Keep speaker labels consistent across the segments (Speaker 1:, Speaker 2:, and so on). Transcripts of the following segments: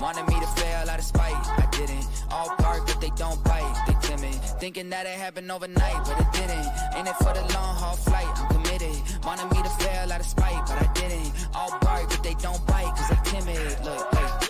Speaker 1: Wanted me to fail out of spite, I didn't. All bark, but they don't bite, they timid. Thinking that it happened overnight, but it didn't. In it for the long haul flight, I'm committed. Wanted me to fail out of spite, but I didn't. All bark, but they don't bite, cause they timid. Look, hey.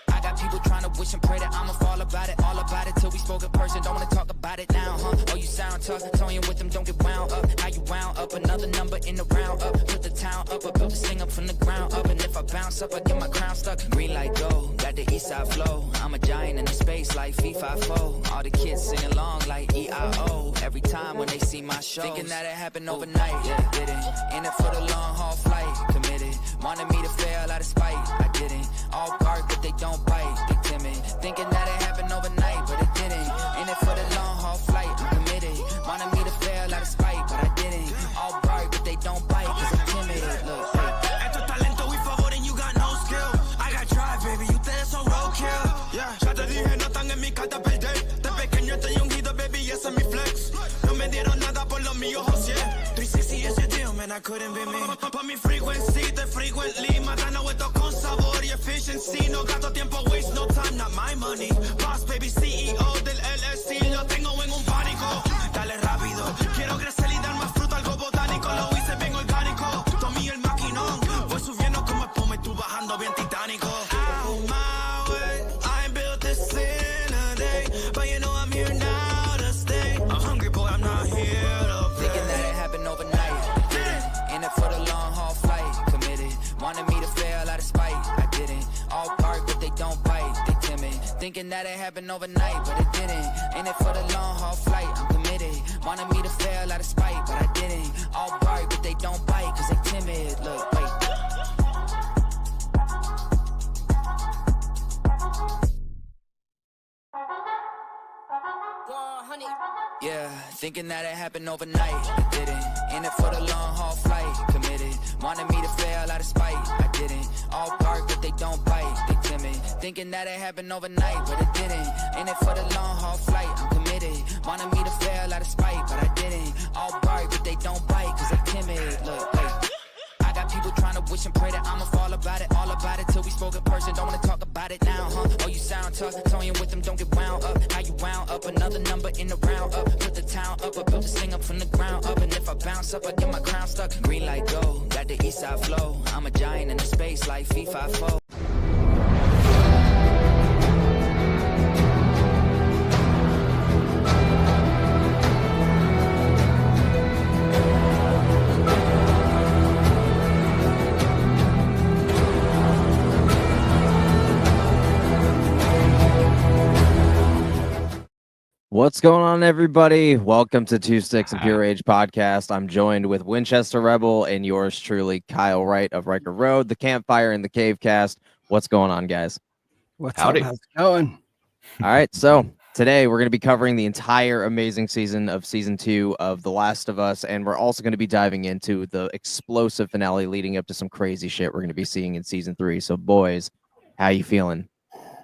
Speaker 1: I got people trying to wish and pray that I'ma fall about it, all about it till we spoke in person. Don't wanna talk about it now, huh? Oh, you sound tough, toying with them, don't get wound up. How you wound up, another number in the round up. Put the town up, I built this thing up from the ground up. And if I bounce up, I get my crown stuck. Green light go, got the east side flow. I'm a giant in the space like FIFA4. All the kids sing along like EIO. Every time when they see my show, thinking that it happened overnight, yeah, didn't. In it for the long haul flight, committed. Wanted me to fail out of spite, I didn't. All bark, but they don't bite, they timid. Thinking that it happened overnight, but it didn't. In it for the long haul flight, I'm committed. Wanted me to fail out of spite, but I didn't. All bark, but they don't bite, cause I'm timid. Look,
Speaker 2: Esto es talento, we favor and you got no skill. I got drive, baby, ustedes son roadkill. Yeah, ya te dije, no están en mi carta perder. De pequeño estoy ungido, baby, y ese es mi flex. No me dieron nada por lo mío, José. 360 is your deal, man, I couldn't be me. Por mi frequency, te frequently. Matando esto con sabor y efficiency. No gasto tiempo, waste no time, not my money. Boss, baby, CEO del LSC. Lo tengo en un pánico. Dale rápido, quiero crecer y dar más fruto, algo botánico. Lo hice bien orgánico. Tomé el maquinón. Voy subiendo como espuma y tú bajando bien titánico. Out my way, I ain't built this in a day. But you know I'm here now to stay. I'm hungry, boy, I'm not here to play.
Speaker 1: thinking that it happened overnight, didn't. In it for the long haul flight, committed. Wanted me to fail out of spite, I didn't. All bark, but they don't bite, they timid. Thinking that it happened overnight, but it didn't. In it for the long haul flight, I'm committed. Wanted me to fail out of spite, but I didn't. All bark, but they don't bite, cause they timid. Look, wait. Yeah, thinking that it happened overnight, it didn't. In it for the long haul flight, committed. Wanted me to fail out of spite, I didn't. All bark, but they don't bite, they timid. Thinking that it happened overnight, but it didn't. In it for the long haul flight, I'm committed. Wanted me to fail out of spite, but I didn't. All bark, but they don't bite, cause they timid. Look, hey. I got people trying to wish and pray that I'ma fall about it, all about it till we spoke in person. Don't wanna talk about it now, huh? Oh, you sound tough, toying with them, don't get wound up. How you wound up, another number in the round up. Put the town up, I built this thing up from the ground up. And if I bounce up, I get my crown stuck. Green light go, got the east side flow. I'm a giant in the space like FIFA4.
Speaker 3: What's going on, everybody? Welcome to Two Sticks and Pure Rage podcast. I'm joined with Winchester Rebel and yours truly, Kyle Wright of Rykerroad, the Campfire and the Cavecast. What's going on, guys?
Speaker 4: What's
Speaker 5: Howdy.
Speaker 4: up? How's it going?
Speaker 3: All right, so today we're going to be covering the entire amazing season of season 2 of The Last of Us, and we're also going to be diving into the explosive finale leading up to some crazy shit we're going to be seeing in season 3. So, boys, how you feeling?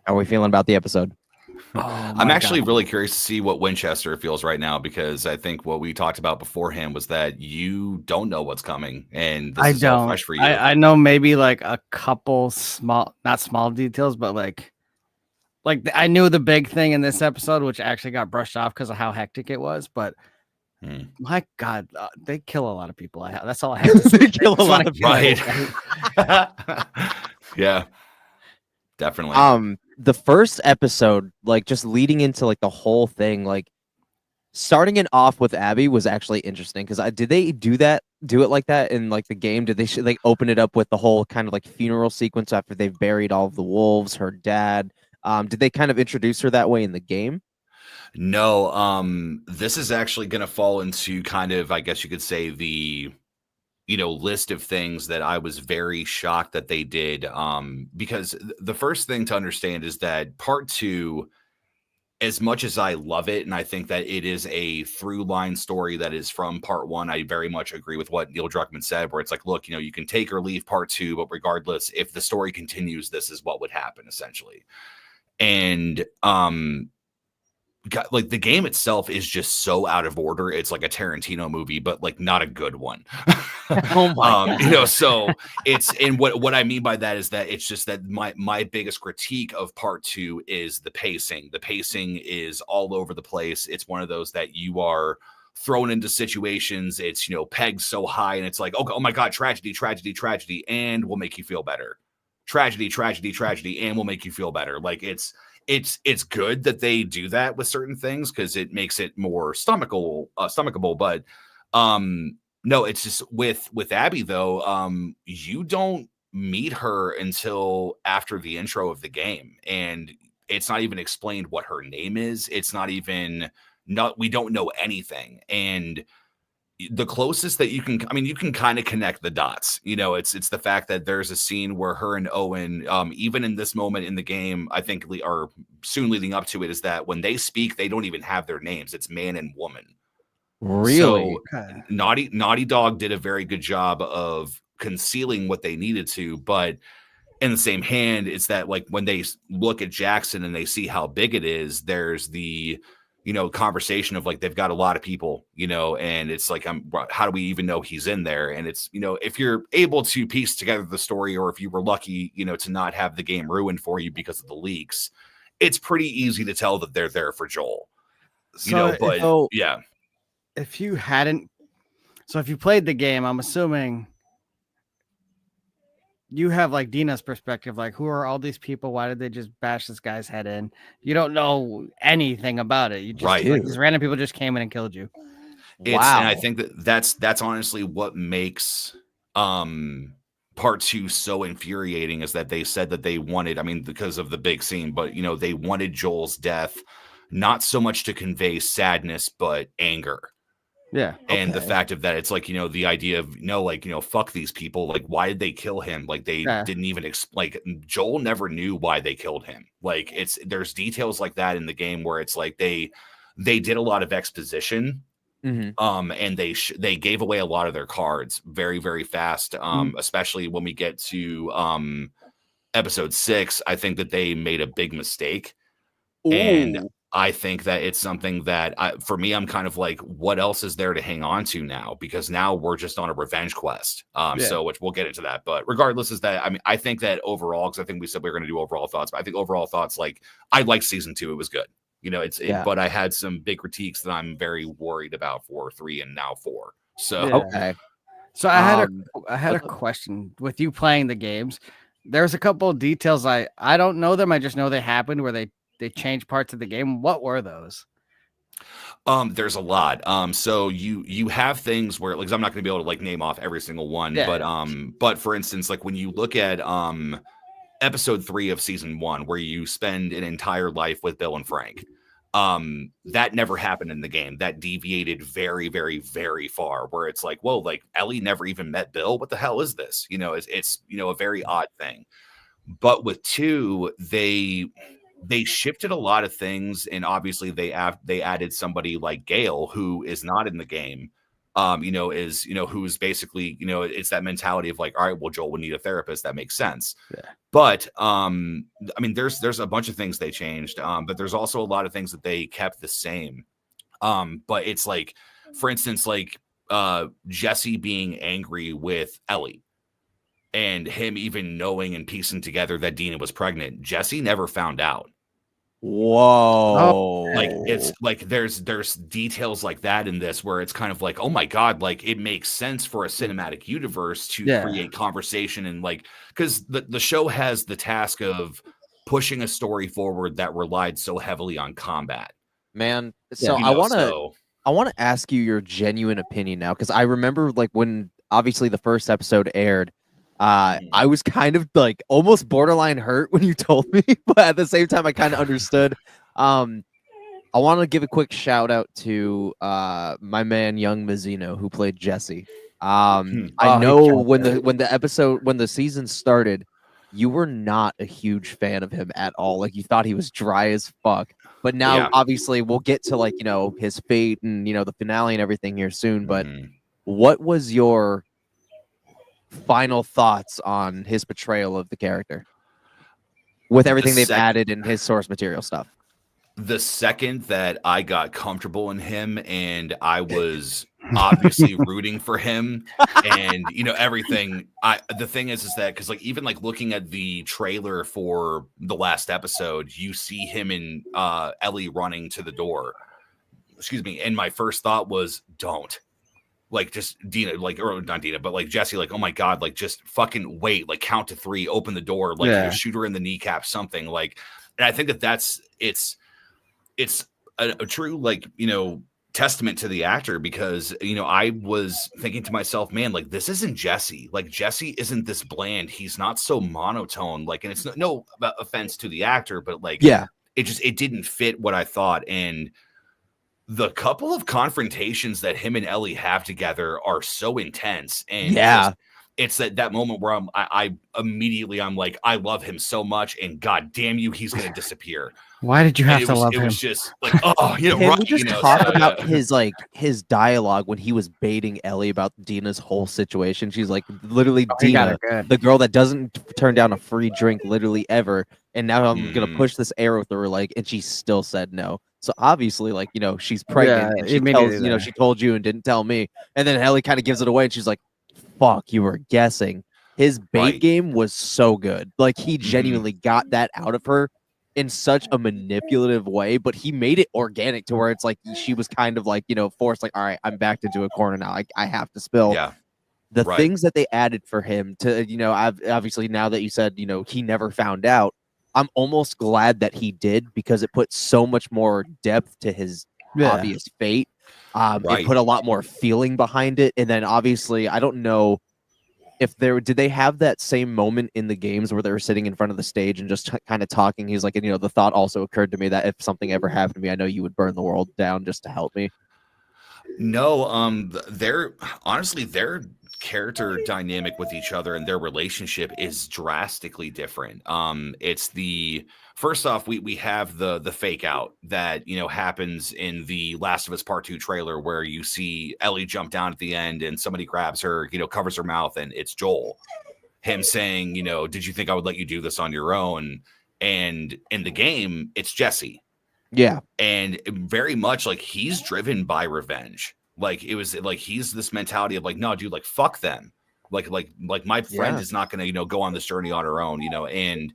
Speaker 3: How are we feeling about the episode?
Speaker 5: I'm actually really curious to see what Winchester feels right now, because I think what we talked about beforehand was that you don't know what's coming, and this is all fresh for you.
Speaker 4: I know maybe like a couple small, not small details, but like I knew the big thing in this episode, which actually got brushed off because of how hectic it was. But my God, they kill a lot of people. That's all I have to say.
Speaker 3: They kill a lot of people.
Speaker 5: Right. Yeah, definitely.
Speaker 3: The first episode, like just leading into like the whole thing, like starting it off with Abby was actually interesting because did they do it like that in like the game? Did they like open it up with the whole kind of like funeral sequence after they've buried all of the wolves, her dad? Did they kind of introduce her that way in the game?
Speaker 5: No, this is actually going to fall into kind of, I guess you could say, the list of things that I was very shocked that they did. Because the first thing to understand is that part 2, as much as I love it, and I think that it is a through line story that is from part 1, I very much agree with what Neil Druckmann said, where it's like, look, you can take or leave part 2, but regardless, if the story continues, this is what would happen essentially. And like the game itself is just so out of order. It's like a Tarantino movie, but like not a good one.
Speaker 3: Oh my God.
Speaker 5: So it's, and what I mean by that is that it's just that my biggest critique of part 2 is the pacing. The pacing is all over the place. It's one of those that you are thrown into situations. It's, pegged so high, and it's like, oh my God, tragedy, and we'll make you feel better. Tragedy, and we'll make you feel better. Like it's good that they do that with certain things because it makes it more stomachable. But no, it's just with Abby though. You don't meet her until after the intro of the game, and it's not even explained what her name is. It's not even we don't know anything, and the closest that you can kind of connect the dots. It's the fact that there's a scene where her and Owen, even in this moment in the game, I think are soon leading up to it, is that when they speak, they don't even have their names. It's man and woman.
Speaker 3: Really?
Speaker 5: So Naughty Dog did a very good job of concealing what they needed to, but in the same hand, it's that like when they look at Jackson and they see how big it is, there's the conversation of like, they've got a lot of people, and it's like, how do we even know he's in there? And it's, if you're able to piece together the story, or if you were lucky, to not have the game ruined for you because of the leaks, it's pretty easy to tell that they're there for Joel, yeah.
Speaker 4: If you hadn't, if you played the game, I'm assuming you have like Dina's perspective, like who are all these people? Why did they just bash this guy's head in? You don't know anything about it. You just like, these random people just came in and killed you.
Speaker 3: Wow.
Speaker 5: And I think that's honestly what makes part 2 so infuriating, is that they said that they wanted, because of the big scene, but they wanted Joel's death not so much to convey sadness, but anger.
Speaker 4: Yeah.
Speaker 5: And the fact of that, it's like, the idea of, fuck these people. Like, why did they kill him? Like, they didn't even like Joel never knew why they killed him. Like, there's details like that in the game where it's like they did a lot of exposition.
Speaker 3: Mm-hmm.
Speaker 5: And they gave away a lot of their cards very, very fast. Especially when we get to episode 6, I think that they made a big mistake.
Speaker 3: Ooh.
Speaker 5: And I think that it's something that for me, I'm kind of like, what else is there to hang on to now? Because now we're just on a revenge quest. So which we'll get into that. But regardless, is that, I think that overall, because I think we said we were going to do overall thoughts, but I think overall thoughts, like, I liked season 2. It was good. But I had some big critiques that I'm very worried about for 3 and now 4. So,
Speaker 3: okay.
Speaker 4: So I had a question with you playing the games. There's a couple of details. I don't know them. I just know they happened where they changed parts of the game. What were those?
Speaker 5: There's a lot. So you have things where, like, I'm not going to be able to like name off every single one, but for instance, like when you look at episode 3 of season 1, where you spend an entire life with Bill and Frank, that never happened in the game. That deviated very, very, very far, where it's like, whoa, like Ellie never even met Bill. What the hell is this? It's a very odd thing. But with 2, they shifted a lot of things, and obviously they added somebody like Gail, who is not in the game, who's basically, it's that mentality of like, all right, well, Joel would need a therapist. That makes sense.
Speaker 4: Yeah.
Speaker 5: But there's a bunch of things they changed, but there's also a lot of things that they kept the same. But it's like, for instance, like Jesse being angry with Ellie, and him even knowing and piecing together that Dina was pregnant. Jesse never found out.
Speaker 3: Whoa.
Speaker 5: Like, it's like there's details like that in this, where it's kind of like, oh my God, like it makes sense for a cinematic universe to create conversation, and like, because the show has the task of pushing a story forward that relied so heavily on combat.
Speaker 3: Man, so I want to ask you your genuine opinion now, because I remember like when obviously the first episode aired, I was kind of like almost borderline hurt when you told me, but at the same time I kind of understood. I want to give a quick shout out to my man Young Mazzino, who played Jesse. I know when the season started, you were not a huge fan of him at all. Like, you thought he was dry as fuck. But now obviously we'll get to like, his fate and the finale and everything here soon. But what was your final thoughts on his portrayal of the character with everything they've added in his source material stuff?
Speaker 5: the second that I got comfortable in him and I was obviously rooting for him and everything, the thing is that because like even like looking at the trailer for the last episode, you see him and Ellie running to the door, excuse me, and my first thought was don't, like, just Dina, like, or not Dina, but like Jesse, like, oh my god, like just fucking wait, like count to 3, open the door, like shoot her in the kneecap, something like. And I think it's a true, like, testament to the actor, because I was thinking to myself, man, like this isn't Jesse. Like Jesse isn't this bland. He's not so monotone. Like, and it's no offense to the actor, but like,
Speaker 3: yeah,
Speaker 5: it didn't fit what I thought. And the couple of confrontations that him and Ellie have together are so intense. And it's that moment where I immediately I'm like, I love him so much, and god damn you, he's gonna disappear.
Speaker 4: Why did you have to love him?
Speaker 5: It was just like, oh,
Speaker 3: Can we just talk about his dialogue when he was baiting Ellie about Dina's whole situation? She's like, literally, Dina, the girl that doesn't turn down a free drink literally ever, and now I'm gonna push this arrow through her leg, and she still said no. So obviously, like, she's pregnant, and she tells, she told you and didn't tell me, and then Ellie kind of gives it away, and she's like, fuck, you were guessing. His bait game was so good. Like, he genuinely got that out of her in such a manipulative way, but he made it organic to where it's like she was kind of like, forced, like, all right, I'm backed into a corner now. I have to spill.
Speaker 5: Yeah.
Speaker 3: The things that they added for him to, I've obviously, now that you said, he never found out, I'm almost glad that he did, because it put so much more depth to his obvious fate. It put a lot more feeling behind it. And then obviously, I don't know if did they have that same moment in the games where they were sitting in front of the stage and just kind of talking. He's like, the thought also occurred to me that if something ever happened to me, I know you would burn the world down just to help me.
Speaker 5: No, they're honestly, their character dynamic with each other and their relationship is drastically different. It's first off, we have the fake out that happens in the Last of Us Part 2 trailer, where you see Ellie jump down at the end and somebody grabs her, covers her mouth, and it's Joel. Him saying, did you think I would let you do this on your own? And in the game, it's Jesse.
Speaker 3: Yeah.
Speaker 5: And very much like he's driven by revenge. Like it was like he's this mentality of like, no, dude, like fuck them. Like my friend is not gonna, go on this journey on her own, and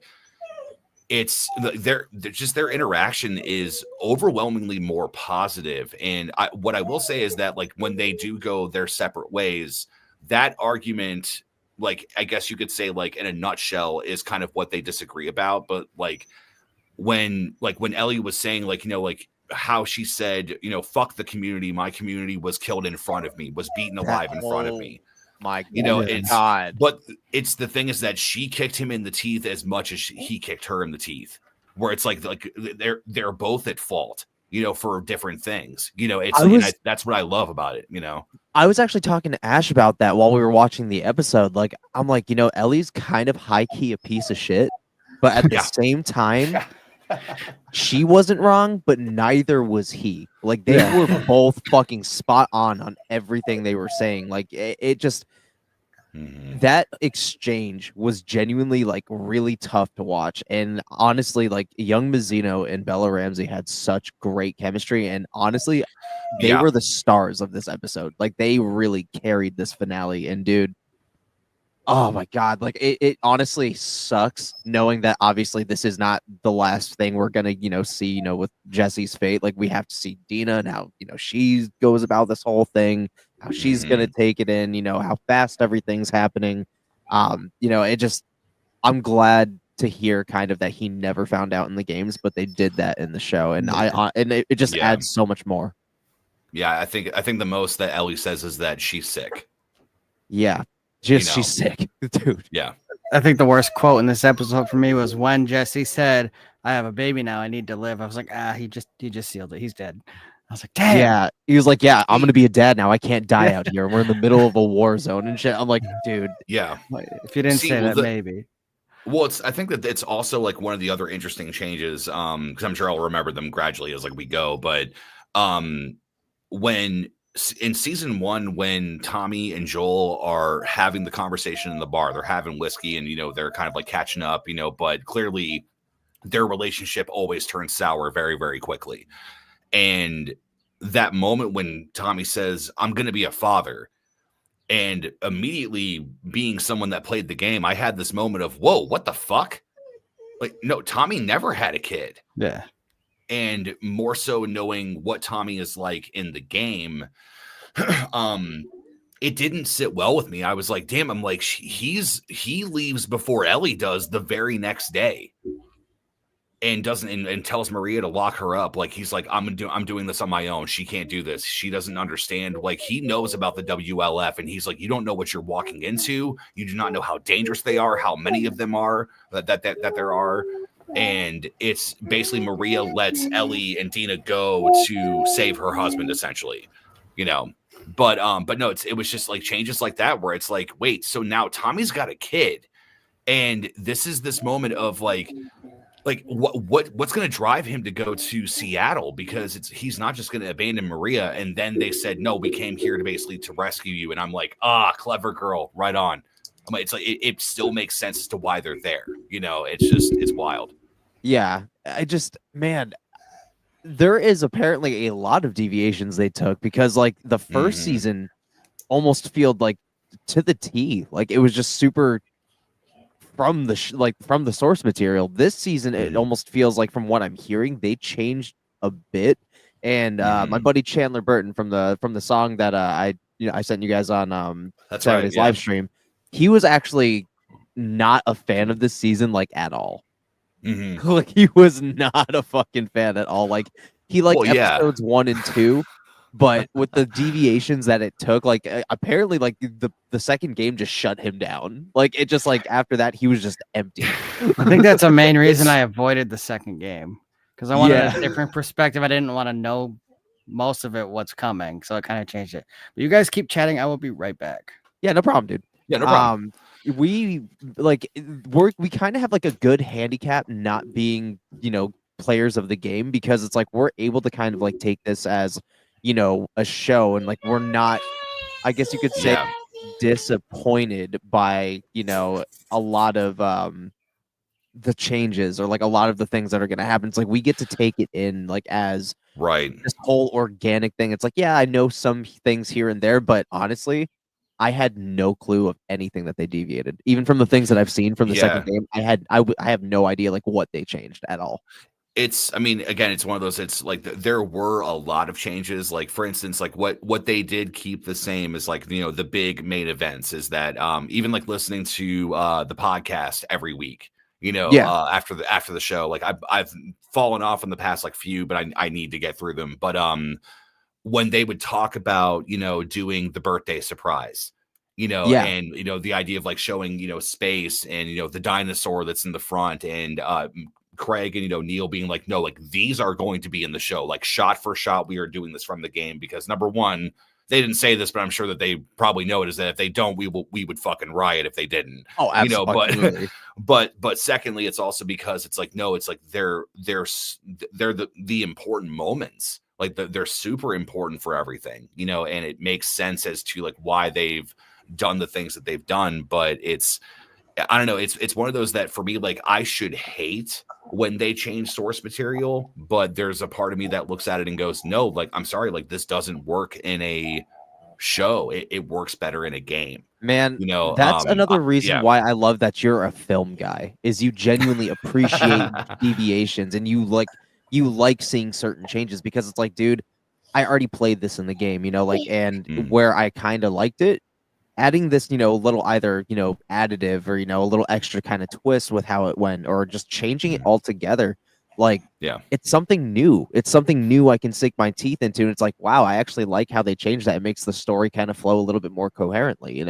Speaker 5: it's their interaction is overwhelmingly more positive. And what I will say is that like when they do go their separate ways, that argument, like I guess you could say, like in a nutshell, is kind of what they disagree about. But like when Ellie was saying, like, like how she said, fuck the community, my community was killed in front of me, was beaten alive in front of me.
Speaker 3: My
Speaker 5: God. But it's the thing is that she kicked him in the teeth as much as he kicked her in the teeth, where it's like they're both at fault, for different things. That's what I love about it.
Speaker 3: I was actually talking to Ash about that while we were watching the episode. Like, I'm like, Ellie's kind of high key a piece of shit, but at the same time, she wasn't wrong, but neither was he. Like, they were both fucking spot on everything they were saying. Like, it just that exchange was genuinely like really tough to watch. And honestly, like, young Mazzino and Bella Ramsey had such great chemistry, and honestly, they were the stars of this episode. Like, they really carried this finale. And dude, oh my god, like it honestly sucks knowing that obviously this is not the last thing we're gonna see with Jesse's fate. Like, we have to see Dina and how she goes about this whole thing, how she's gonna take it in, how fast everything's happening. It just, I'm glad to hear kind of that he never found out in the games, but they did that in the show, and it just adds so much more.
Speaker 5: Yeah, I think the most that Ellie says is that she's sick.
Speaker 3: Yeah. She's sick, dude.
Speaker 5: Yeah.
Speaker 4: I think the worst quote in this episode for me was when Jesse said, "I have a baby now. I need to live." I was like, he just sealed it. He's dead. I was like, damn.
Speaker 3: Yeah. He was like, yeah, I'm gonna be a dad now. I can't die out here. We're in the middle of a war zone and shit. I'm like, dude.
Speaker 5: Yeah.
Speaker 4: If you didn't say that, maybe.
Speaker 5: Well, I think that it's also like one of the other interesting changes, because I'm sure I'll remember them gradually as like we go. But when in season 1, when Tommy and Joel are having the conversation in the bar, they're having whiskey and, they're kind of like catching up, but clearly their relationship always turns sour very, very quickly. And that moment when Tommy says, I'm going to be a father, and immediately being someone that played the game, I had this moment of, whoa, what the fuck? Like, no, Tommy never had a kid.
Speaker 4: Yeah.
Speaker 5: And more so knowing what Tommy is like in the game, it didn't sit well with me. I was like, damn, I'm like, he leaves before Ellie does the very next day. And doesn't and tells Maria to lock her up. Like, he's like, I'm doing this on my own. She can't do this. She doesn't understand. Like, he knows about the WLF, and he's like, you don't know what you're walking into. You do not know how dangerous they are, how many of them are that there are. And it's basically Maria lets Ellie and Dina go to save her husband, essentially, you know. But no, it was just like changes like that where it's like, wait, so now Tommy's got a kid, and this is this moment of like what's going to drive him to go to Seattle, because he's not just going to abandon Maria. And then they said, no, we came here to basically to rescue you. And I'm like, clever girl, right on. I'm like, it's like it still makes sense as to why they're there. You know, it's wild.
Speaker 3: Yeah, man, there is apparently a lot of deviations they took, because like the first season almost felt like to the T, like it was just super from the source material. This season, it almost feels like, from what I'm hearing, they changed a bit. And my buddy Chandler Burton from the song that I sent you guys on Saturday's live stream, he was actually not a fan of this season, like, at all. Like, he was not a fucking fan at all. Like, he liked episodes 1 and 2. But with the deviations that it took, like, apparently, like, the second game just shut him down. Like, it just, like, after that, he was just empty.
Speaker 4: I think that's a main reason I avoided the second game, because I wanted a different perspective. I didn't want to know most of it, what's coming, so I kind of changed it. But you guys keep chatting. I will be right back.
Speaker 3: Yeah, no problem, dude.
Speaker 5: Yeah, no problem.
Speaker 3: We kind of have like a good handicap not being, players of the game, because it's like we're able to kind of like take this as, a show, and like we're not, I guess you could say, disappointed by, a lot of the changes, or like a lot of the things that are going to happen. It's like we get to take it in like as this whole organic thing. It's like, yeah, I know some things here and there, but honestly, I had no clue of anything that they deviated, even from the things that I've seen from the second game. I have no idea like what they changed at all.
Speaker 5: I mean, again, it's one of those, it's like there were a lot of changes. Like, for instance, like what they did keep the same is like, the big main events is that even like listening to the podcast every week, after the show, like I've fallen off in the past like few, but I need to get through them. But when they would talk about, doing the birthday surprise, and, the idea of like showing, space and, the dinosaur that's in the front, and Craig and, Neil being like, no, like these are going to be in the show, like shot for shot. We are doing this from the game, because number one, they didn't say this, but I'm sure that they probably know it, is that if they don't, we would fucking riot if they didn't.
Speaker 3: Oh, absolutely.
Speaker 5: But secondly, it's also because it's like, no, it's like they're the important moments. Like they're super important for everything, and it makes sense as to like why they've done the things that they've done. But I don't know. It's one of those that for me, like I should hate when they change source material, but there's a part of me that looks at it and goes, no, like, I'm sorry, like this doesn't work in a show. It works better in a game.
Speaker 3: Man, that's another reason why I love that you're a film guy, is you genuinely appreciate deviations, and you like seeing certain changes, because it's like, dude, I already played this in the game, and where I kind of liked it, adding this, little either, additive or, a little extra kind of twist with how it went, or just changing it altogether. Like, it's something new. It's something new I can sink my teeth into. And it's like, wow, I actually like how they changed that. It makes the story kind of flow a little bit more coherently,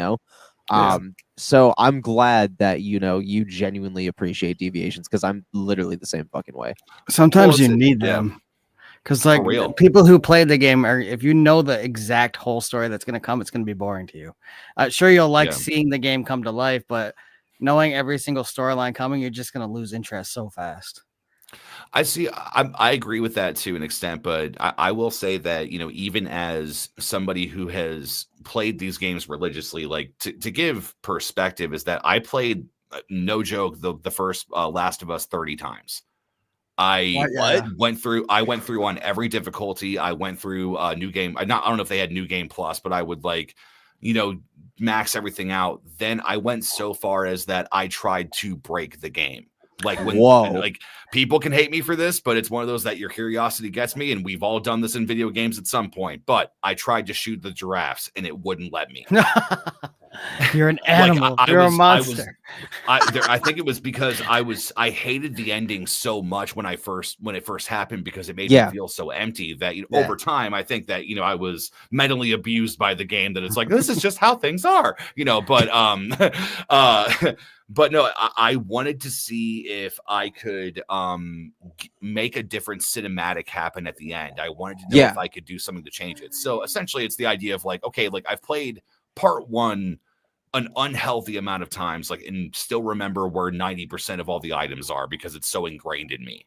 Speaker 3: So I'm glad that, you genuinely appreciate deviations, because I'm literally the same fucking way.
Speaker 4: Sometimes you need them. Because like people who play the game, if you know the exact whole story that's going to come, it's going to be boring to you. Sure, you'll like seeing the game come to life, but knowing every single storyline coming, you're just going to lose interest so fast.
Speaker 5: I agree with that to an extent, but I will say that, even as somebody who has played these games religiously, like to give perspective, is that I played, no joke, the first Last of Us 30 times. I went through on every difficulty. I went through new game. I don't know if they had new game plus, but I would max everything out. Then I went so far as that I tried to break the game. People can hate me for this, but it's one of those that your curiosity gets me, and we've all done this in video games at some point. But I tried to shoot the giraffes, and it wouldn't let me.
Speaker 4: You're an animal. You're a monster.
Speaker 5: I think it was because I hated the ending so much when it first happened, because it made me feel so empty that over time I think that I was mentally abused by the game, that it's like, this is just how things are, but no, I wanted to see if I could make a different cinematic happen at the end. I wanted to know if I could do something to change it. So essentially it's the idea of I've played part 1 an unhealthy amount of times, and still remember where 90% of all the items are because it's so ingrained in me.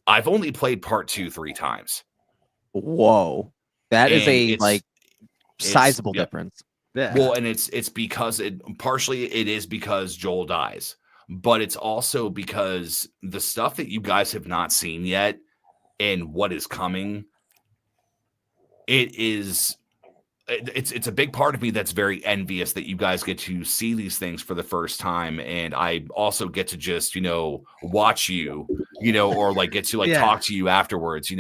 Speaker 5: I've only played part 2 3 times.
Speaker 3: Whoa. That is a sizable difference.
Speaker 5: Yeah. Well, and it's because it is because Joel dies, but it's also because the stuff that you guys have not seen yet and what is coming, it's a big part of me that's very envious that you guys get to see these things for the first time, and I also get to just watch you, or get to talk to you afterwards,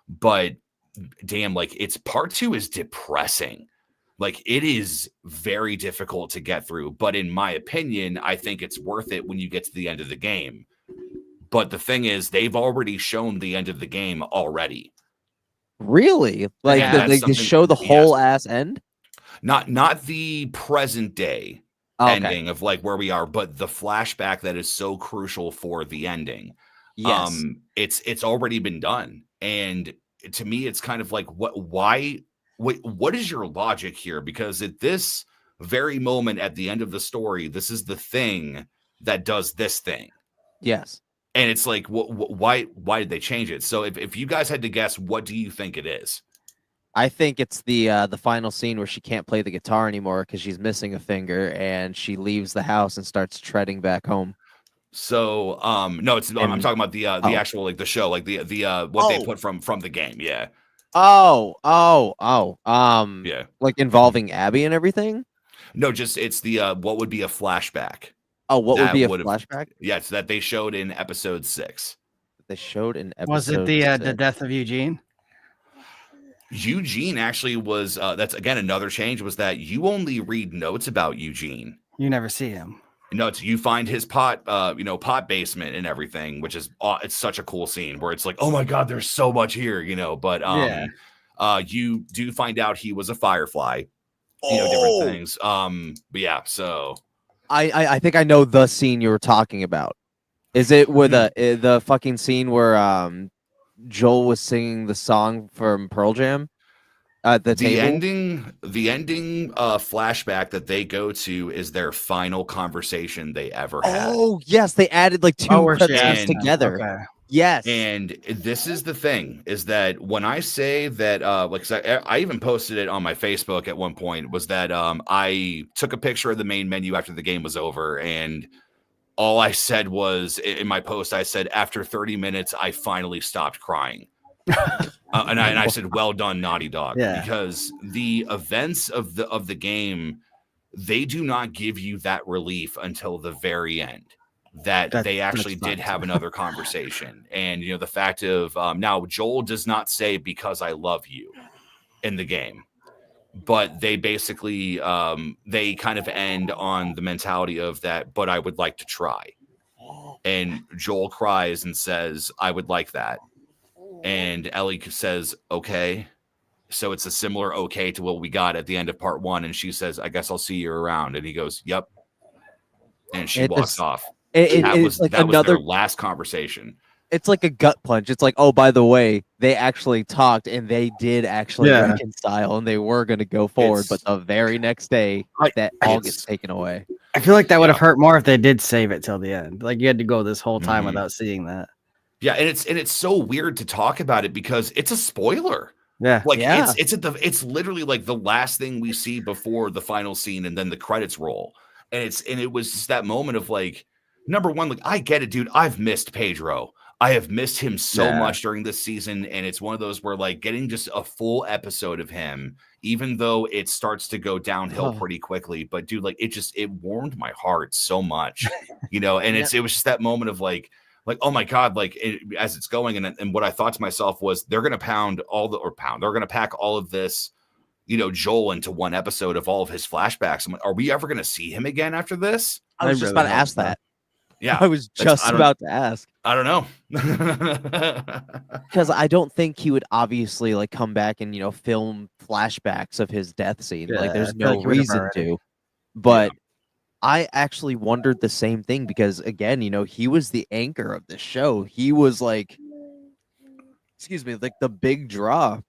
Speaker 5: but damn, it's part 2 is depressing. It is very difficult to get through, but in my opinion, I think it's worth it when you get to the end of the game. But the thing is, they've already shown the end of the game already.
Speaker 3: Really? They show the whole ass end?
Speaker 5: Not the present day ending of where we are, but the flashback that is so crucial for the ending.
Speaker 3: Yes.
Speaker 5: It's already been done. And to me, it's kind of what is your logic here? Because at this very moment at the end of the story, this is the thing that does this thing.
Speaker 3: Yes.
Speaker 5: And it's why did they change it? So if you guys had to guess, what do you think it is?
Speaker 3: I think it's the final scene where she can't play the guitar anymore because she's missing a finger, and she leaves the house and starts treading back home.
Speaker 5: So no, I'm talking about the actual the show, what they put from the game. Yeah.
Speaker 3: Yeah. Involving Abby and everything?
Speaker 5: No, just it's the what would be a flashback.
Speaker 3: Oh, what would be a flashback?
Speaker 5: Yes, that they showed in episode 6.
Speaker 3: They showed in episode
Speaker 4: Was it the death of Eugene?
Speaker 5: Eugene actually was that's again another change, was that you only read notes about Eugene.
Speaker 4: You never see him.
Speaker 5: No, you find his pot basement and everything, which is it's such a cool scene where it's oh my god, there's so much here, but you do find out he was a firefly, different things. But yeah, so
Speaker 3: I think I know the scene you were talking about. Is it where the fucking scene where Joel was singing the song from Pearl Jam? The
Speaker 5: ending flashback that they go to is their final conversation they ever had.
Speaker 3: Oh yes, they added 2 cutscenes together. Okay. Yes,
Speaker 5: and this is the thing, is that when I say that, I even posted it on my Facebook at one point, was that I took a picture of the main menu after the game was over, and all I said was in my post, I said, after 30 minutes, I finally stopped crying. And I said, well done, Naughty Dog, because the events of the game, they do not give you that relief until the very end, that they actually did have another conversation. And the fact of now Joel does not say because I love you in the game, but they basically they kind of end on the mentality of that, but I would like to try. And Joel cries and says, I would like that. And Ellie says, okay. So it's a similar okay to what we got at the end of part 1. And she says, I guess I'll see you around. And he goes, yep. And she walks off. That was their last conversation.
Speaker 3: It's like a gut punch. It's oh, by the way, they actually talked and they did actually reconcile and they were going to go forward. But the very next day, that all gets taken away.
Speaker 4: I feel like that would have hurt more if they did save it till the end. You had to go this whole time without seeing that.
Speaker 5: Yeah, and it's so weird to talk about it because it's a spoiler.
Speaker 4: Yeah.
Speaker 5: It's literally the last thing we see before the final scene and then the credits roll. And it was just that moment of number one, I get it, dude. I've missed Pedro. I have missed him so much during this season, and it's one of those where like getting just a full episode of him, even though it starts to go downhill pretty quickly, but dude, like it warmed my heart so much, you know. And it was just that moment of like oh my god, like as it's going, and what I thought to myself was they're gonna they're gonna pack all of this, you know, Joel into one episode of all of his flashbacks. I'm like, are we ever gonna see him again after this?
Speaker 3: I was just about to ask that.
Speaker 5: Yeah,
Speaker 3: I was just about to ask.
Speaker 5: I don't know.
Speaker 3: Because I don't think he would obviously like come back and, you know, film flashbacks of his death scene.
Speaker 4: Yeah,
Speaker 3: like there's
Speaker 4: I feel
Speaker 3: no
Speaker 4: like he would've
Speaker 3: reason
Speaker 4: already.
Speaker 3: to. But I actually wondered the same thing because, again, you know, he was the anchor of the show. He was like, excuse me, like the big draw.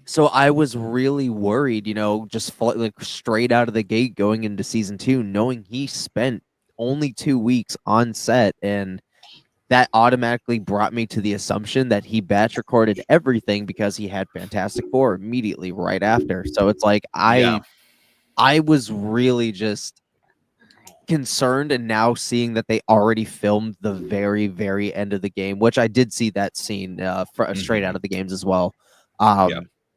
Speaker 3: So I was really worried, you know, just like straight out of the gate going into season 2, knowing he spent only 2 weeks on set, and that automatically brought me to the assumption that he batch recorded everything because he had Fantastic Four immediately right after. So it's like I was really just concerned, and now seeing that they already filmed the very, very end of the game, which I did see that scene straight out of the games as well.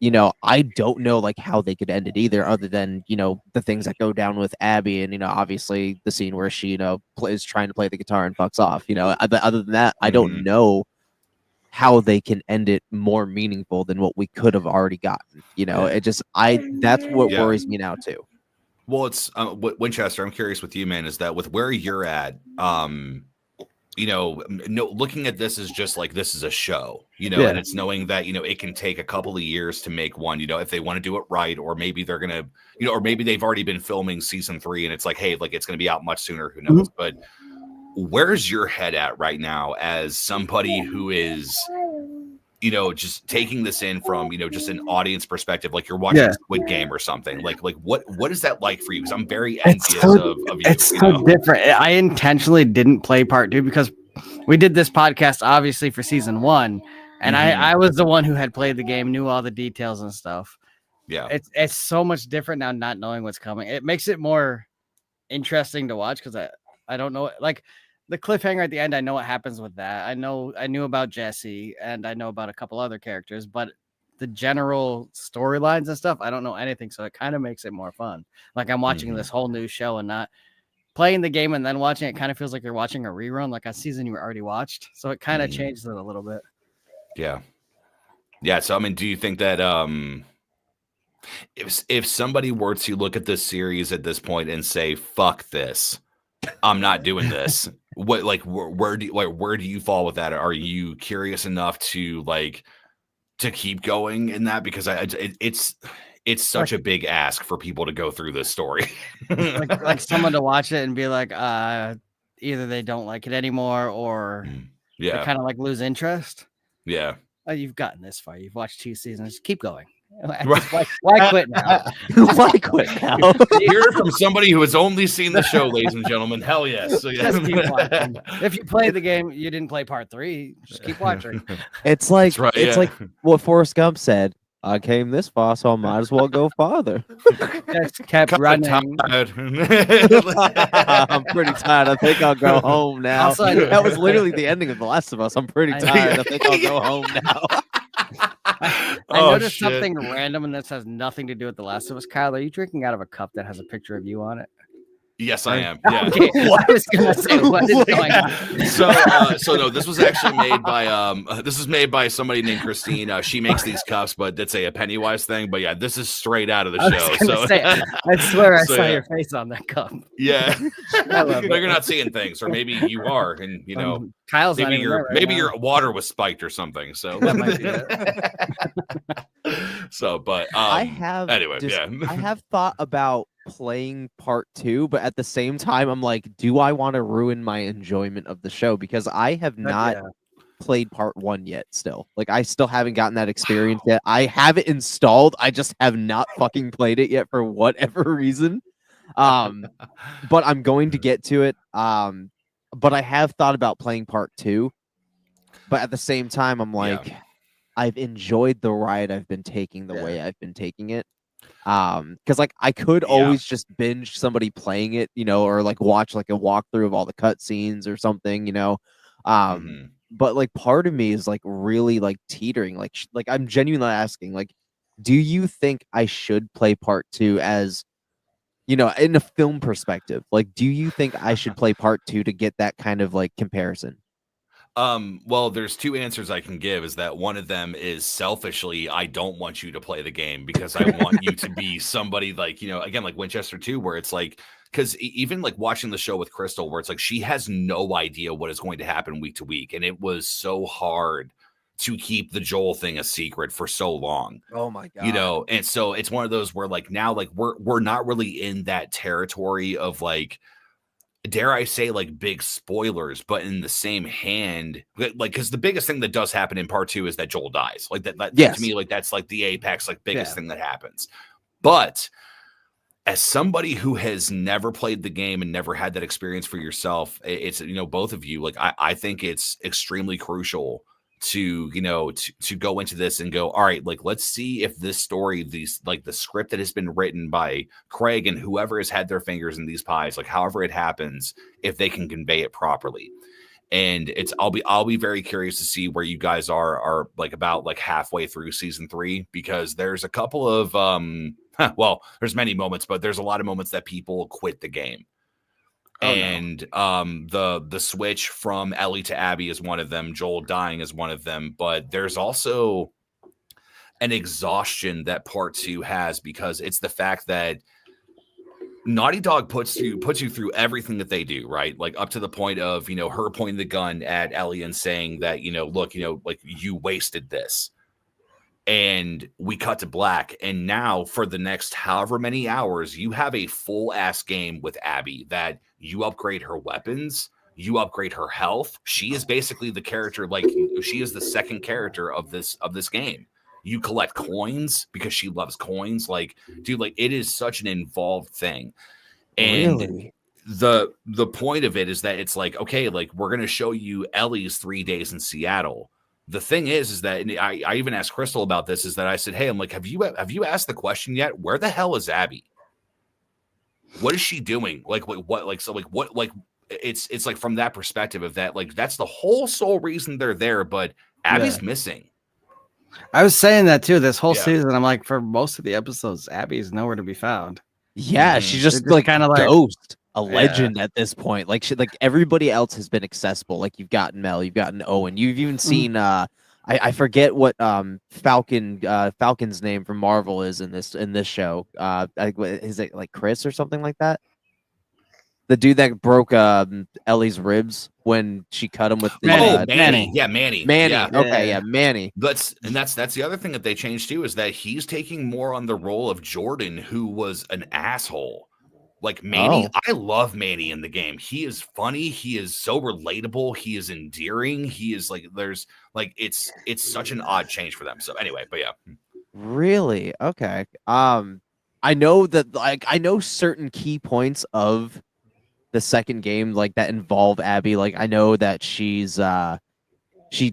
Speaker 3: You know, I don't know like how they could end it either, other than, you know, the things that go down with Abby, and, you know, obviously the scene where she, you know, is trying to play the guitar and fucks off. You know, but other than that, I don't know how they can end it more meaningful than what we could have already gotten. You know, that's what worries me now too.
Speaker 5: Well, it's Winchester. I'm curious with you, man. Is that with where you're at? You know, looking at this as just like this is a show, you know, and it's knowing that, you know, it can take a couple of years to make one, you know, if they want to do it right, or maybe they're gonna, you know, or maybe they've already been filming season 3 and it's like, hey, like it's gonna be out much sooner, who knows? But where's your head at right now as somebody who is, you know, just taking this in from, you know, just an audience perspective, like you're watching Squid Game or something, like what is that like for you? Because I'm very envious of you.
Speaker 4: It's so different. I intentionally didn't play part 2 because we did this podcast obviously for season 1, and I was the one who had played the game, knew all the details and stuff.
Speaker 5: Yeah,
Speaker 4: it's so much different now, not knowing what's coming. It makes it more interesting to watch because I don't know, like the cliffhanger at the end, I know what happens with that. I knew about Jesse, and I know about a couple other characters, but the general storylines and stuff, I don't know anything. So it kind of makes it more fun. Like I'm watching this whole new show and not playing the game and then watching it. Kind of feels like you're watching a rerun, like a season you already watched. So it kind of changes it a little bit.
Speaker 5: Yeah. So I mean, do you think that if somebody were to look at this series at this point and say, "Fuck this, I'm not doing this," what, like, where do you fall with that? Are you curious enough to like to keep going in that? Because it's such a big ask for people to go through this story.
Speaker 4: like someone to watch it and be like, either they don't like it anymore, or they kind of like lose interest.
Speaker 5: Yeah.
Speaker 4: Oh, you've gotten this far. You've watched 2 seasons. Keep going. Why quit now?
Speaker 3: Why quit now?
Speaker 5: Hear it from somebody who has only seen the show, ladies and gentlemen. Hell yes. So, yeah.
Speaker 4: Just keep watching. If you play the game, you didn't play part 3. Just keep watching.
Speaker 3: It's like like what Forrest Gump said. I came this far, so I might as well go farther.
Speaker 4: Just kept running.
Speaker 3: I'm pretty tired. I think I'll go home now.
Speaker 4: Also,
Speaker 3: that was literally the ending of The Last of Us. I'm pretty tired. I think I'll go home now.
Speaker 4: I noticed something random, and this has nothing to do with The Last of Us. Kyle, are you drinking out of a cup that has a picture of you on it?
Speaker 5: Yes, I am. Yeah.
Speaker 4: Okay. I was gonna say, what is going on?
Speaker 5: So no, this was actually made by somebody named Christine. She makes these cups, but that's a Pennywise thing. But yeah, this is straight out of the show. So
Speaker 4: I swear I saw your face on that cup.
Speaker 5: Yeah, you're not seeing things, or maybe you are, and you know,
Speaker 4: Kyle's
Speaker 5: maybe
Speaker 4: your
Speaker 5: water was spiked or something. So
Speaker 4: that might be it.
Speaker 5: So, but
Speaker 3: I have thought about playing part 2, but at the same time I'm like, do I want to ruin my enjoyment of the show? Because I have not played part 1 yet. Still, like, I still haven't gotten that experience yet. I have it installed, I just have not fucking played it yet for whatever reason. But I'm going to get to it. But I have thought about playing part 2, but at the same time I'm like, I've enjoyed the ride I've been taking the way I've been taking it. Because like I could always just binge somebody playing it, you know, or like watch like a walkthrough of all the cutscenes or something, you know. but like part of me is like really like teetering. Like I'm genuinely asking, like, do you think I should play part 2 as, you know, in a film perspective? Like, do you think I should play part 2 to get that kind of like comparison?
Speaker 5: Well, there's two answers I can give. Is that one of them is selfishly, I don't want you to play the game because I want you to be somebody like, you know, again, like Winchester 2, where it's like, because even like watching the show with Crystal, where it's like she has no idea what is going to happen week to week. And it was so hard to keep the Joel thing a secret for so long.
Speaker 3: Oh my God.
Speaker 5: You know, and so it's one of those where like now, like we're not really in that territory of like, dare I say, like big spoilers, but in the same hand, like, because the biggest thing that does happen in part 2 is that Joel dies. Like that
Speaker 3: Yes.
Speaker 5: to me, like that's like the apex, like biggest thing that happens. But as somebody who has never played the game and never had that experience for yourself, it's, you know, both of you, like I think it's extremely crucial to, you know, to go into this and go, all right, like, let's see if this story, these, like the script that has been written by Craig and whoever has had their fingers in these pies, like however it happens, if they can convey it properly. And I'll be very curious to see where you guys are like about like halfway through season 3, because there's a couple of, well, there's many moments, but there's a lot of moments that people quit the game. And the switch from Ellie to Abby is one of them. Joel dying is one of them. But there's also an exhaustion that part 2 has, because it's the fact that Naughty Dog puts you through everything that they do, right? Like up to the point of, you know, her pointing the gun at Ellie and saying that, you know, look, you know, like you wasted this. And we cut to black. And now for the next however many hours, you have a full ass game with Abby that you upgrade her weapons, you upgrade her health. She is basically the character, like she is the second character of this game. You collect coins because she loves coins. Like, dude, like it is such an involved thing. And
Speaker 3: Really?
Speaker 5: the point of it is that it's like, okay, like we're going to show you Ellie's 3 days in Seattle. The thing is that, and I even asked Crystal about this, is that I said, hey, I'm like, have you asked the question yet? Where the hell is Abby? What is she doing? Like what? Like, so like what? Like it's like from that perspective of that, like that's the whole sole reason they're there. But Abby's missing.
Speaker 4: I was saying that too. This whole season, I'm like, for most of the episodes, Abby's nowhere to be found.
Speaker 3: Yeah, she's just
Speaker 4: just
Speaker 3: like
Speaker 4: kinda like-
Speaker 3: ghost, a legend at this point. Like like everybody else has been accessible. Like you've gotten Mel, you've gotten Owen, you've even seen I forget what Falcon's name from Marvel is in this show. Is it like Chris or something like that? The dude that broke Ellie's ribs when she cut him with the
Speaker 5: Manny. Yeah, Manny.
Speaker 3: Yeah. Okay,
Speaker 5: yeah,
Speaker 3: Manny.
Speaker 5: That's the other thing that they changed too, is that he's taking more on the role of Jordan, who was an asshole. Like Manny, I love Manny in the game. He is funny. He is so relatable. He is endearing. He is like, there's like, it's such an odd change for them. So anyway, but yeah.
Speaker 3: Really? Okay. I know that, like, I know certain key points of the second game, like that involve Abby. Like I know that she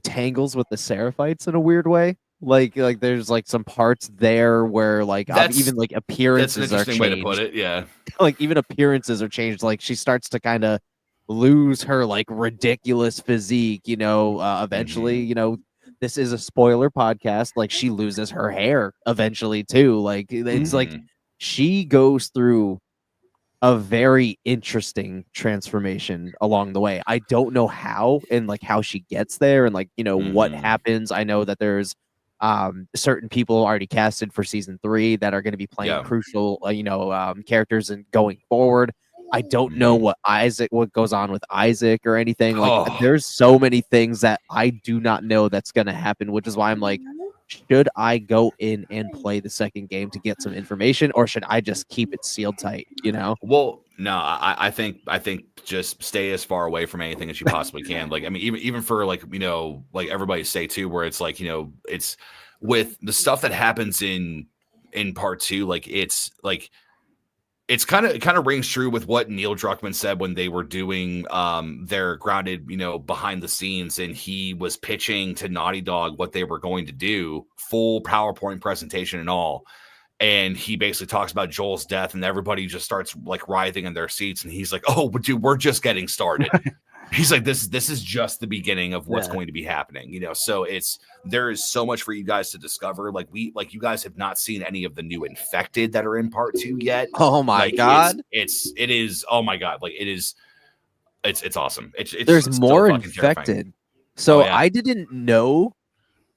Speaker 3: tangles with the Seraphites in a weird way. Like there's like some parts there where like even like appearances are changed.
Speaker 5: That's an interesting way to put it. Yeah.
Speaker 3: Like even appearances are changed. Like she starts to kind of lose her like ridiculous physique, you know, eventually, you know, this is a spoiler podcast. Like she loses her hair eventually too. Like it's like she goes through a very interesting transformation along the way. I don't know how and like how she gets there and like, you know, what happens. I know that there's certain people already casted for season 3 that are going to be playing crucial, characters and going forward. I don't know what goes on with Isaac or anything. Like there's so many things that I do not know that's going to happen, which is why I'm like, should I go in and play the second game to get some information, or should I just keep it sealed tight, you know?
Speaker 5: Well, no, I think just stay as far away from anything as you possibly can. Like, I mean, even for like, you know, like everybody say too, where it's like, you know, it's with the stuff that happens in part 2, like it's kind of rings true with what Neil Druckmann said when they were doing their Grounded, you know, behind the scenes, and he was pitching to Naughty Dog what they were going to do, full PowerPoint presentation and all. And he basically talks about Joel's death, and everybody just starts like writhing in their seats. And he's like, "Oh, dude, we're just getting started." He's like, this is just the beginning of what's going to be happening, you know. So there is so much for you guys to discover. Like you guys have not seen any of the new infected that are in part 2 yet.
Speaker 3: Oh my god.
Speaker 5: It is oh my god, like it's awesome.
Speaker 3: There's more
Speaker 5: infected.
Speaker 3: terrifying. So I didn't know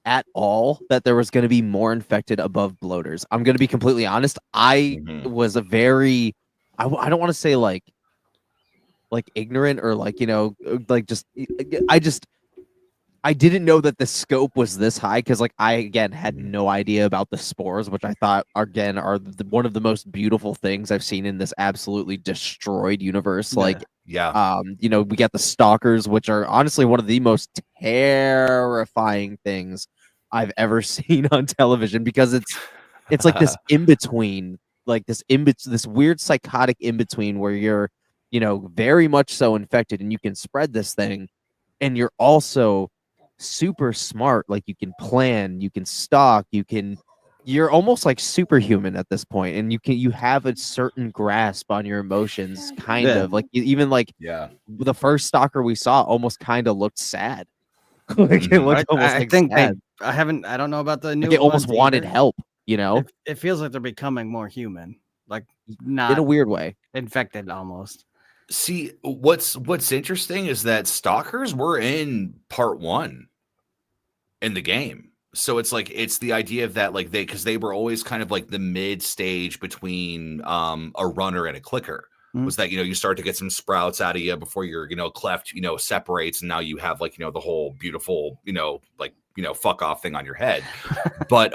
Speaker 3: at all that there was going to be more infected above bloaters. I'm going to be completely honest. I was a very I don't want to say like ignorant or like, you know, like I didn't know that the scope was this high because like I again had no idea about the spores, which I thought again are one of the most beautiful things I've seen in this absolutely destroyed universe. Like you know, we got the stalkers, which are honestly one of the most terrifying things I've ever seen on television because it's like this in between, like this weird psychotic in between where you're, you know, very much so infected and you can spread this thing and you're also super smart. Like you can plan, you can stalk, you're almost like superhuman at this point, and you have a certain grasp on your emotions, kind of like even like the first stalker we saw almost kind of looked sad. Like it looked almost like sad.
Speaker 4: I don't know about the new
Speaker 3: like they almost wanted help, you know.
Speaker 4: It feels like they're becoming more human, like not
Speaker 3: in a weird way,
Speaker 4: infected almost.
Speaker 5: See, what's interesting is that stalkers were in part 1 in the game. So it's like it's the idea of that, like because they were always kind of like the mid stage between a runner and a clicker. Was that, you know, you start to get some sprouts out of you before your, you know, cleft, you know, separates, and now you have like, you know, the whole beautiful, you know, like, you know, fuck off thing on your head. but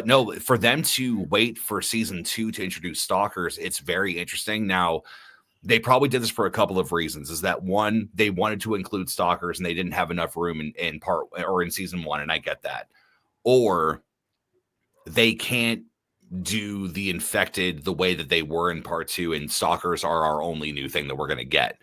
Speaker 5: no, for them to wait for season 2 to introduce stalkers, it's very interesting. Now, they probably did this for a couple of reasons. Is that one, they wanted to include stalkers and they didn't have enough room in part or in season 1, and I get that. Or they can't do the infected the way that they were in part 2, and stalkers are our only new thing that we're going to get.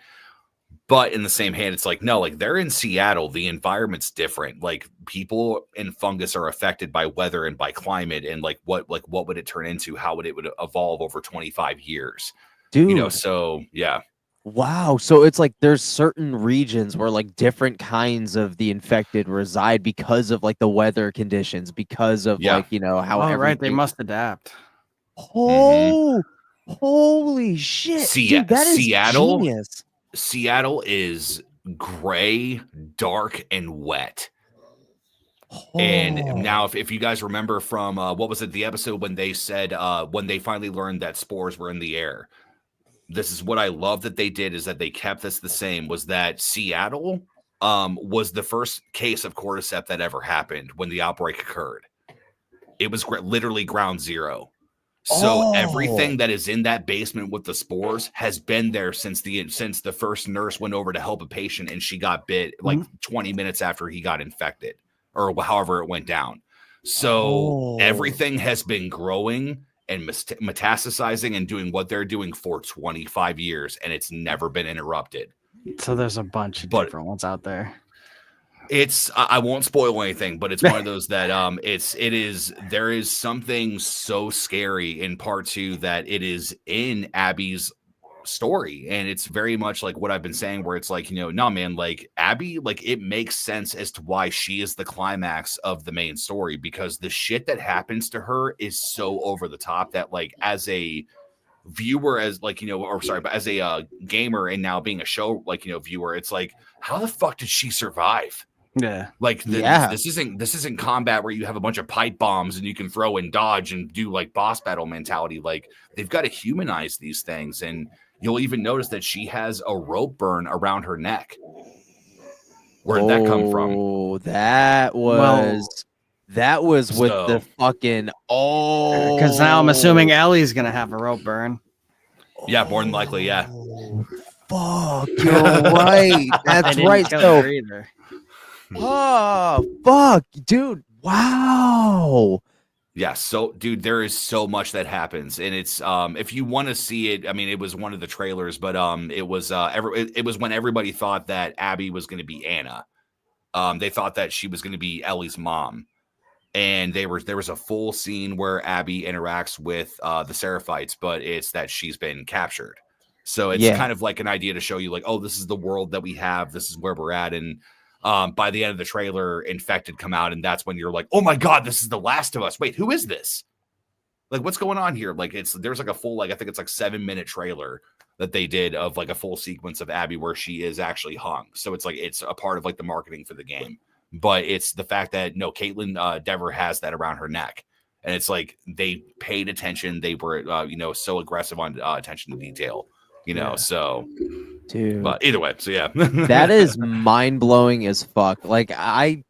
Speaker 5: But in the same hand, it's like, no, like they're in Seattle. The environment's different. Like people and fungus are affected by weather and by climate, and like what would it turn into? How would it evolve over 25 years?
Speaker 3: Dude,
Speaker 5: you know, so yeah.
Speaker 3: Wow. So it's like there's certain regions where like different kinds of the infected reside because of like the weather conditions, because of like, you know, how
Speaker 4: right, they must adapt.
Speaker 3: Oh, holy shit. Dude, that is genius.
Speaker 5: Seattle is gray, dark, and wet. And now, if you guys remember from what was it, the episode when they said when they finally learned that spores were in the air, this is what I love that they did, is that they kept this the same, was that Seattle was the first case of cordyceps that ever happened when the outbreak occurred. It was literally ground zero. So everything that is in that basement with the spores has been there since the first nurse went over to help a patient and she got bit like 20 minutes after he got infected, or however it went down. So everything has been growing and metastasizing and doing what they're doing for 25 years, and it's never been interrupted.
Speaker 4: So there's a bunch of different ones out there.
Speaker 5: I won't spoil anything, but it's one of those that there is something so scary in part 2 that it is in Abby's story, and it's very much like what I've been saying, where it's like, you know, no man, like Abby, like it makes sense as to why she is the climax of the main story, because the shit that happens to her is so over the top that like as a viewer, as like, you know, or sorry, but as a gamer and now being a show, like, you know, viewer, it's like, how the fuck did she survive? Like this isn't combat where you have a bunch of pipe bombs and you can throw and dodge and do like boss battle mentality. Like they've got to humanize these things, and you'll even notice that she has a rope burn around her neck. Where did that come from?
Speaker 3: Oh, that was with the fucking
Speaker 4: because now I'm assuming Ellie's gonna have a rope burn.
Speaker 5: Yeah, more than likely, yeah.
Speaker 3: Fuck, you're right. That's right. So oh fuck, dude! Wow.
Speaker 5: Yeah, so dude, there is so much that happens, and it's if you want to see it, I mean, it was one of the trailers, but it was when everybody thought that Abby was going to be Anna. They thought that she was going to be Ellie's mom, and there was a full scene where Abby interacts with the Seraphites, but it's that she's been captured. So it's kind of like an idea to show you like, oh, this is the world that we have. This is where we're at. And by the end of the trailer, infected come out. And that's when you're like, oh my God, this is the Last of Us. Wait, who is this? Like, what's going on here? Like, there's like a full, like, I think it's like 7-minute trailer that they did of like a full sequence of Abby where she is actually hung. So it's like, it's a part of like the marketing for the game. But it's the fact that no, Caitlin Dever has that around her neck. And it's like they paid attention. They were, so aggressive on attention to detail, so.
Speaker 3: Dude.
Speaker 5: But either way, so yeah.
Speaker 3: That is mind-blowing as fuck. Like, I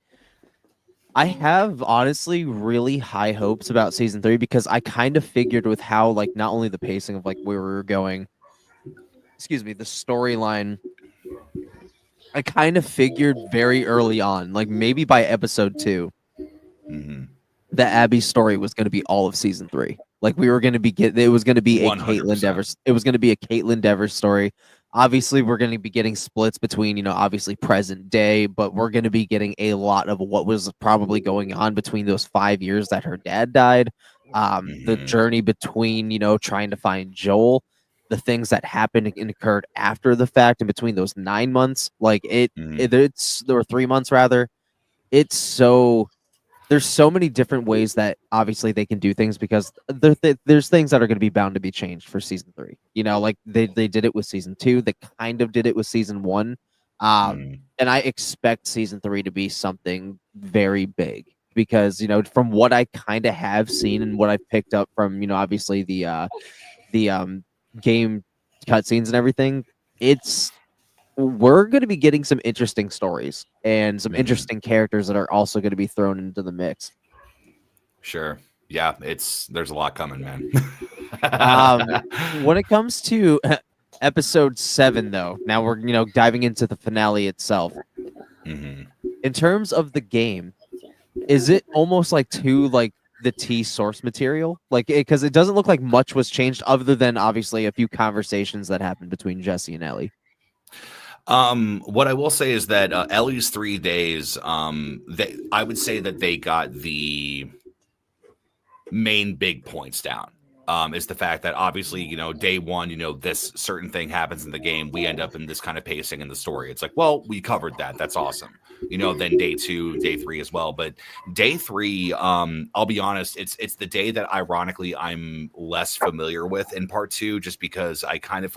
Speaker 3: have honestly really high hopes about season 3 because I kind of figured with how, like, not only the pacing of like where we were going, the storyline, I kind of figured very early on, like maybe by episode 2, that Abby's story was going to be all of season 3. Like we were going to be it was going to be
Speaker 5: 100%.
Speaker 3: a Caitlin Devers. It was going to be a Caitlin Devers story. Obviously, we're going to be getting splits between, obviously present day, but we're going to be getting a lot of what was probably going on between those 5 years that her dad died. The journey between, trying to find Joel, the things that happened and occurred after the fact, and between those 9 months, like there were 3 months rather. There's so many different ways that obviously they can do things because there's things that are going to be bound to be changed for season 3. Like they did it with season 2. They kind of did it with season 1. And I expect season 3 to be something very big because, from what I kind of have seen and what I've picked up from, obviously the game cutscenes and everything, we're going to be getting some interesting stories and some interesting characters that are also going to be thrown into the mix.
Speaker 5: Sure. Yeah, there's a lot coming, man.
Speaker 3: When it comes to episode 7, though, now we're diving into the finale itself. In terms of the game, is it almost like the T source material? Like, because it doesn't look like much was changed other than obviously a few conversations that happened between Jesse and Ellie.
Speaker 5: What I will say is that Ellie's 3 days, I would say that they got the main big points down. Is the fact that obviously, day 1, this certain thing happens in the game. We end up in this kind of pacing in the story. It's like, well, we covered that. That's awesome. Then day 2, day 3 as well. But day 3, I'll be honest, it's the day that ironically I'm less familiar with in part 2, just because I kind of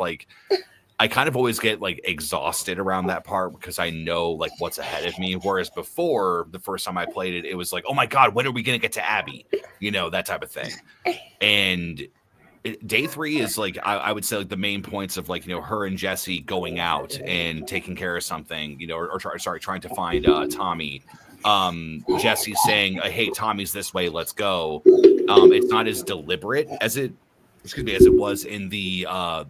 Speaker 5: always get like exhausted around that part because I know like what's ahead of me. Whereas before, the first time I played it, it was like, oh my God, when are we going to get to Abby? That type of thing. And day 3 is like, I would say like the main points of like, her and Jesse going out and taking care of something, trying to find Tommy. Jesse saying, hey, Tommy's this way, let's go. It's not as deliberate as it was in the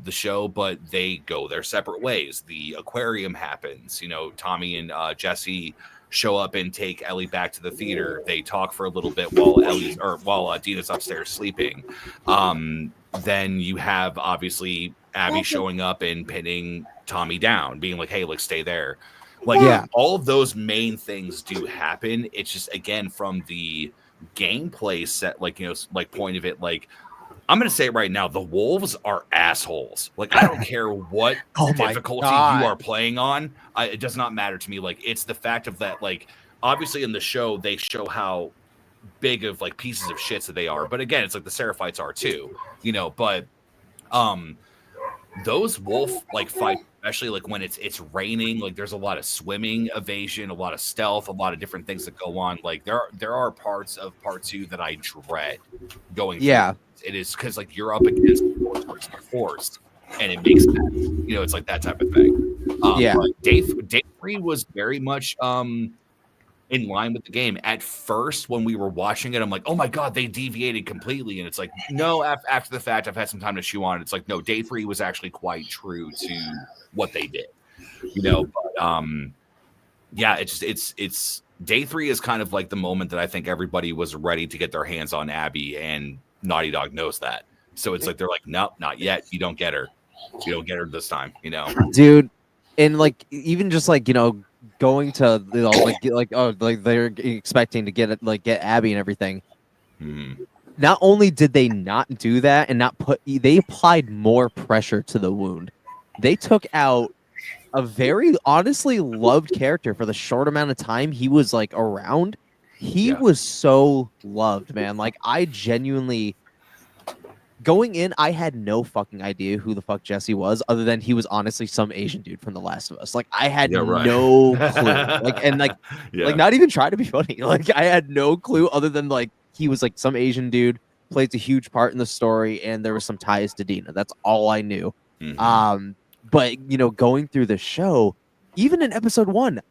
Speaker 5: show, but they go their separate ways. The aquarium happens. Tommy and Jesse show up and take Ellie back to the theater. They talk for a little bit while Dina's upstairs sleeping. Then you have obviously Abby showing up and pinning Tommy down, being like, "Hey, like stay there." All of those main things do happen. It's just again from the gameplay set, point of it, like. I'm going to say it right now. The wolves are assholes. Like, I don't care what difficulty you are playing on. It does not matter to me. Like, it's the fact of that, like, obviously in the show, they show how big of, like, pieces of shits that they are. But again, it's like the Seraphites are too, but those wolf, like, fights, especially, like, when it's raining, like, there's a lot of swimming, evasion, a lot of stealth, a lot of different things that go on. Like, there are parts of part 2 that I dread going through. Yeah. It is because like you're up against force, and it makes sense. It's like that type of thing. But day 3 was very much in line with the game. At first, when we were watching it, I'm like, oh my God, they deviated completely. And it's like, no, after the fact, I've had some time to chew on it. It's like, no, day 3 was actually quite true to what they did. But it's day 3 is kind of like the moment that I think everybody was ready to get their hands on Abby, and Naughty Dog knows that. So it's like they're like, nope, not yet. You don't get her. You don't get her this time,
Speaker 3: Dude, and like even just like, going to they're expecting to get Abby and everything. Not only did they not do that and they applied more pressure to the wound. they took out a very honestly loved character for the short amount of time he was like around. He was so loved, man. Like I genuinely going in, I had no fucking idea who the fuck Jesse was, other than he was honestly some Asian dude from The Last of Us. Like I had no clue. Like not even trying to be funny. Like I had no clue other than like he was like some Asian dude, plays a huge part in the story, and there was some ties to Dina. That's all I knew. But you know, going through the show, even in episode 1,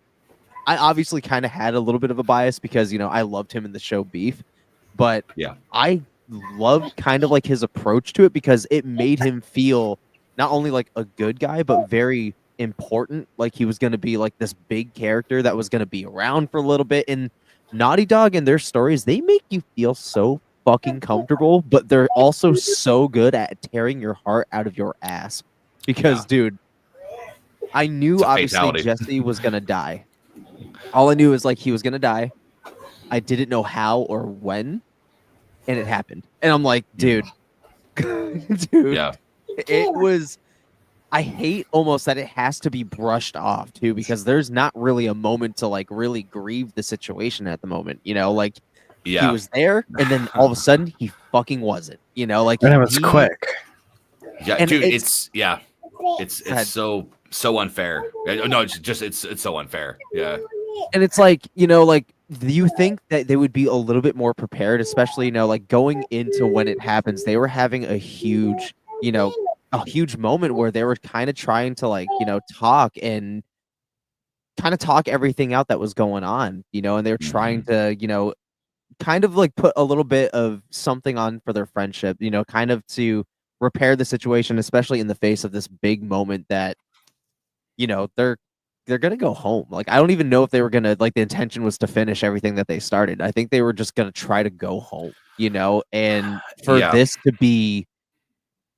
Speaker 3: I obviously kind of had a little bit of a bias because, you know, I loved him in the show Beef, but I loved kind of like his approach to it because it made him feel not only like a good guy, but very important. Like he was going to be like this big character that was going to be around for a little bit. And Naughty Dog and their stories, they make you feel so fucking comfortable, but they're also so good at tearing your heart out of your ass. Because, dude, I knew obviously Jesse was going to die. All I knew is like he was going to die. I didn't know how or when, and it happened. And I'm like, dude, it was, I hate almost that it has to be brushed off too, because there's not really a moment to like really grieve the situation at the moment, you know, like he was there and then all of a sudden he fucking wasn't, you know, like
Speaker 4: and it was quick.
Speaker 5: Yeah, dude, it's so unfair. No, it's so unfair. Yeah.
Speaker 3: And it's like, you know, like, do you think that they would be a little bit more prepared, especially, you know, like going into when it happens, they were having a huge, you know, a huge moment where they were kind of trying to like, you know, talk everything out that was going on, you know, and they were trying to, you know, kind of like put a little bit of something on for their friendship, you know, kind of to repair the situation, especially in the face of this big moment that, you know, they're gonna go home. Like I don't even know if they were gonna like the intention was to finish everything that they started. I think they were just gonna try to go home, you know, and for this to be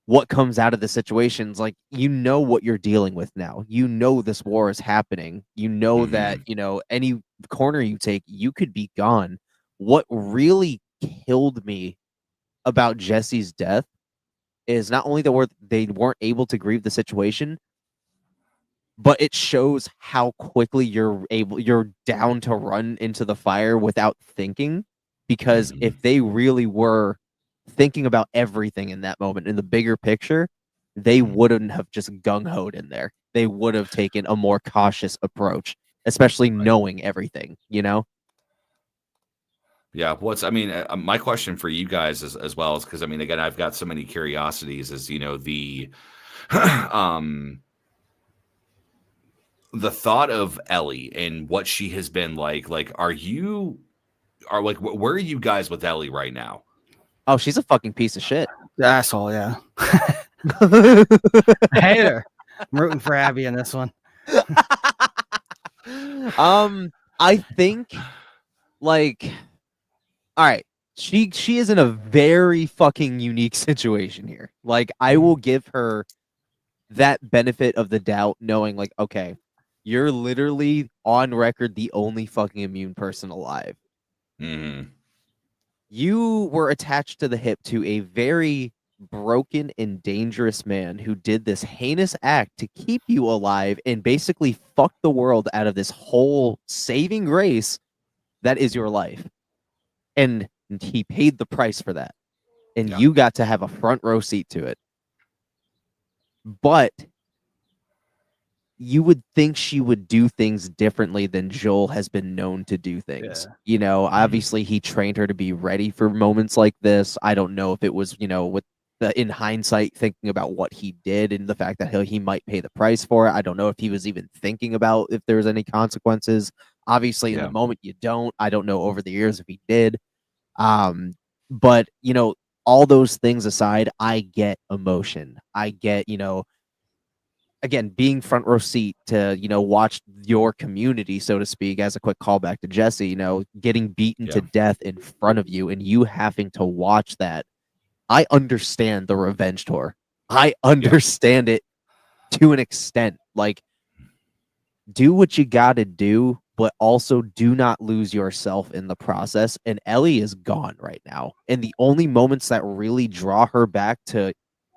Speaker 3: what comes out of the situations, like you know what you're dealing with now. You know this war is happening. You know that, you know, any corner you take, you could be gone. What really killed me about Jesse's death is not only that they weren't able to grieve the situation, but it shows how quickly you're down to run into the fire without thinking. Because if they really were thinking about everything in that moment, in the bigger picture, they wouldn't have just gung-hoed in there. They would have taken a more cautious approach, especially knowing everything, you know?
Speaker 5: Yeah, my question for you guys as well is because I mean, again, I've got so many curiosities. Is you know the the thought of Ellie and what she has been like. Like, where are you guys with Ellie right now?
Speaker 3: Oh, she's a fucking piece of shit.
Speaker 4: Asshole, yeah. I hate her. I'm rooting for Abby in this one.
Speaker 3: I think like. All right, she is in a very fucking unique situation here. Like, I will give her that benefit of the doubt, knowing like, okay, you're literally on record the only fucking immune person alive. You were attached to the hip to a very broken and dangerous man who did this heinous act to keep you alive and basically fuck the world out of this whole saving grace that is your life. And he paid the price for that. And you got to have a front row seat to it. But you would think she would do things differently than Joel has been known to do things. Yeah. You know, obviously he trained her to be ready for moments like this. I don't know if it was, you know, with in hindsight, thinking about what he did and the fact that he might pay the price for it. I don't know if he was even thinking about if there was any consequences. Obviously, in the moment, you don't. I don't know over the years if he did. But, you know, all those things aside, I get emotion. I get, you know, again, being front row seat to, you know, watch your community, so to speak, as a quick callback to Jesse, you know, getting beaten to death in front of you and you having to watch that. I understand the revenge tour. I understand it to an extent. Like, do what you got to do, but also do not lose yourself in the process. And Ellie is gone right now. And the only moments that really draw her back to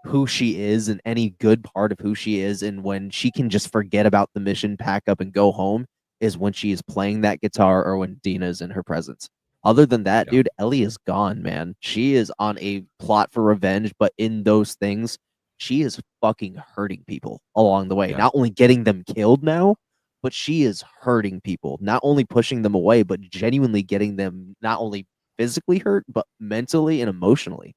Speaker 3: who she is and any good part of who she is, and when she can just forget about the mission, pack up, and go home, is when she is playing that guitar or when Dina is in her presence. Other than that, dude, Ellie is gone, man. She is on a plot for revenge, but in those things, she is fucking hurting people along the way. Not only getting them killed now, but she is hurting people. Not only pushing them away, but genuinely getting them not only physically hurt, but mentally and emotionally.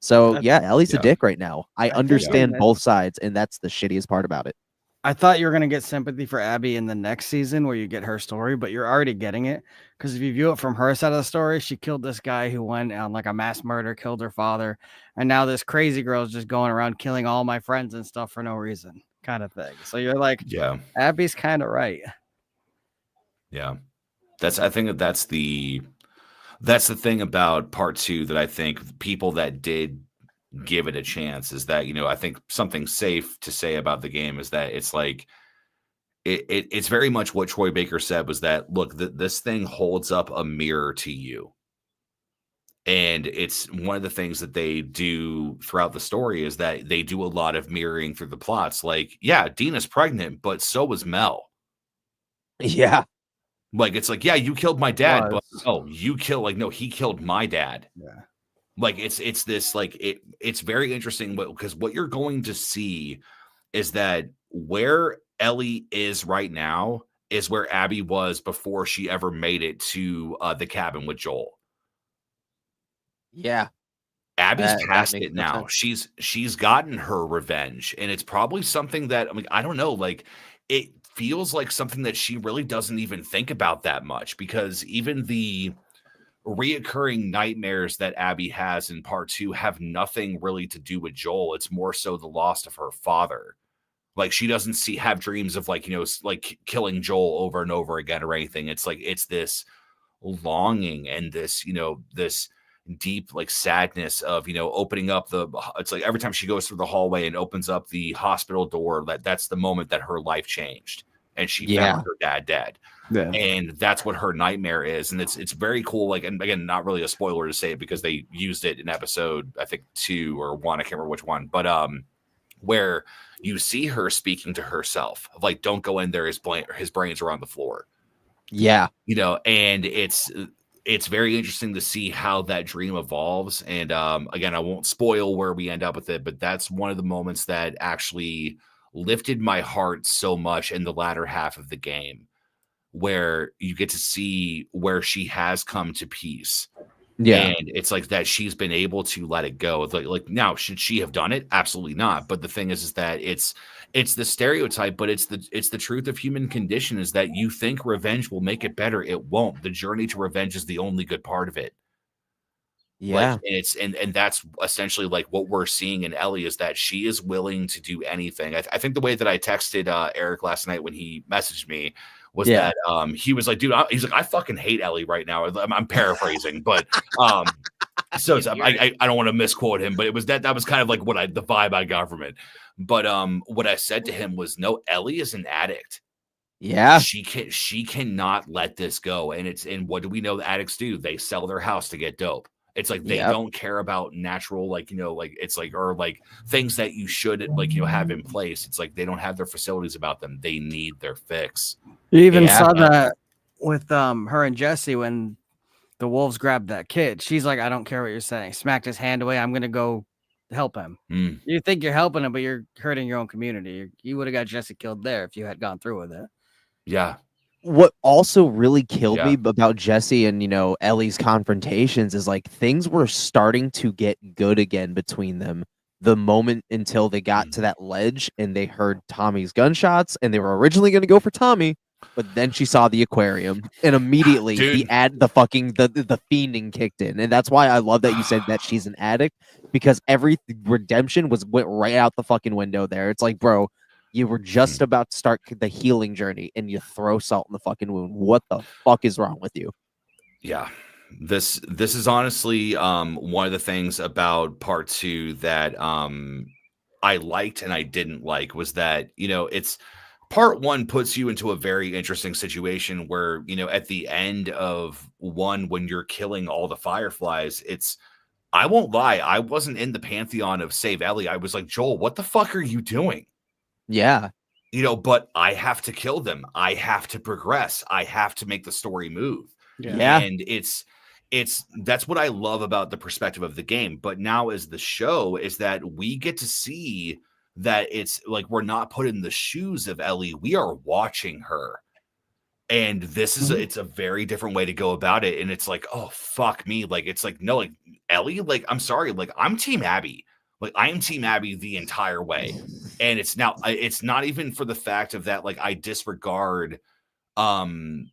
Speaker 3: So yeah, Ellie's a dick right now. I understand both sides, and that's the shittiest part about it.
Speaker 4: I thought you were going to get sympathy for Abby in the next season where you get her story, but you're already getting it. Because if you view it from her side of the story, she killed this guy who went on like a mass murder, killed her father. And now this crazy girl is just going around killing all my friends and stuff for no reason kind of thing. So you're like, Abby's kind of right.
Speaker 5: Yeah. I think that's the thing about part 2 that I think people that did give it a chance is that, I think something safe to say about the game is that it's like it's very much what Troy Baker said was that, look, this thing holds up a mirror to you. And it's one of the things that they do throughout the story is that they do a lot of mirroring through the plots. Like, yeah, Dina's pregnant, but so was Mel.
Speaker 3: Yeah.
Speaker 5: Like, it's like, yeah, you killed my dad, but you killed, like, no, he killed my dad.
Speaker 4: Yeah.
Speaker 5: Like, it's this, like, it's very interesting because what you're going to see is that where Ellie is right now is where Abby was before she ever made it to the cabin with Joel.
Speaker 3: Yeah.
Speaker 5: Abby's past it now. She's gotten her revenge, and it's probably something that, I mean, I don't know, like, it feels like something that she really doesn't even think about that much, because even the reoccurring nightmares that Abby has in part 2 have nothing really to do with Joel. It's more so the loss of her father. Like, she doesn't have dreams of, like, like killing Joel over and over again or anything. It's like, it's this longing and this, this deep, like, sadness of, opening up it's like every time she goes through the hallway and opens up the hospital door, that's the moment that her life changed and she found her dad dead.
Speaker 4: Yeah.
Speaker 5: And that's what her nightmare is. And it's very cool. Like, and again, not really a spoiler to say it because they used it in episode, I think 2 or 1, I can't remember which one, but where you see her speaking to herself of, like, don't go in there, his brains are on the floor.
Speaker 3: Yeah.
Speaker 5: And it's very interesting to see how that dream evolves. And again, I won't spoil where we end up with it, but that's one of the moments that actually lifted my heart so much in the latter half of the game, where you get to see where she has come to peace.
Speaker 3: Yeah.
Speaker 5: And it's like that she's been able to let it go. Like now, should she have done it? Absolutely not. But the thing is that it's the stereotype, but it's the truth of human condition is that you think revenge will make it better. It won't. The journey to revenge is the only good part of it.
Speaker 3: Yeah.
Speaker 5: Like, and that's essentially like what we're seeing in Ellie is that she is willing to do anything. I think the way that I texted Eric last night when he messaged me was that he was like, dude, he's like, I fucking hate Ellie right now. I'm paraphrasing, but so I don't want to misquote him, but it was that was kind of like the vibe I got from it. But what I said to him was, no, Ellie is an addict.
Speaker 3: Yeah.
Speaker 5: She cannot let this go. And what do we know the addicts do? They sell their house to get dope. It's like they don't care about natural, like, like it's like, or like things that you should, like, have in place. It's like they don't have their facilities about them. They need their fix.
Speaker 4: You even saw that with her and Jesse when the wolves grabbed that kid. She's like, I don't care what you're saying. Smacked his hand away. I'm going to go help him. You think you're helping him, but you're hurting your own community. You would have got Jesse killed there if you had gone through with it.
Speaker 5: Yeah.
Speaker 3: What also really killed me about Jesse and, Ellie's confrontations is like things were starting to get good again between them. The moment until they got to that ledge and they heard Tommy's gunshots and they were originally going to go for Tommy, but then she saw the aquarium and immediately the fiending kicked in. And that's why I love that you said that she's an addict, because every redemption went right out the fucking window there. It's like, bro, you were just about to start the healing journey and you throw salt in the fucking wound. What the fuck is wrong with you? Yeah.
Speaker 5: This is honestly one of the things about part 2 that I liked and I didn't like was that, it's part 1 puts you into a very interesting situation where, at the end of 1, when you're killing all the fireflies, it's I won't lie. I wasn't in the pantheon of Save Ellie. I was like, Joel, what the fuck are you doing?
Speaker 3: Yeah.
Speaker 5: But I have to kill them. I have to progress. I have to make the story move.
Speaker 3: Yeah.
Speaker 5: And that's what I love about the perspective of the game. But now as the show is that we get to see that it's like, we're not put in the shoes of Ellie. We are watching her. And this is it's a very different way to go about it. And it's like, oh, fuck me. Like, it's like, no, like Ellie, like, I'm sorry. Like, I'm Team Abby. Like, I am Team Abby the entire way. And it's not even for the fact of that, like, I disregard Joel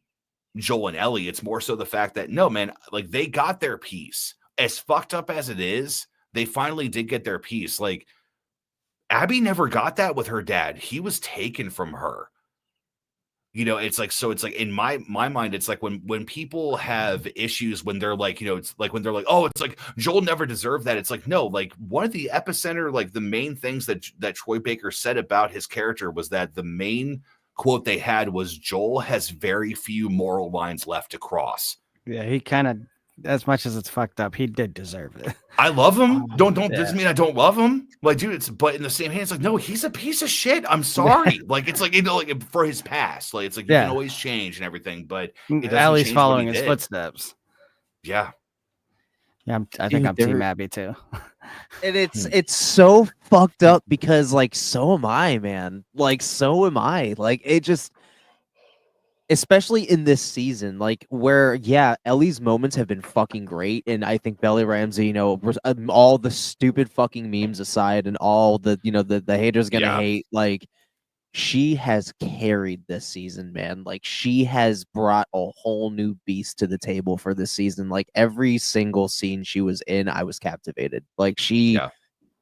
Speaker 5: and Ellie. It's more so the fact that, no, man, like, they got their piece. As fucked up as it is, they finally did get their piece. Like, Abby never got that with her dad. He was taken from her. It's like, so it's like in my mind, it's like when people have issues, when they're like, it's like when they're like, oh, it's like Joel never deserved that. It's like, no, like one of the epicenter, like the main things that Troy Baker said about his character was that the main quote they had was Joel has very few moral lines left to cross.
Speaker 4: Yeah, he kind of, as much as it's fucked up, he did deserve it.
Speaker 5: I love him. Doesn't mean I don't love him. Like, dude, but in the same hand, it's like, no, he's a piece of shit. I'm sorry. Like, it's like, like for his past, like, it's like, you can always change and everything, but
Speaker 4: Allie's following his footsteps.
Speaker 5: Yeah.
Speaker 4: Yeah. I think I'm Team Abby too.
Speaker 3: And it's so fucked up because like, so am I, man. Like, so am I. Like, it just, especially in this season, like where, Ellie's moments have been fucking great. And I think Belly Ramsey, all the stupid fucking memes aside and all the, the haters gonna hate, like she has carried this season, man. Like she has brought a whole new beast to the table for this season. Like every single scene she was in, I was captivated. Like she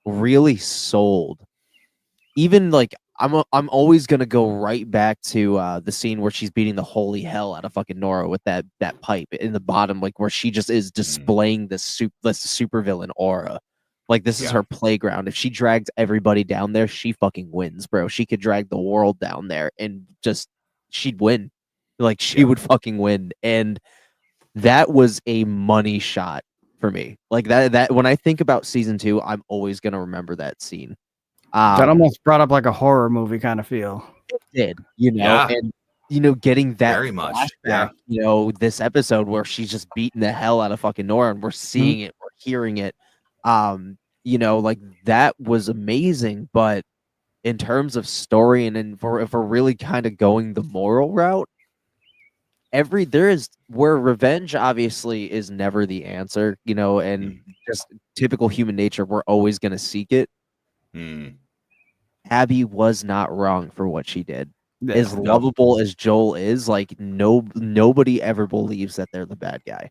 Speaker 3: really sold. Even like, I'm always gonna go right back to the scene where she's beating the holy hell out of fucking Nora with that pipe in the bottom, like where she just is displaying this super villain aura. Like this is her playground. If she dragged everybody down there, she fucking wins, bro. She could drag the world down there and just she'd win. Like she would fucking win. And that was a money shot for me. Like that when I think about season 2, I'm always gonna remember that scene.
Speaker 4: That almost brought up like a horror movie kind of feel.
Speaker 3: It did, and getting that
Speaker 5: very much,
Speaker 3: this episode where she's just beating the hell out of fucking Nora, and we're seeing it, we're hearing it, like that was amazing. But in terms of story, and if we're really kind of going the moral route, where revenge obviously is never the answer, and just typical human nature, we're always going to seek it. Abby was not wrong for what she did. As lovable as Joel is, like nobody ever believes that they're the bad guy.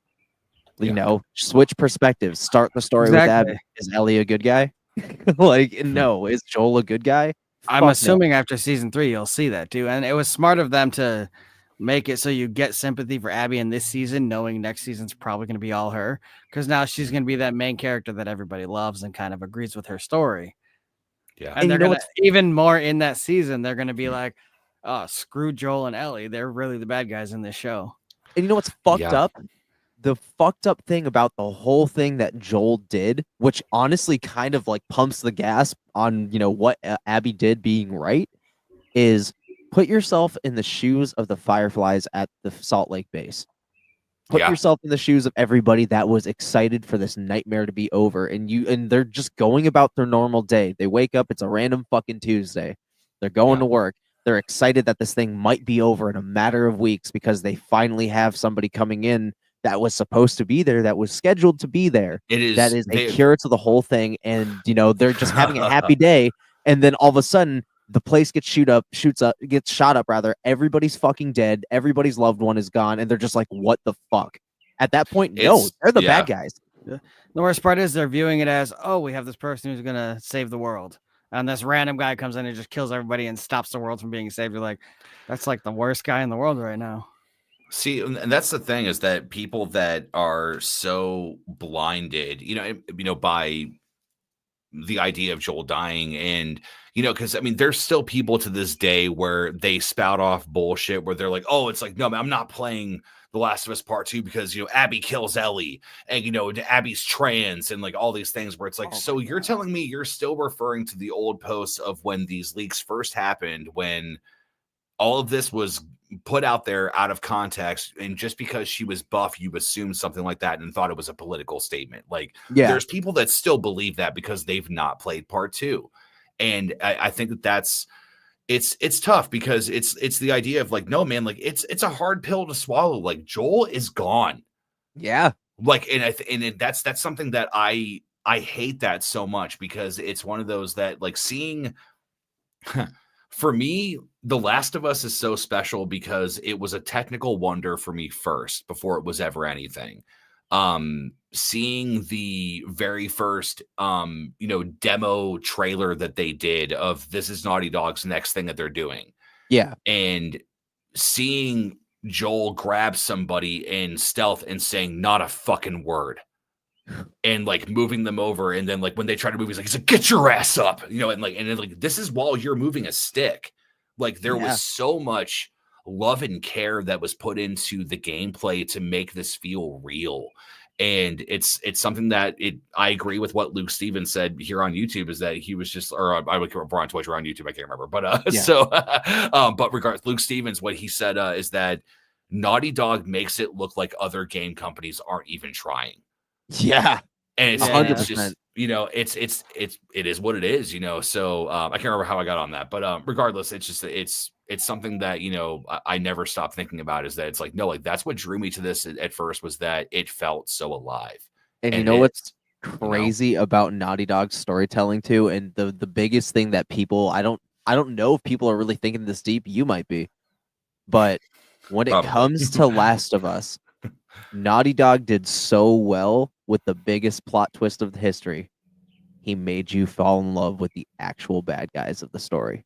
Speaker 3: Switch perspectives. Start the story with Abby. Is Ellie a good guy? No. Is Joel a good guy?
Speaker 4: I'm assuming after season 3 you'll see that too. And it was smart of them to make it so you get sympathy for Abby in this season, knowing next season's probably going to be all her, because now she's going to be that main character that everybody loves and kind of agrees with her story.
Speaker 5: Yeah.
Speaker 4: And they're going to, even more in that season, they're going to be like, oh, screw Joel and Ellie. They're really the bad guys in this show.
Speaker 3: And you know what's fucked up? The fucked up thing about the whole thing that Joel did, which honestly kind of like pumps the gas on, what Abby did being right, is put yourself in the shoes of the Fireflies at the Salt Lake base. Put yourself in the shoes of everybody that was excited for this nightmare to be over, and they're just going about their normal day. They wake up, it's a random fucking Tuesday. They're going to work. They're excited that this thing might be over in a matter of weeks because they finally have somebody coming in that was supposed to be there, that was scheduled to be there. That is a cure to the whole thing, and they're just having a happy day, and then all of a sudden the place gets gets shot up rather. Everybody's fucking dead. Everybody's loved one is gone. And they're just like, what the fuck? At that point, no, they're the bad guys.
Speaker 4: The worst part is they're viewing it as, oh, we have this person who's going to save the world. And this random guy comes in and just kills everybody and stops the world from being saved. You're like, that's like the worst guy in the world right now.
Speaker 5: See, and that's the thing, is that people that are so blinded, by the idea of Joel dying, and because there's still people to this day where they spout off bullshit where they're like, oh, it's like, no, I'm not playing The Last of Us Part 2 because, you know, Abby kills Ellie and, you know, Abby's trans and like all these things where it's like, so you're telling me you're still referring to the old posts of when these leaks first happened, when all of this was put out there out of context, and just because she was buff, you assumed something like that and thought it was a political statement. Like, there's people that still believe that because they've not played Part 2. And I think that that's, it's tough because it's the idea of like, no, man, like it's a hard pill to swallow. Like, Joel is gone.
Speaker 3: Yeah.
Speaker 5: Like, and that's something that I hate that so much, because it's one of those that, like, seeing for me, The Last of Us is so special because it was a technical wonder for me first before it was ever anything. Seeing the very first you know, demo trailer that they did of this is Naughty Dog's next thing that they're doing.
Speaker 3: Yeah.
Speaker 5: And seeing Joel grab somebody in stealth and saying not a fucking word, and like moving them over, and then like when they try to move, he's like, get your ass up, you know, and then like this is while you're moving a stick. Like, there was so much love and care that was put into the gameplay to make this feel real. And it's something that I agree with what Luke Stevens said here on YouTube, is that he was just, or I would remember on Twitch or on YouTube, I can't remember, but but regardless, Luke Stevens, what he said is that Naughty Dog makes it look like other game companies aren't even trying.
Speaker 3: Yeah.
Speaker 5: And it's
Speaker 3: 100%.
Speaker 5: just, you know, it is what it is, you know. So I can't remember how I got on that, but regardless, it's just it's something that, you know, I never stopped thinking about, is that it's like, no, like that's what drew me to this at first, was that it felt so alive.
Speaker 3: And you know what's crazy about Naughty Dog's storytelling too, and the biggest thing that people, I don't know if people are really thinking this deep. You might be, but when it comes to Last of Us, Naughty Dog did so well with the biggest plot twist of the history. He made you fall in love with the actual bad guys of the story.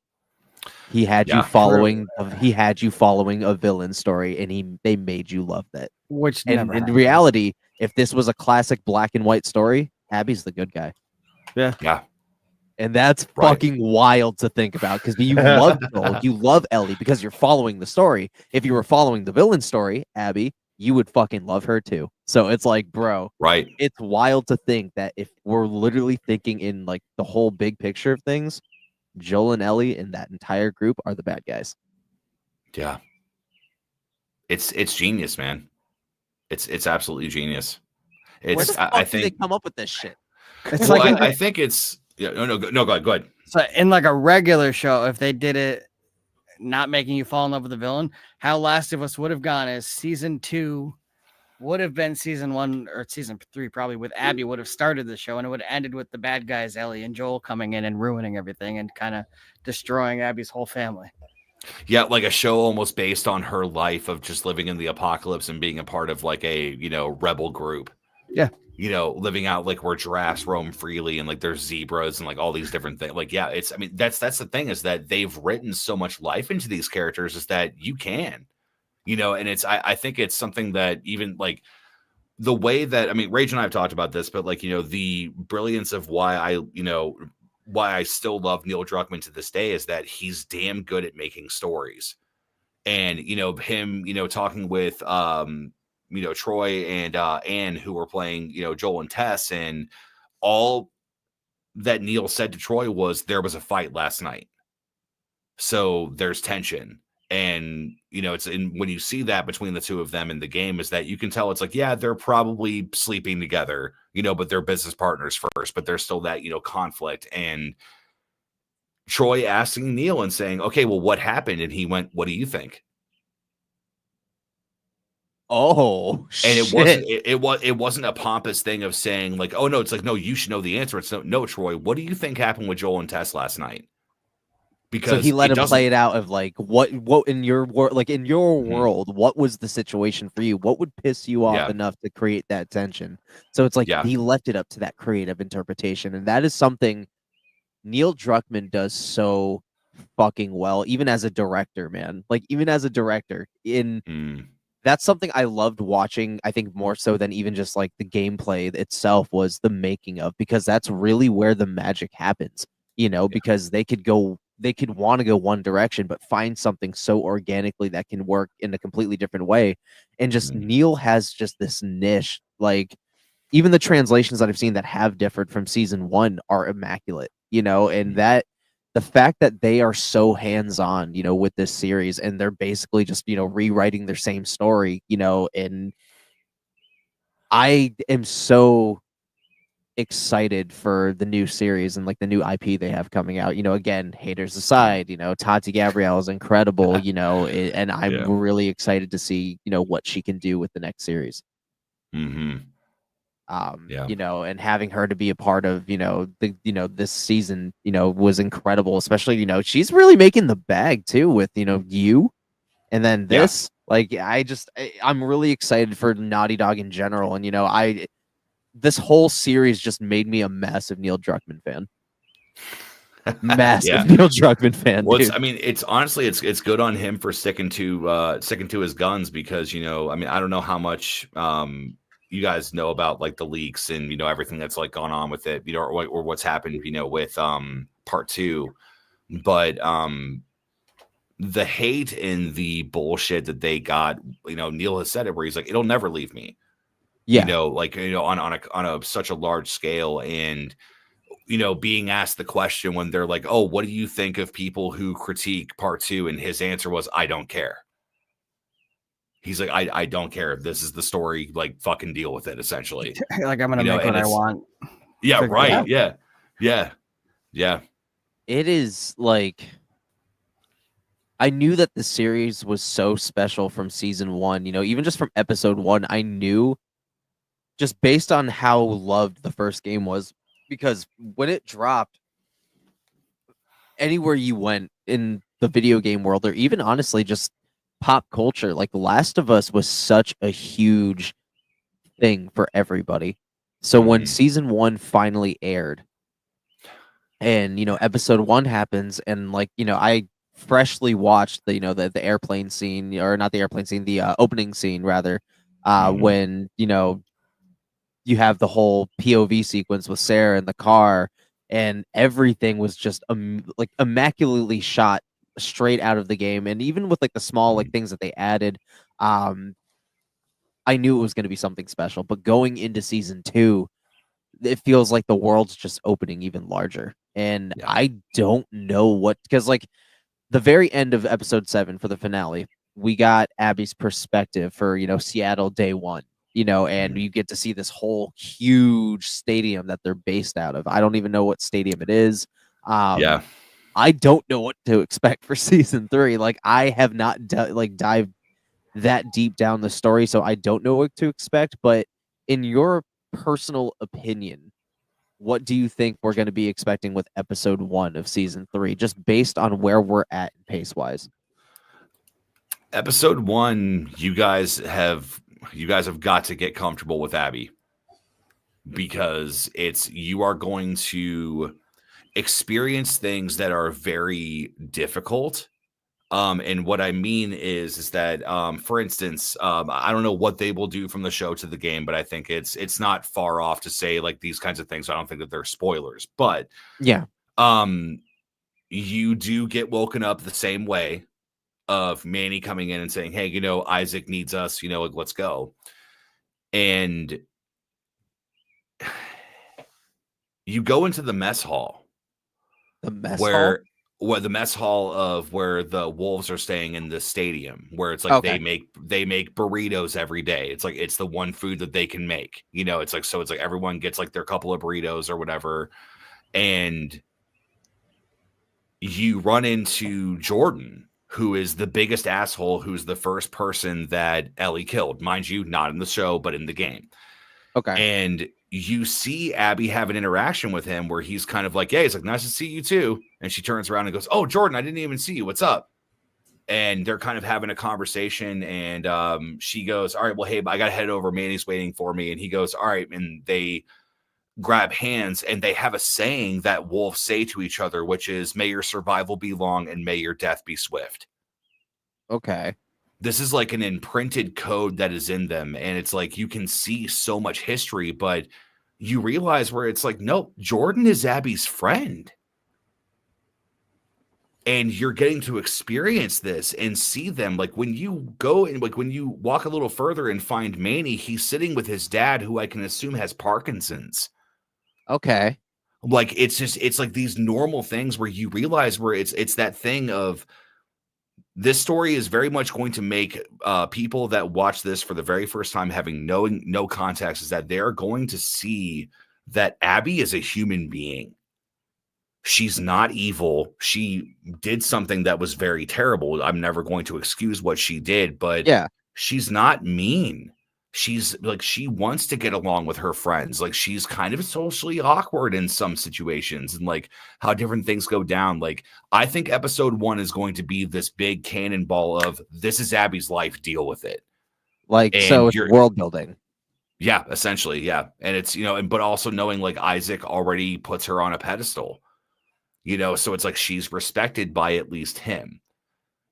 Speaker 3: He had you following. He had you following a villain story, and they made you love that.
Speaker 4: Which
Speaker 3: and
Speaker 4: never
Speaker 3: in
Speaker 4: happened.
Speaker 3: reality, if this was a classic black and white story, Abby's the good guy.
Speaker 4: Yeah.
Speaker 3: And that's fucking wild to think about, because you love Joel, you love Ellie because you're following the story. If you were following the villain story, Abby, you would fucking love her too. So it's like, bro, it's wild to think that if we're literally thinking in like the whole big picture of things, Joel and Ellie and that entire group are the bad guys. Yeah.
Speaker 5: It's genius, man. It's absolutely genius.
Speaker 3: Where the fuck did they come up with this shit?
Speaker 4: It's
Speaker 5: well,
Speaker 4: like
Speaker 5: I think it's no, go ahead.
Speaker 4: So in like a regular show, if they did it not making you fall in love with the villain, how Last of Us would have gone is season 2 would have been season 1 or season 3, probably, with Abby would have started the show, and it would have ended with the bad guys, Ellie and Joel, coming in and ruining everything and kind of destroying Abby's whole family.
Speaker 5: Yeah, like a show almost based on her life of just living in the apocalypse and being a part of like a, you know, rebel group.
Speaker 4: Yeah.
Speaker 5: You know, living out like where giraffes roam freely and like there's zebras and like all these different things. Like, yeah, I mean, that's the thing, is that they've written so much life into these characters, is that you can, you know, and I think it's something that even like the way that, I mean, Rage and I have talked about this, but like, you know, the brilliance of why I still love Neil Druckmann to this day is that he's damn good at making stories. And, you know, him, you know, talking with, you know, Troy and Anne, who were playing, you know, Joel and Tess, and all that Neil said to Troy was, there was a fight last night, so there's tension. And, you know, when you see that between the two of them in the game, is that you can tell it's like, yeah, they're probably sleeping together, you know, but they're business partners first, but there's still that, you know, conflict. And Troy asking Neil and saying, okay, well, what happened? And he went, what do you think?
Speaker 3: Oh,
Speaker 5: and
Speaker 3: shit.
Speaker 5: it wasn't a pompous thing of saying like, oh no, it's like, no, you should know the answer. It's no, Troy, what do you think happened with Joel and Tess last night? Because
Speaker 3: so he let him play it out of like, what in your world, like in your world, what was the situation for you? What would piss you off enough to create that tension? So it's like he left it up to that creative interpretation, and that is something Neil Druckmann does so fucking well, even as a director, man. Like even as a director that's something I loved watching, I think more so than even just like the gameplay itself, was the making of, because that's really where the magic happens, you know, because they could go they could want to go one direction, but find something so organically that can work in a completely different way. And just Neil has just this niche, like even the translations that I've seen that have differed from season 1 are immaculate, and that the fact that they are so hands-on, with this series, and they're basically just, rewriting their same story, and I am so excited for the new series and like the new IP they have coming out. Again, haters aside, Tati Gabrielle is incredible, and I'm really excited to see, what she can do with the next series. And having her to be a part of, this season, was incredible, especially, she's really making the bag too with, you, and then this, like, I'm really excited for Naughty Dog in general. And, this whole series just made me a massive Neil Druckmann fan. Massive Neil Druckmann fan.
Speaker 5: Well, it's honestly, it's good on him for sticking to his guns, because, I don't know how much you guys know about like the leaks and, everything that's like gone on with it, or what's happened, with part 2, but the hate and the bullshit that they got, Neil has said it where he's like, it'll never leave me. On a such a large scale, and being asked the question when they're like, oh, what do you think of people who critique part 2, and his answer was, I don't care. He's like, I don't care. This is the story, like, fucking deal with it, essentially.
Speaker 4: Like, I'm gonna make what I want.
Speaker 5: Yeah, right. Yeah.
Speaker 3: It is like, I knew that the series was so special from season 1, even just from episode 1, I knew, just based on how loved the first game was, because when it dropped, anywhere you went in the video game world, or even honestly just pop culture, like Last of Us was such a huge thing for everybody. So when season 1 finally aired, and episode 1 happens, and like I freshly watched the the airplane scene, or not the airplane scene, the opening scene rather, when you have the whole POV sequence with Sarah in the car, and everything was just like immaculately shot straight out of the game. And even with like the small like things that they added, I knew it was going to be something special. But going into season 2, it feels like the world's just opening even larger. And I don't know what, because like the very end of episode 7 for the finale, we got Abby's perspective for Seattle day 1. And you get to see this whole huge stadium that they're based out of. I don't even know what stadium it is. I don't know what to expect for season 3. Like, I have not dived that deep down the story, so I don't know what to expect. But in your personal opinion, what do you think we're going to be expecting with episode 1 of season 3, just based on where we're at pace-wise?
Speaker 5: Episode 1, you guys have got to get comfortable with Abby, because you are going to experience things that are very difficult. And what I mean is that, for instance, I don't know what they will do from the show to the game, but I think it's not far off to say like these kinds of things. I don't think that they're spoilers, but you do get woken up the same way of Manny coming in and saying, hey, Isaac needs us, like, let's go. And you go into the mess hall. The mess hall of where the Wolves are staying in the stadium, where it's like they make burritos every day. It's like it's the one food that they can make. It's like, so it's like everyone gets like their couple of burritos or whatever. And you run into Jordan, who is the biggest asshole, who's the first person that Ellie killed. Mind you, not in the show, but in the game. Okay. And you see Abby have an interaction with him where he's kind of like, yeah, he's like, nice to see you too. And she turns around and goes, oh, Jordan, I didn't even see you. What's up? And they're kind of having a conversation. And she goes, all right, well, hey, I got to head over. Manny's waiting for me. And he goes, all right. And they grab hands, and they have a saying that wolves say to each other, which is, may your survival be long and may your death be swift.
Speaker 3: Okay.
Speaker 5: This is like an imprinted code that is in them. And it's like, you can see so much history, but you realize where it's like, no, Jordan is Abby's friend. And you're getting to experience this and see them. Like when you go and like when you walk a little further and find Manny, he's sitting with his dad, who I can assume has Parkinson's.
Speaker 3: Okay.
Speaker 5: Like it's like these normal things where you realize where it's that thing of this story is very much going to make people that watch this for the very first time, having no context, is that they're going to see that Abby is a human being. She's not evil. She did something that was very terrible. I'm never going to excuse what she did, but
Speaker 3: Yeah.
Speaker 5: she's not mean. She's like, she wants to get along with her friends. Like, she's kind of socially awkward in some situations, and like how different things go down. Like, I think episode 1 is going to be this big cannonball of this is Abby's life, deal with it.
Speaker 3: Like,
Speaker 5: And
Speaker 3: so it's world building.
Speaker 5: Yeah, essentially. Yeah. And it's, but also knowing like Isaac already puts her on a pedestal. So it's like she's respected by at least him,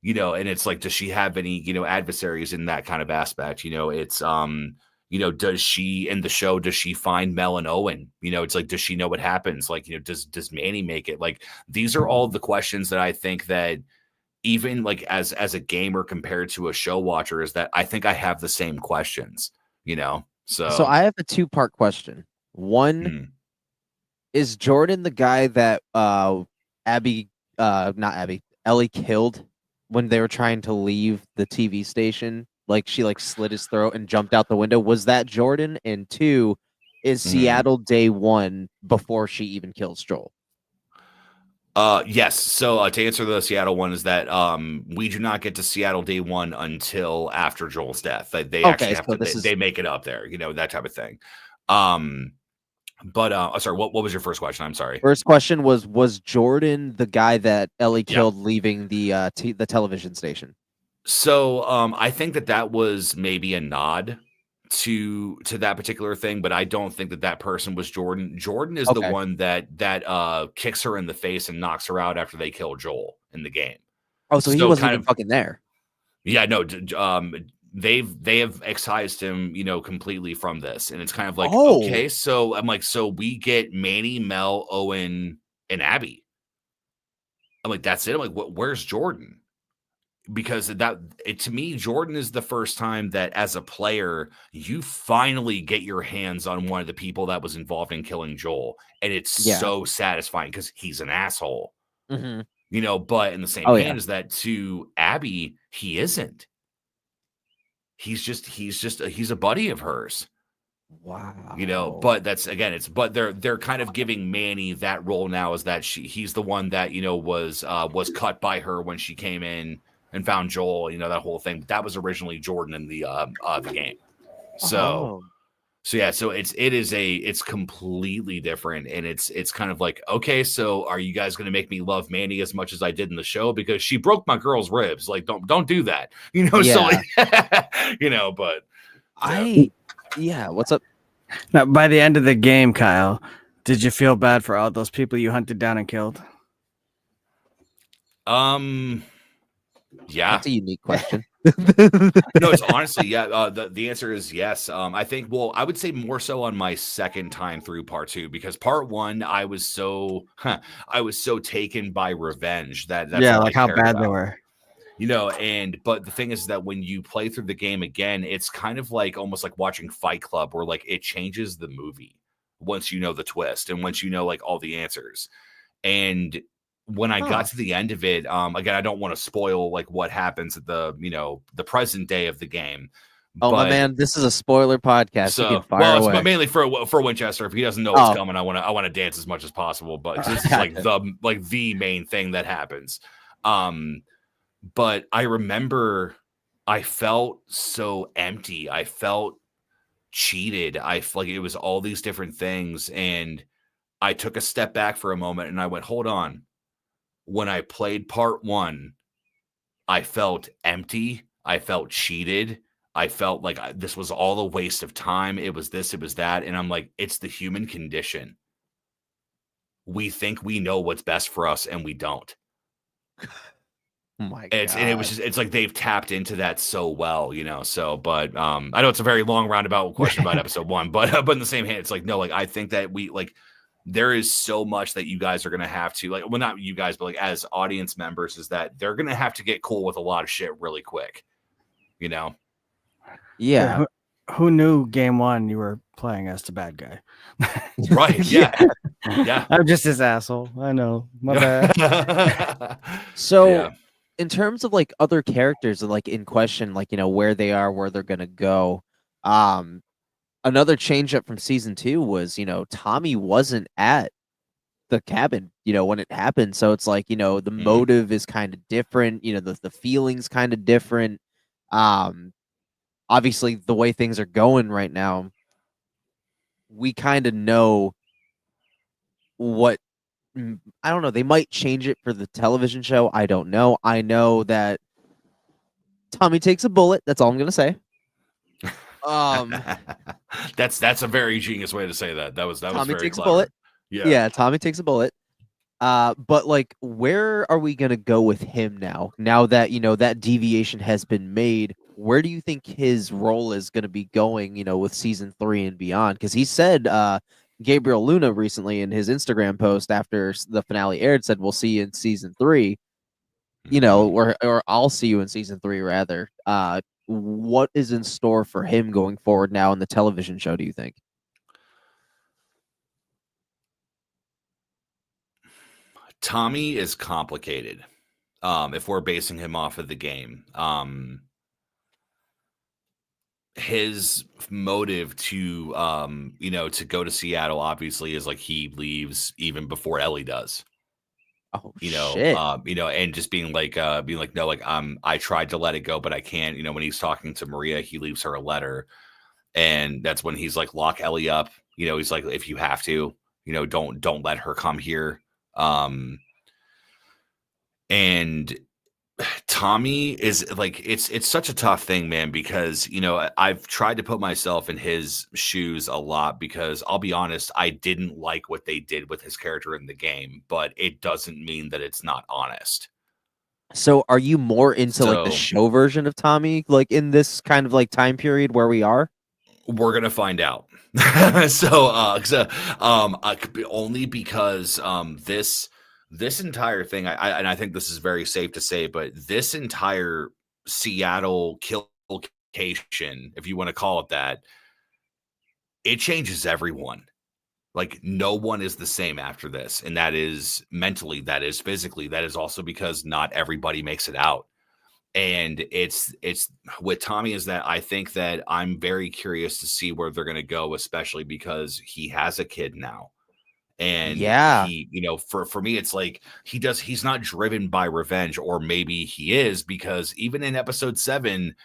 Speaker 5: and it's like, does she have any, adversaries in that kind of aspect? It's, does she in the show, does she find Mel and Owen? It's like, does she know what happens? Like, does Manny make it? Like, these are all the questions that I think that even like as a gamer compared to a show watcher, is that I think I have the same questions, So
Speaker 3: I have a 2-part question. One, is Jordan the guy that Ellie killed when they were trying to leave the TV station? Like, she like slit his throat and jumped out the window. Was that Jordan? And 2, is Seattle day 1 before she even kills Joel?
Speaker 5: Yes. So to answer the Seattle one is that we do not get to Seattle day 1 until after Joel's death. They actually have to, they make it up there, that type of thing. But sorry, what was your first question? I'm sorry.
Speaker 3: First question was Jordan the guy that Ellie killed leaving the television station?
Speaker 5: So I think that was maybe a nod to that particular thing, but I don't think that person was Jordan. Jordan is the one that kicks her in the face and knocks her out after they kill Joel in the game.
Speaker 3: Oh, so he wasn't even fucking there.
Speaker 5: Yeah, no. They have excised him, completely from this, and it's kind of like, okay, so I'm like, so we get Manny, Mel, Owen, and Abby. I'm like, that's it. I'm like, where's Jordan? Because to me, Jordan is the first time that as a player, you finally get your hands on one of the people that was involved in killing Joel, and it's so satisfying because he's an asshole, But in the same hand is that to Abby, he isn't. He's a buddy of hers.
Speaker 3: Wow.
Speaker 5: But that's again, but they're kind of giving Manny that role now, is that he's the one that, was cut by her when she came in and found Joel, that whole thing. That was originally Jordan in the game. So yeah, so it's completely different, and it's kind of like, okay, so are you guys going to make me love Mandy as much as I did in the show, because she broke my girl's ribs? Like, don't do that, So like, but
Speaker 3: what's up?
Speaker 4: Now, by the end of the game, Kyle, did you feel bad for all those people you hunted down and killed?
Speaker 5: Yeah,
Speaker 3: that's a unique question.
Speaker 5: No, it's honestly, the answer is yes. I think, I would say more so on my second time through part 2, because part 1, I was so taken by revenge that's
Speaker 4: like how bad they were.
Speaker 5: But the thing is that when you play through the game again, it's kind of like almost like watching Fight Club, where like it changes the movie once you know the twist and once you know like all the answers. And when I got to the end of it, again, I don't want to spoil like what happens at the present day of the game.
Speaker 3: Oh, my man, this is a spoiler podcast.
Speaker 5: So,
Speaker 3: you can fire away.
Speaker 5: It's mainly for Winchester. If he doesn't know what's coming, I want to dance as much as possible. But this is like the main thing that happens. But I remember I felt so empty. I felt cheated. I like it was all these different things, and I took a step back for a moment and I went, hold on. When I played part 1, I felt empty. I felt cheated. I felt like this was all a waste of time. It was this, it was that. And I'm like, it's the human condition. We think we know what's best for us, and we don't.
Speaker 3: Oh my God.
Speaker 5: And it was just, it's like they've tapped into that so well, So, but I know it's a very long roundabout question about episode 1, but in the same hand, it's like, no, like I think that we like there is so much that you guys are going to have to like, well, not you guys, but like as audience members, is that they're going to have to get cool with a lot of shit really quick, you know?
Speaker 3: Yeah.
Speaker 4: Who knew game 1 you were playing as the bad guy?
Speaker 5: Right. Yeah. Yeah.
Speaker 4: I'm just this asshole. I know. My bad.
Speaker 3: So in terms of like other characters like in question, like, where they are, where they're going to go. Another change up from season 2 was, Tommy wasn't at the cabin, when it happened. So it's like, the motive is kind of different, the feelings kind of different. Obviously the way things are going right now, we kind of know what, I don't know, they might change it for the television show. I don't know. I know that Tommy takes a bullet. That's all I'm going to say.
Speaker 5: That's a very genius way to say that. That was
Speaker 3: Tommy
Speaker 5: very
Speaker 3: takes
Speaker 5: clever.
Speaker 3: a bullet.
Speaker 5: Yeah,
Speaker 3: Tommy takes a bullet. But like, where are we gonna go with him now? Now that that deviation has been made, where do you think his role is gonna be going? With season 3 and beyond, because he said, Gabriel Luna recently in his Instagram post after the finale aired said, "We'll see you in season 3." Or I'll see you in season 3 rather. What is in store for him going forward now in the television show, do you think?
Speaker 5: Tommy is complicated. If we're basing him off of the game, his motive to to go to Seattle obviously is like he leaves even before Ellie does.
Speaker 3: Oh, shit.
Speaker 5: And just being like, no, like, I tried to let it go, but I can't. When he's talking to Maria, he leaves her a letter, and that's when he's like, lock Ellie up. He's like, if you have to, don't let her come here. And Tommy is like, it's such a tough thing, man, because, I've tried to put myself in his shoes a lot because I'll be honest, I didn't like what they did with his character in the game, but it doesn't mean that it's not honest.
Speaker 3: So are you more into like the show version of Tommy, like in this kind of like time period where we are?
Speaker 5: We're going to find out. Only because, this entire thing, I think this is very safe to say, but this entire Seattle kill location, if you want to call it that, it changes everyone. Like, no one is the same after this. And that is mentally, that is physically, that is also because not everybody makes it out. And it's with Tommy is that I think that I'm very curious to see where they're going to go, especially because he has a kid now. And he, for me, it's like he's not driven by revenge, or maybe he is, because even in episode 7,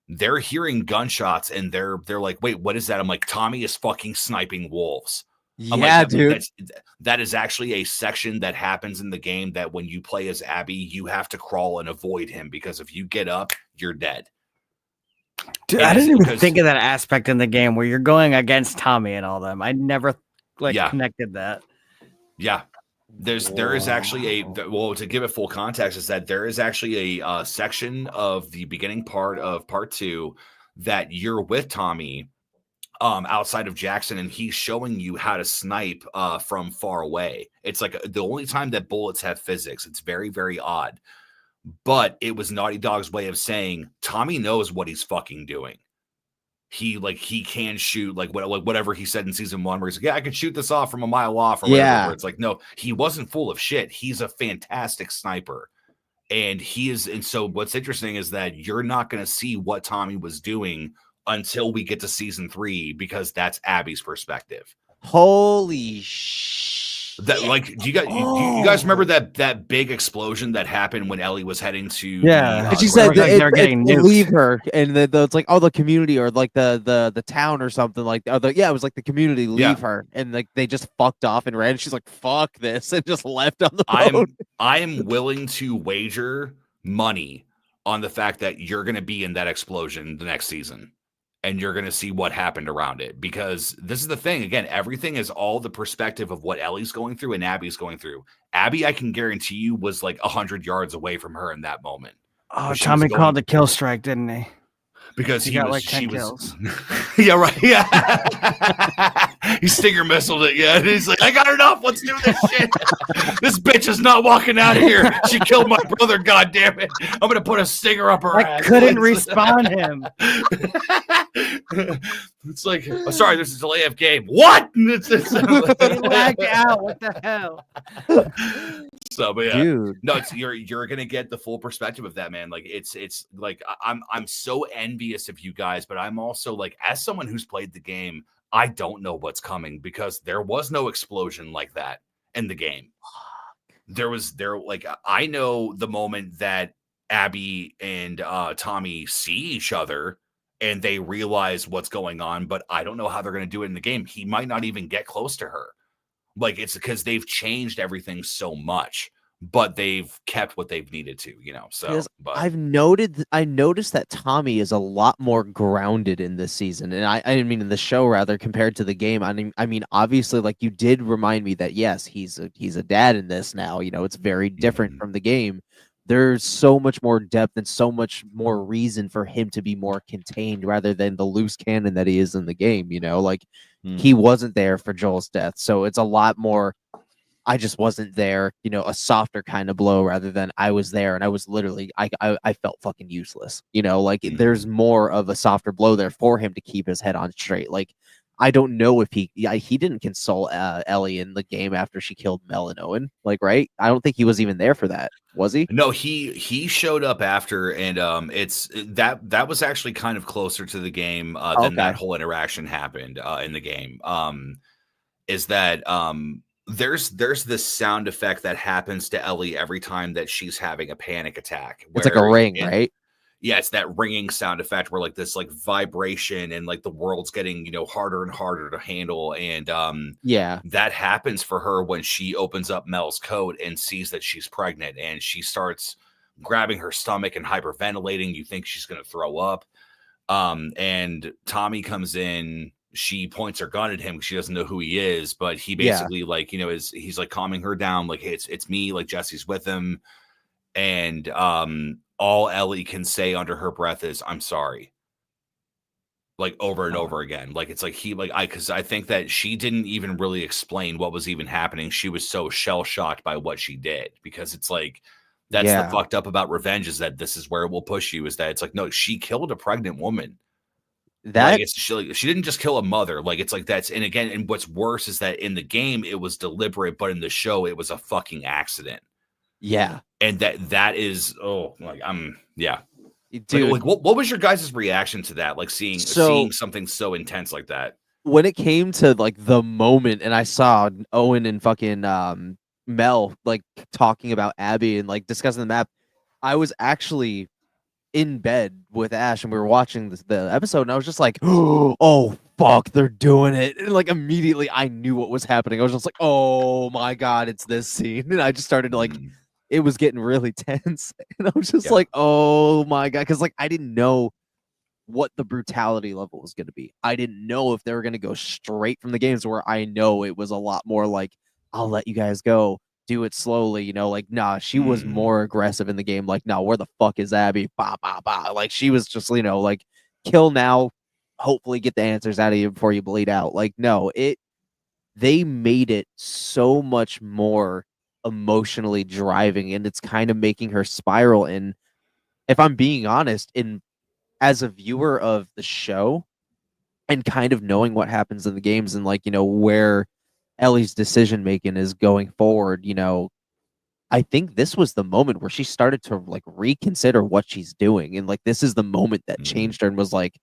Speaker 5: they're hearing gunshots and they're like, wait, what is that? I'm like, Tommy is fucking sniping wolves.
Speaker 3: Yeah, dude.
Speaker 5: That is actually a section that happens in the game that when you play as Abby, you have to crawl and avoid him, because if you get up, you're dead.
Speaker 4: Dude, I didn't even think of that aspect in the game where you're going against Tommy and all them. I never connected that.
Speaker 5: Yeah. There is actually to give it full context, is that there is actually a section of the beginning part of part 2 that you're with Tommy outside of Jackson, and he's showing you how to snipe from far away. It's like the only time that bullets have physics. It's very, very odd. But it was Naughty Dog's way of saying Tommy knows what he's fucking doing. He can shoot like whatever he said in season 1, where he's like, yeah, I could shoot this off from a mile off, or whatever. Where it's like, no, he wasn't full of shit. He's a fantastic sniper. And so what's interesting is that you're not going to see what Tommy was doing until we get to season 3, because that's Abby's perspective.
Speaker 3: Holy shit.
Speaker 5: That, like, do you guys remember that big explosion that happened when Ellie was heading to?
Speaker 3: Yeah, and she said they're getting leave her, and it's like, oh, the community, or like the town or something, like, it was like the community leave her, and like they just fucked off and ran. She's like, fuck this, and just left on the boat.
Speaker 5: I am willing to wager money on the fact that you're going to be in that explosion the next season. And you're going to see what happened around it, because this is the thing. Again, everything is all the perspective of what Ellie's going through and Abby's going through. Abby, I can guarantee you, was like 100 yards away from her in that moment.
Speaker 4: Oh, Tommy called the kill strike, didn't he?
Speaker 5: because
Speaker 4: He
Speaker 5: he
Speaker 4: got
Speaker 5: was
Speaker 4: like 10
Speaker 5: she was
Speaker 4: kills.
Speaker 5: yeah, right. Yeah. He stinger missiled it. Yeah. And he's like, I got enough. Let's do this shit. This bitch is not walking out of here. She killed my brother, god damn it. I'm gonna put a stinger up her
Speaker 4: I
Speaker 5: ass.
Speaker 4: couldn't respawn him.
Speaker 5: It's like, oh, sorry, this is delay of game. What?
Speaker 4: He lagged out. What the hell?
Speaker 5: So, but yeah,
Speaker 3: Dude.
Speaker 5: no, you're gonna get the full perspective of that, man. Like it's like I'm so envious of you guys, but I'm also like, as someone who's played the game, I don't know what's coming because there was no explosion like that in the game. I know the moment that Abby and Tommy see each other and they realize what's going on, but I don't know how they're going to do it in the game. He might not even get close to her. Like, it's because they've changed everything so much, but they've kept what they've needed to, so. But
Speaker 3: I noticed that Tommy is a lot more grounded in this season, and I mean in the show rather, compared to the game. I mean obviously, like, you did remind me that yes, he's a dad in this now. It's very different from the game. There's so much more depth and so much more reason for him to be more contained rather than the loose cannon that he is in the game. Like he wasn't there for Joel's death, so it's a lot more. I just wasn't there, a softer kind of blow rather than I was there and I was literally, I felt fucking useless, like there's more of a softer blow there for him to keep his head on straight. Like, I don't know if he didn't console Ellie in the game after she killed Mel and Owen, like, right? I don't think he was even there for that, was he?
Speaker 5: No, he showed up after, and it's that was actually kind of closer to the game than that whole interaction happened in the game. Is that there's this sound effect that happens to Ellie every time that she's having a panic attack.
Speaker 3: It's like a ring, right?
Speaker 5: Yeah, it's that ringing sound effect where like this like vibration and like the world's getting, harder and harder to handle. And
Speaker 3: yeah, that
Speaker 5: happens for her when she opens up Mel's coat and sees that she's pregnant, and she starts grabbing her stomach and hyperventilating. You think she's going to throw up. And Tommy comes in. She points her gun at him. She doesn't know who he is, but he basically he's like calming her down. Like, hey, it's me. Like, Jesse's with him. And all Ellie can say under her breath is, I'm sorry. Like, over and over again. Like, it's like because I think that she didn't even really explain what was even happening. She was so shell shocked by what she did, because it's like, that's the fucked up about revenge, is that this is where it will push you, is that it's like, no, she killed a pregnant woman. Like, she didn't just kill a mother. Like, it's like and what's worse is that in the game it was deliberate, but in the show it was a fucking accident.
Speaker 3: Yeah.
Speaker 5: And that is yeah.
Speaker 3: Dude,
Speaker 5: like what was your guys' reaction to that? Like seeing something so intense like that?
Speaker 3: When it came to like the moment and I saw Owen and fucking Mel like talking about Abby and like discussing the map, I was actually in bed with Ash and we were watching the episode, and I was just like, oh fuck, they're doing it. And like immediately I knew what was happening. I was just like, oh my god, it's this scene. And I just started like it was getting really tense. And I was just like, oh my god, because like I didn't know what the brutality level was going to be. I didn't know if they were going to go straight from the games, where I know it was a lot more like, I'll let you guys go, do it slowly, like, nah, she was more aggressive in the game. Like, no, where the fuck is Abby? Bah, bah, bah. Like, she was just, like, kill now, hopefully get the answers out of you before you bleed out. Like, no, they made it so much more emotionally driving, and it's kind of making her spiral. And if I'm being honest, as a viewer of the show and kind of knowing what happens in the games and like, where Ellie's decision making is going forward, I think this was the moment where she started to like reconsider what she's doing, and like this is the moment that changed her and was like,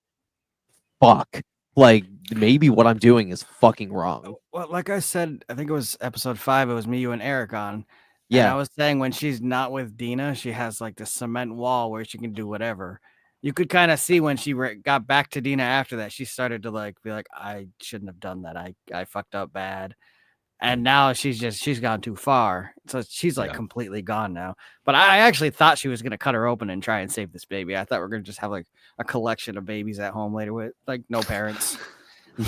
Speaker 3: fuck, like maybe what I'm doing is fucking wrong.
Speaker 4: Well, like I said, I think it was episode 5, it was me, you, and Eric on.
Speaker 3: Yeah,
Speaker 4: and I was saying when she's not with Dina, she has like the cement wall where she can do whatever. You could kind of see when she got back to Dina after that, she started to like be like, I shouldn't have done that. I fucked up bad. And now she's gone too far. So she's like completely gone now. But I actually thought she was going to cut her open and try and save this baby. I thought we are going to just have like a collection of babies at home later with like no parents.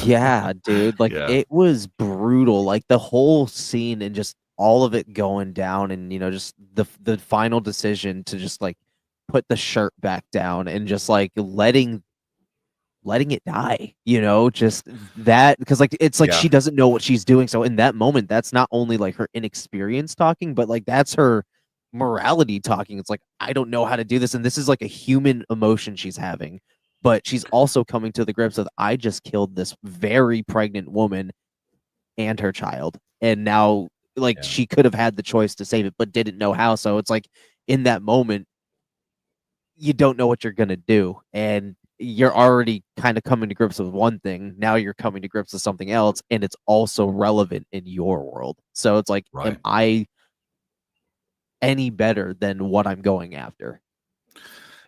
Speaker 3: Yeah, dude. Like it was brutal. Like the whole scene and just all of it going down, and just the final decision to just like put the shirt back down and just like letting letting it die, just that, because like it's like she doesn't know what she's doing. So in that moment, that's not only like her inexperience talking, but like that's her morality talking. It's like, I don't know how to do this, and this is like a human emotion she's having, but she's also coming to the grips with, I just killed this very pregnant woman and her child, and now like she could have had the choice to save it but didn't know how. So it's like in that moment you don't know what you're gonna do, and you're already kind of coming to grips with one thing. Now you're coming to grips with something else, and it's also relevant in your world. So it's like, am I any better than what I'm going after?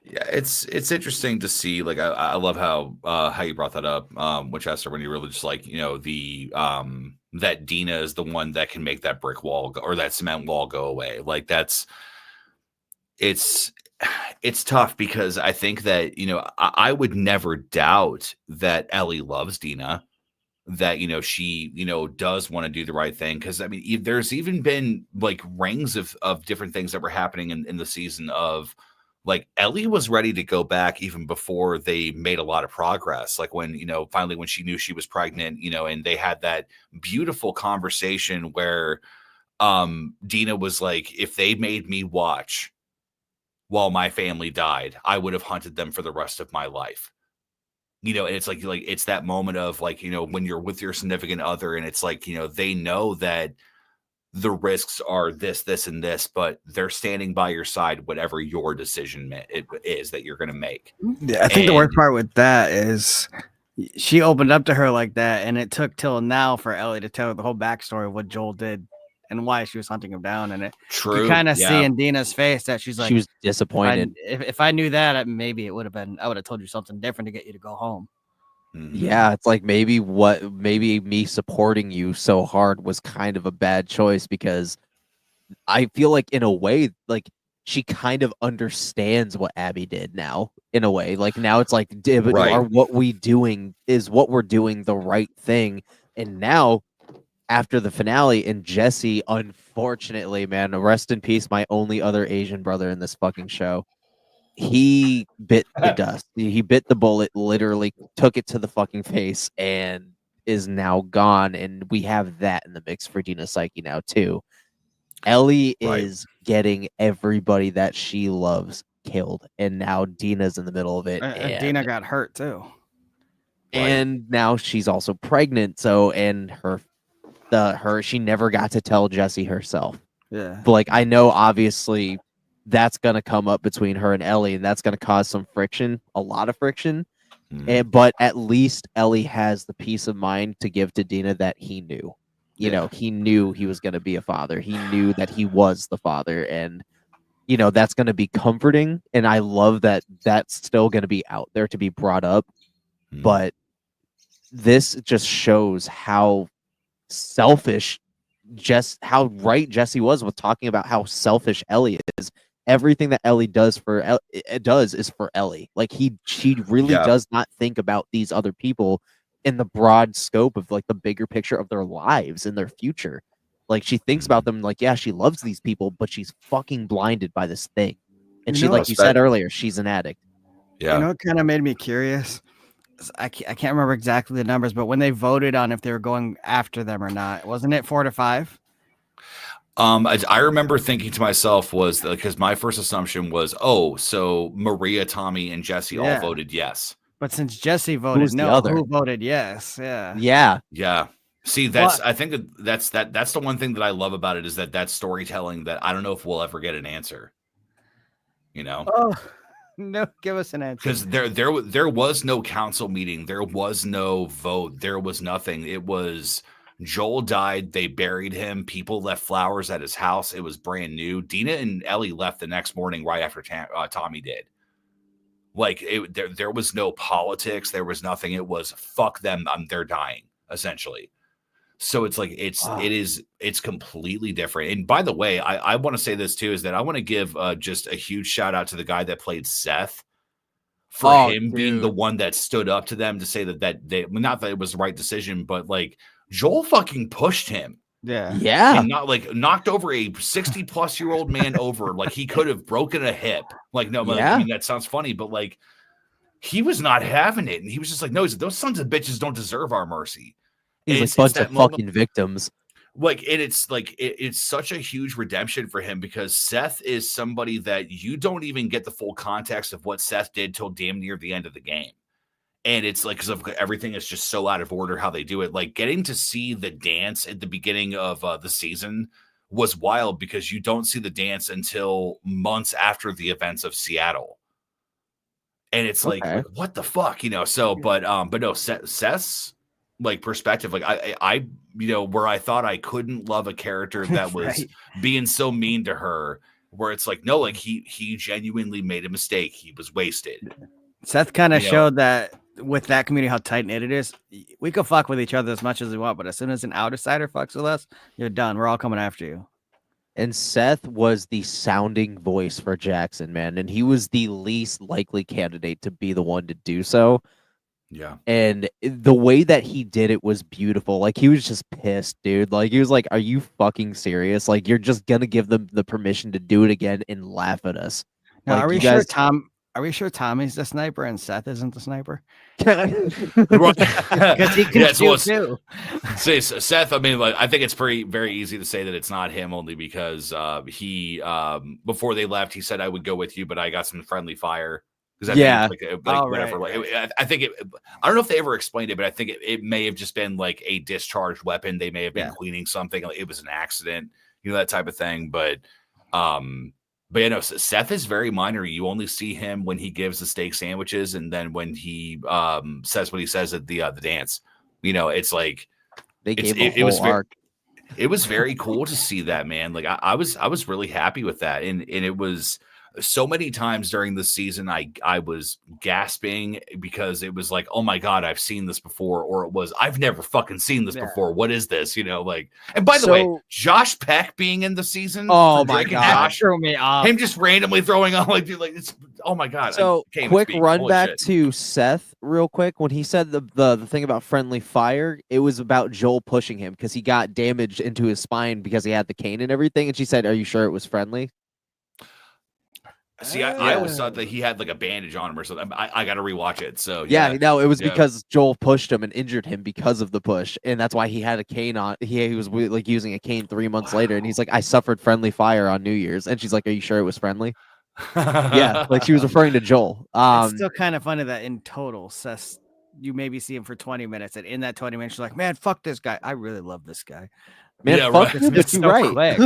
Speaker 5: Yeah, it's interesting to see. Like, I love how you brought that up, Winchester, when you really just like, the that Dina is the one that can make that brick wall or that cement wall go away. Like it's tough, because I think that, I would never doubt that Ellie loves Dina, that, she, does want to do the right thing. Cause I mean, there's even been like rings of different things that were happening in the season of like, Ellie was ready to go back even before they made a lot of progress. Like when, finally, when she knew she was pregnant, and they had that beautiful conversation where Dina was like, if they made me watch while my family died, I would have hunted them for the rest of my life. And it's like it's that moment of like, when you're with your significant other, and it's like, they know that the risks are this, and this, but they're standing by your side, whatever your decision it is that you're going to make.
Speaker 4: Yeah, I think the worst part with that is she opened up to her like that, and it took till now for Ellie to tell her the whole backstory of what Joel did and why she was hunting him down. And you kind of see in Dina's face that she's like,
Speaker 3: she was disappointed.
Speaker 4: If I knew that, maybe it would have been, I would have told you something different to get you to go home.
Speaker 3: Yeah, it's like maybe me supporting you so hard was kind of a bad choice, because I feel like in a way, like she kind of understands what Abby did now, in a way. Like now it's like, are what we're doing the right thing? And now after the finale, and Jesse, unfortunately, man, rest in peace, my only other Asian brother in this fucking show, he bit the dust. He bit the bullet, literally took it to the fucking face, and is now gone. And we have that in the mix for Dina Psyche now too. Ellie is getting everybody that she loves killed, and now Dina's in the middle of it. And
Speaker 4: Dina got hurt too.
Speaker 3: And now she's also pregnant. So, and she never got to tell Jesse herself.
Speaker 4: Yeah.
Speaker 3: But like, I know obviously that's going to come up between her and Ellie, and that's going to cause some friction, a lot of friction. But at least Ellie has the peace of mind to give to Dina that he knew. He knew he was going to be a father. He knew that he was the father, and that's going to be comforting. And I love that that's still going to be out there to be brought up. But this just shows how selfish, how right Jesse was with talking about how selfish Ellie is. Everything that Ellie does is for Ellie. Like she really does not think about these other people in the broad scope of like the bigger picture of their lives and their future. Like she thinks about them like, yeah, she loves these people, but she's fucking blinded by this thing. And she, like you said earlier, she's an addict.
Speaker 5: Yeah.
Speaker 4: It kind of made me curious. I can't remember exactly the numbers, but when they voted on if they were going after them or not, wasn't it 4-5?
Speaker 5: I remember thinking to myself was because my first assumption was, so Maria, Tommy, and Jesse all voted yes.
Speaker 4: But since Jesse voted no, who voted yes?
Speaker 5: Yeah. See, I think that's the one thing that I love about it, is that storytelling that I don't know if we'll ever get an answer.
Speaker 4: Oh no, give us an answer.
Speaker 5: Because there was no council meeting, there was no vote, there was nothing. It was Joel died, they buried him, people left flowers at his house. It was brand new. Dina and Ellie left the next morning right after Tommy did. Like there was no politics, there was nothing. It was fuck them, they're dying, essentially. So it's like it's completely different. And by the way, I want to say this too, is that I want to give just a huge shout out to the guy that played Seth, for him being the one that stood up to them to say that they, not that it was the right decision, but like Joel fucking pushed him.
Speaker 3: Yeah.
Speaker 5: And not like knocked over a 60-plus-year-old man over. Like he could have broken a hip. Like, no, I mean, that sounds funny, but like he was not having it, and he was just like, no, those sons of bitches don't deserve our mercy.
Speaker 3: He's
Speaker 5: It's
Speaker 3: like bunch
Speaker 5: that
Speaker 3: of
Speaker 5: moment,
Speaker 3: fucking victims.
Speaker 5: like, and it's like it's such a huge redemption for him because Seth is somebody that you don't even get the full context of what Seth did till damn near the end of the game. And it's like, because everything is just so out of order how they do it. Like, getting to see the dance at the beginning of the season was wild because you don't see the dance until months after the events of Seattle. And it's like, what the fuck, you know? So, but no, Seth's like perspective, like I you know, where I thought I couldn't love a character that was being so mean to her, where it's like, no, like he genuinely made a mistake. He was wasted.
Speaker 4: Seth kind of showed that with that community how tight knit it is. We could fuck with each other as much as we want, but as soon as an outsider fucks with us, you're done. We're all coming after you.
Speaker 3: And Seth was the sounding voice for Jackson, man, and he was the least likely candidate to be the one to do so.
Speaker 5: Yeah.
Speaker 3: And the way that he did it was beautiful. Like, he was just pissed, dude. Like, he was like, are you fucking serious? Like, you're just gonna give them the permission to do it again and laugh at us.
Speaker 4: Now,
Speaker 3: like,
Speaker 4: are we sure Tommy's the sniper and Seth isn't the sniper? Because he can shoot too.
Speaker 5: Say Seth, I mean, like, I think it's very easy to say that it's not him, only because he before they left, he said, I would go with you, but I got some friendly fire.
Speaker 3: Yeah.
Speaker 5: Whatever. Right. I think I don't know if they ever explained it, but I think it may have just been like a discharged weapon. They may have been cleaning something. Like, it was an accident, you know, that type of thing. But you know, Seth is very minor. You only see him when he gives the steak sandwiches, and then when he says what he says at the dance. You know, it's like it was arc. It was very cool to see that, man. Like, I was really happy with that, and it was. So many times during the season, I was gasping because it was like, oh my God, I've seen this before, or it was, I've never fucking seen this before. What is this? You know, like, and by the way, Josh Peck being in the season.
Speaker 3: Oh my God.
Speaker 5: Josh, threw me off. Him just randomly throwing on, like, dude, like, it's, oh my God.
Speaker 3: So quick run back to Seth real quick. When he said the thing about friendly fire, it was about Joel pushing him because he got damaged into his spine because he had the cane and everything. And she said, are you sure it was friendly?
Speaker 5: See, I always thought that he had like a bandage on him or something. I got to rewatch it. So
Speaker 3: no, it was because Joel pushed him and injured him because of the push, and that's why he had a cane on. He was like using a cane 3 months later, and he's like, I suffered friendly fire on New Year's, and she's like, are you sure it was friendly? Yeah, like she was referring to Joel.
Speaker 4: It's still kind of funny that in total, Seth, you maybe see him for 20 minutes, and in that 20 minutes, you're like, man, fuck this guy. I really love this guy.
Speaker 3: Man, fuck this,
Speaker 4: so
Speaker 3: right.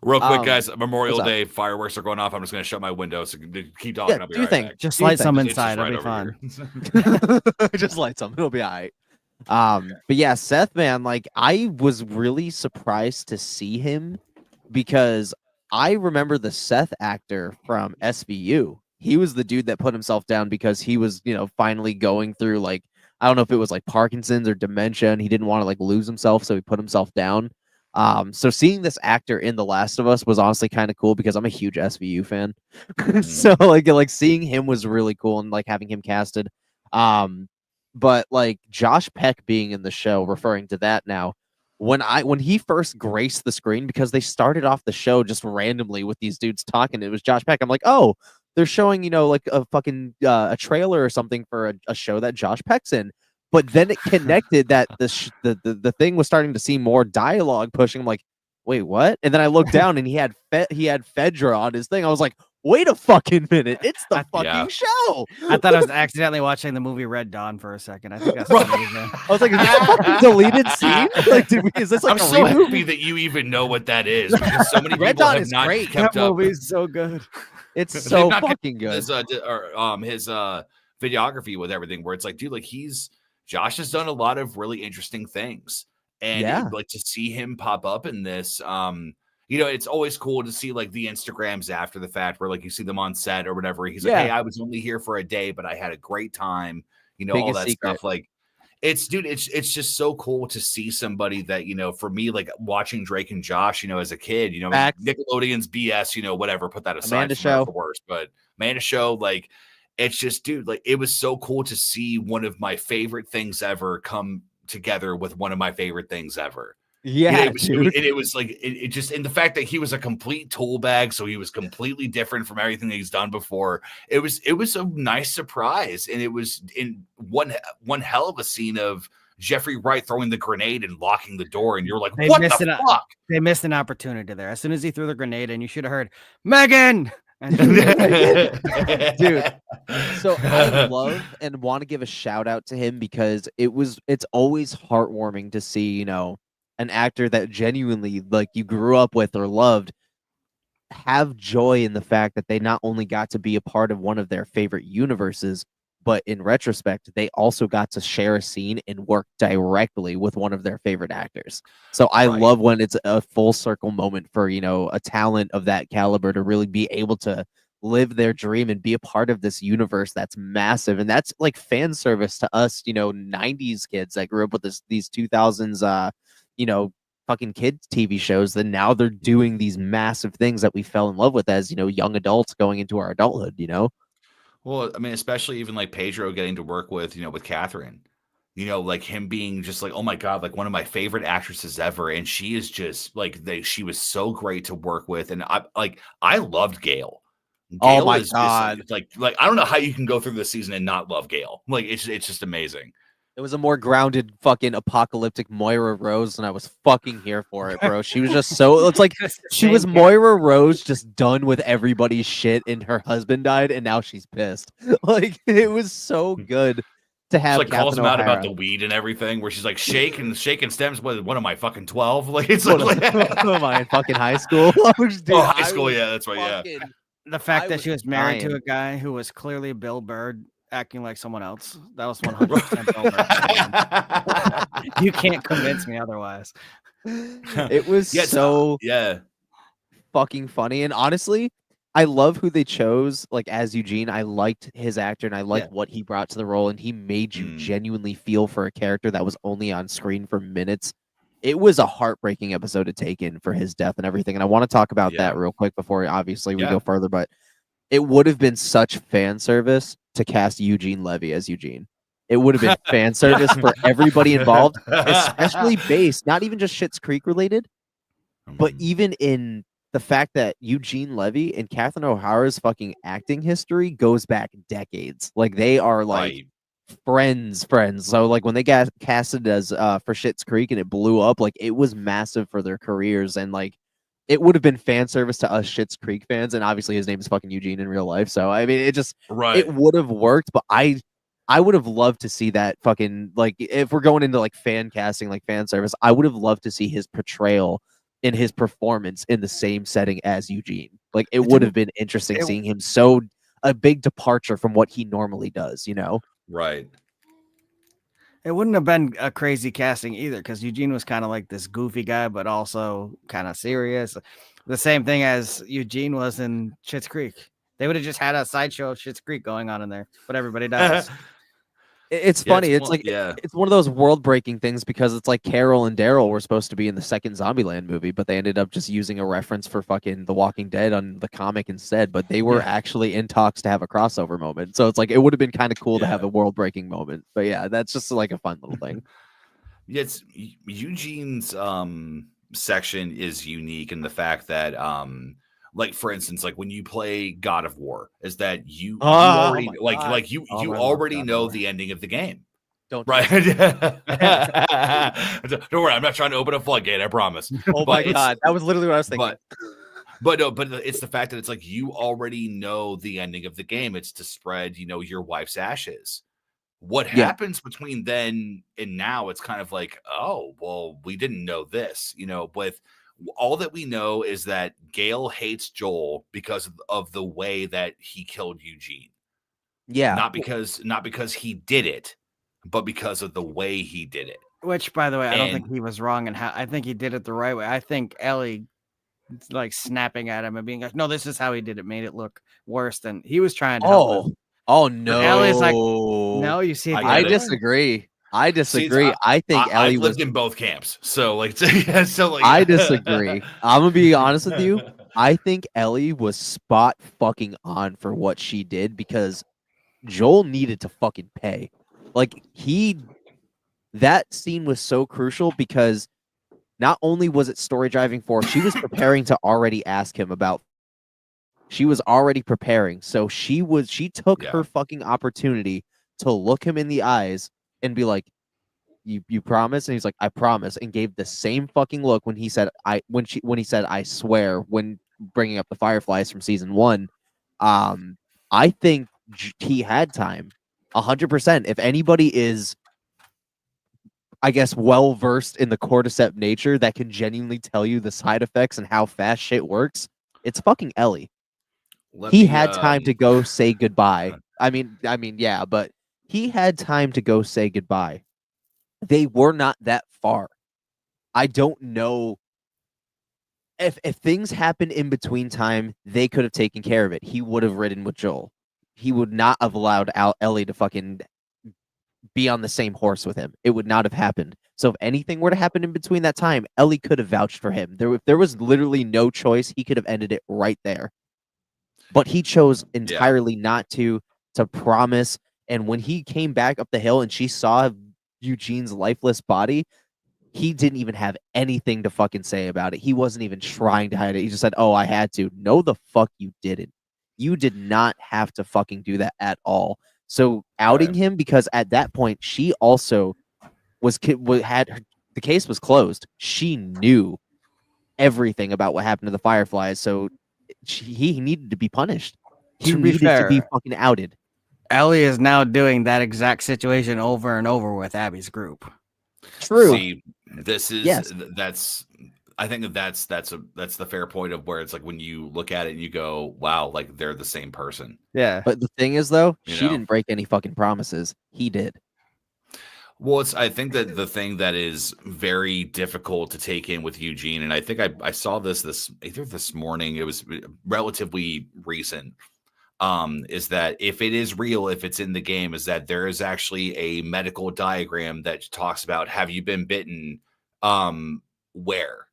Speaker 5: Real quick, guys, Memorial Day fireworks are going off. I'm just going to shut my window, so keep talking. I'll be right back.
Speaker 4: Just light some inside. It'll be fun.
Speaker 3: Just light some. It'll be all right. But yeah, Seth, man, like, I was really surprised to see him because I remember the Seth actor from SVU. He was the dude that put himself down because he was, you know, finally going through, like, I don't know if it was like Parkinson's or dementia, and he didn't want to like lose himself, so he put himself down. So seeing this actor in The Last of Us was honestly kind of cool because I'm a huge SVU fan. So like seeing him was really cool, and like having him casted. But like Josh Peck being in the show, referring to that now, when he first graced the screen, because they started off the show just randomly with these dudes talking, it was Josh Peck. I'm like, oh, they're showing, you know, like a fucking a trailer or something for a show that Josh Peck's in. But then it connected that the thing was starting to see more dialogue pushing. I'm like, wait, what? And then I looked down and he had Fedra on his thing. I was like, wait a fucking minute, it's the fucking show.
Speaker 4: I thought I was accidentally watching the movie Red Dawn for a second. I think that's what
Speaker 3: I was like, is this a fucking deleted scene? Like, is this like
Speaker 5: I'm so happy that you even know what that is, because so many people have not kept
Speaker 4: up. That movie's so good.
Speaker 3: It's so fucking good.
Speaker 5: His videography with everything, where it's like, dude, like Josh has done a lot of really interesting things, and like to see him pop up in this, you know, it's always cool to see like the Instagrams after the fact where like you see them on set or whatever. He's like, hey, I was only here for a day, but I had a great time. You know, all that stuff. Like, it's just so cool to see somebody that, you know, for me, like watching Drake and Josh, you know, as a kid, you know, Nickelodeon's BS, you know, whatever, put that aside.
Speaker 3: Amanda Show.
Speaker 5: For worse, but Amanda Show, like, it's just, dude, like, it was so cool to see one of my favorite things ever come together with one of my favorite things ever.
Speaker 3: Yeah,
Speaker 5: it was like it just, and the fact that he was a complete tool bag, so he was completely different from everything that he's done before. It was a nice surprise, and it was in one hell of a scene of Jeffrey Wright throwing the grenade and locking the door, and you're like, what the fuck?
Speaker 4: They missed an opportunity there. As soon as he threw the grenade, and you should have heard Megan.
Speaker 3: Dude, so I love and want to give a shout out to him because it's always heartwarming to see, you know, an actor that genuinely like you grew up with or loved have joy in the fact that they not only got to be a part of one of their favorite universes, but in retrospect, they also got to share a scene and work directly with one of their favorite actors. So I love when it's a full circle moment for, you know, a talent of that caliber to really be able to live their dream and be a part of this universe that's massive. And that's like fan service to us, you know, 90s kids that grew up with these 2000s, you know, fucking kids TV shows. Then now they're doing these massive things that we fell in love with as, you know, young adults going into our adulthood, you know?
Speaker 5: Well, I mean, especially even like Pedro getting to work with, you know, with Catherine, you know, like him being just like, oh my God, like one of my favorite actresses ever. And she is just like, she was so great to work with. And I loved Gail.
Speaker 3: Oh my God.
Speaker 5: Just like, I don't know how you can go through this season and not love Gail. Like, it's just amazing.
Speaker 3: It was a more grounded fucking apocalyptic Moira Rose, and I was fucking here for it, bro. She was just so, it's like she was Moira Rose just done with everybody's shit, and her husband died, and now she's pissed. Like, it was so good to have.
Speaker 5: She like calls him out about the weed and everything, where she's like, shake and stems with one of my fucking 12. Like, it's like,
Speaker 3: am I in fucking high school?
Speaker 5: Dude, high school, yeah, that's right, yeah.
Speaker 4: The fact that she was married to a guy who was clearly Bill Burr acting like someone else. That was 100% over. You can't convince me otherwise.
Speaker 3: It was fucking funny. And honestly, I love who they chose like as Eugene. I liked his actor and I liked what he brought to the role, and he made you genuinely feel for a character that was only on screen for minutes. It was a heartbreaking episode to take in for his death and everything. And I want to talk about that real quick before obviously we go further, but it would have been such fan service to cast Eugene Levy as Eugene. It would have been fan service for everybody involved, especially based, not even just Schitt's Creek related, but even in the fact that Eugene Levy and Catherine O'Hara's fucking acting history goes back decades. Like they are like friends. So like when they got casted as for Schitt's Creek and it blew up, like it was massive for their careers, and like it would have been fan service to us Schitt's Creek fans, and obviously his name is fucking Eugene in real life. So I mean, it just it would have worked, but I would have loved to see that fucking, like, if we're going into like fan casting, like fan service, I would have loved to see his portrayal in his performance in the same setting as Eugene. Like it would have been interesting seeing him a big departure from what he normally does, you know?
Speaker 5: Right.
Speaker 4: It wouldn't have been a crazy casting either, because Eugene was kind of like this goofy guy, but also kind of serious. The same thing as Eugene was in Schitt's Creek. They would have just had a sideshow of Schitt's Creek going on in there, but everybody does.
Speaker 3: It's funny. It's it's one of those world-breaking things, because it's like Carol and Daryl were supposed to be in the second Zombieland movie, but they ended up just using a reference for fucking The Walking Dead on the comic instead. But they were actually in talks to have a crossover moment. So it's like it would have been kind of cool to have a world-breaking moment. But yeah, that's just like a fun little thing.
Speaker 5: It's Eugene's section is unique in the fact that like for instance, like when you play God of War, is that you already already know the ending of the game. Don't worry, I'm not trying to open a floodgate, I promise.
Speaker 3: Oh my God, that was literally what I was thinking.
Speaker 5: But it's the fact that it's like you already know the ending of the game. It's to spread, you know, your wife's ashes. What happens between then and now? It's kind of like, oh, well, we didn't know this, you know, with all that we know is that Gail hates Joel because of the way that he killed Eugene.
Speaker 3: Yeah.
Speaker 5: Not because he did it, but because of the way he did it.
Speaker 4: Which, by the way, I don't think he was wrong, and I think he did it the right way. I think Ellie, like, snapping at him and being like, no, this is how he did it, made it look worse than he was trying to help him.
Speaker 3: Oh no.
Speaker 4: But Ellie's like, no, you see,
Speaker 3: I disagree. I think Ellie
Speaker 5: lived in both camps, so like,
Speaker 3: I disagree. I'm gonna be honest with you. I think Ellie was spot fucking on for what she did, because Joel needed to fucking pay. Like that scene was so crucial, because not only was it story driving force, she was preparing to already ask him about. She was already preparing, so she took her fucking opportunity to look him in the eyes and be like, "You promise?" And he's like, "I promise," and gave the same fucking look when he said, when he said, "I swear," when bringing up the Fireflies from season 1. I think he had time, 100%. If anybody is, I guess, well versed in the cordyceps nature that can genuinely tell you the side effects and how fast shit works, it's fucking Ellie. He had time to go say goodbye. I mean, yeah, but he had time to go say goodbye. They were not that far. I don't know if things happened in between time, they could have taken care of it. He would have ridden with Joel. He would not have allowed Ellie to fucking be on the same horse with him. It would not have happened. So if anything were to happen in between that time, Ellie could have vouched for him. If there was literally no choice, he could have ended it right there. But he chose entirely not to promise. And when he came back up the hill and she saw Eugene's lifeless body, he didn't even have anything to fucking say about it. He wasn't even trying to hide it. He just said, "Oh, I had to." No, the fuck you didn't. You did not have to fucking do that at all. So outing him, because at that point she also the case was closed. She knew everything about what happened to the Fireflies, so he needed to be punished. He needed to be fucking outed.
Speaker 4: Ellie is now doing that exact situation over and over with Abby's group.
Speaker 3: True.
Speaker 5: See, this is that's. I think that's the fair point of where it's like when you look at it and you go, wow, like they're the same person.
Speaker 4: Yeah.
Speaker 3: But the thing is, though, she didn't break any fucking promises. He did.
Speaker 5: Well, I think that the thing that is very difficult to take in with Eugene, and I think I saw this either this morning, it was relatively recent, is that if it is real, if it's in the game, is that there is actually a medical diagram that talks about, have you been bitten? Where?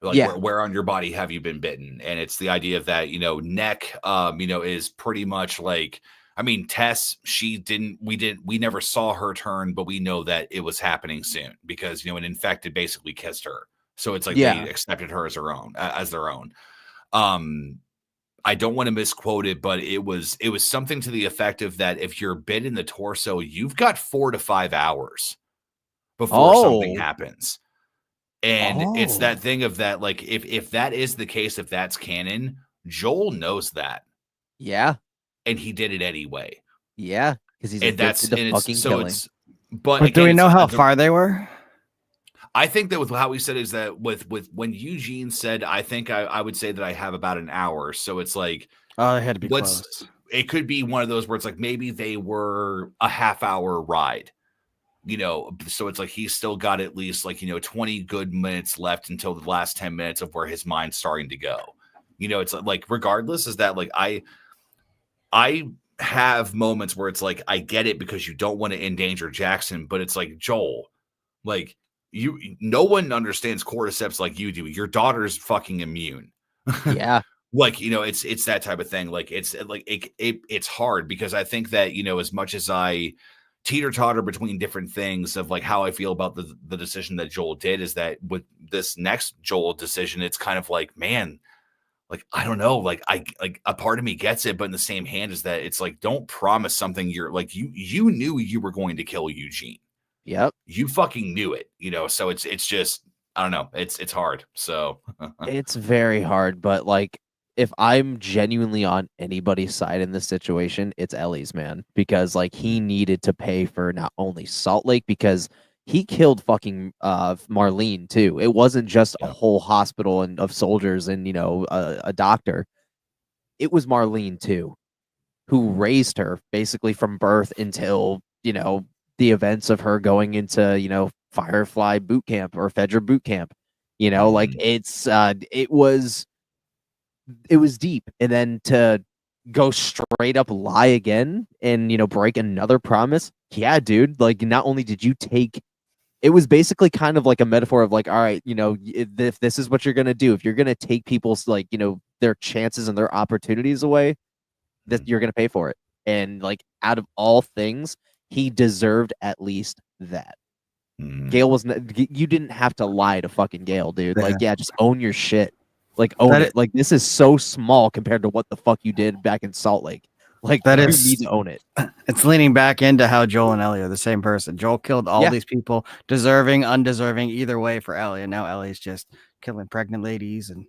Speaker 5: Like where on your body have you been bitten? And it's the idea of that, neck, is pretty much like, I mean, Tess, we never saw her turn, but we know that it was happening soon because, an infected basically kissed her. So it's like they accepted her as their own. I don't want to misquote it, but it was something to the effect of that if you're bit in the torso, you've got 4 to 5 hours before something happens. And it's that thing of that, like, if that is the case, if that's canon, Joel knows that.
Speaker 3: Yeah.
Speaker 5: And he did it anyway.
Speaker 3: Yeah. Because he's addicted to fucking killing.
Speaker 4: But again, do we know how far they were?
Speaker 5: I think that with how he said is that with when Eugene said, I think I would say that I have about an hour. So it's like,
Speaker 4: oh, they had to be close.
Speaker 5: It could be one of those where it's like maybe they were a half-hour ride. So it's like he's still got at least 20 good minutes left until the last 10 minutes of where his mind's starting to go. It's like regardless is that like I have moments where it's like I get it because you don't want to endanger Jackson, but it's like Joel, like no one understands cordyceps like you do. Your daughter's fucking immune.
Speaker 3: Yeah.
Speaker 5: It's that type of thing. Like it's hard because I think that as much as I teeter-totter between different things of like how I feel about the decision that Joel did, is that with this next Joel decision, it's kind of like, man, like, I don't know, like a part of me gets it, but in the same hand is that it's like, don't promise something you're like, you knew you were going to kill Eugene.
Speaker 3: Yep.
Speaker 5: You fucking knew it, so it's just, I don't know. It's hard. So
Speaker 3: it's very hard, but like, if I'm genuinely on anybody's side in this situation, it's Ellie's, man, because like he needed to pay for not only Salt Lake, because he killed fucking Marlene too. It wasn't just a whole hospital of soldiers and a doctor. It was Marlene too, who raised her basically from birth until the events of her going into Firefly boot camp or Fedra boot camp. Like it was deep, and then to go straight up lie again and break another promise. Yeah, dude, like not only did you take, it was basically kind of like a metaphor of like, all right, if this is what you're gonna do, if you're gonna take people's like their chances and their opportunities away, that you're gonna pay for it. And like out of all things, he deserved at least that. Gale was you didn't have to lie to fucking Gale, dude.
Speaker 4: Yeah.
Speaker 3: Like, yeah, just own your shit. Like, own it. Like, this is so small compared to what the fuck you did back in Salt Lake. Like, you need to own it.
Speaker 4: It's leaning back into how Joel and Ellie are the same person. Joel killed all these people, deserving, undeserving, either way for Ellie, and now Ellie's just killing pregnant ladies and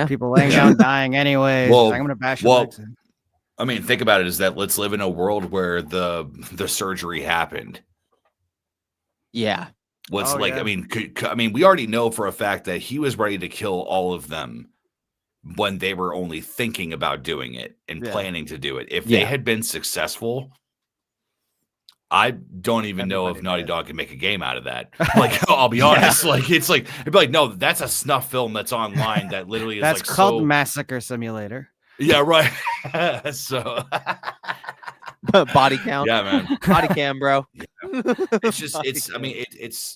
Speaker 4: people laying down dying anyway.
Speaker 5: Well,
Speaker 4: I'm gonna bash your legs in.
Speaker 5: I mean, think about it. Is that let's live in a world where the surgery happened.
Speaker 3: Yeah.
Speaker 5: I mean, we already know for a fact that he was ready to kill all of them when they were only thinking about doing it and planning to do it. If they had been successful, I don't even know if Naughty Dog can make a game out of that. Like, I'll be honest. Like, it'd be like, no, that's a snuff film that's online that literally is
Speaker 4: that's
Speaker 5: like
Speaker 4: called Massacre Simulator.
Speaker 5: Yeah, right. So
Speaker 3: body count.
Speaker 5: Yeah, man.
Speaker 3: Body cam, bro.
Speaker 5: Yeah. It's just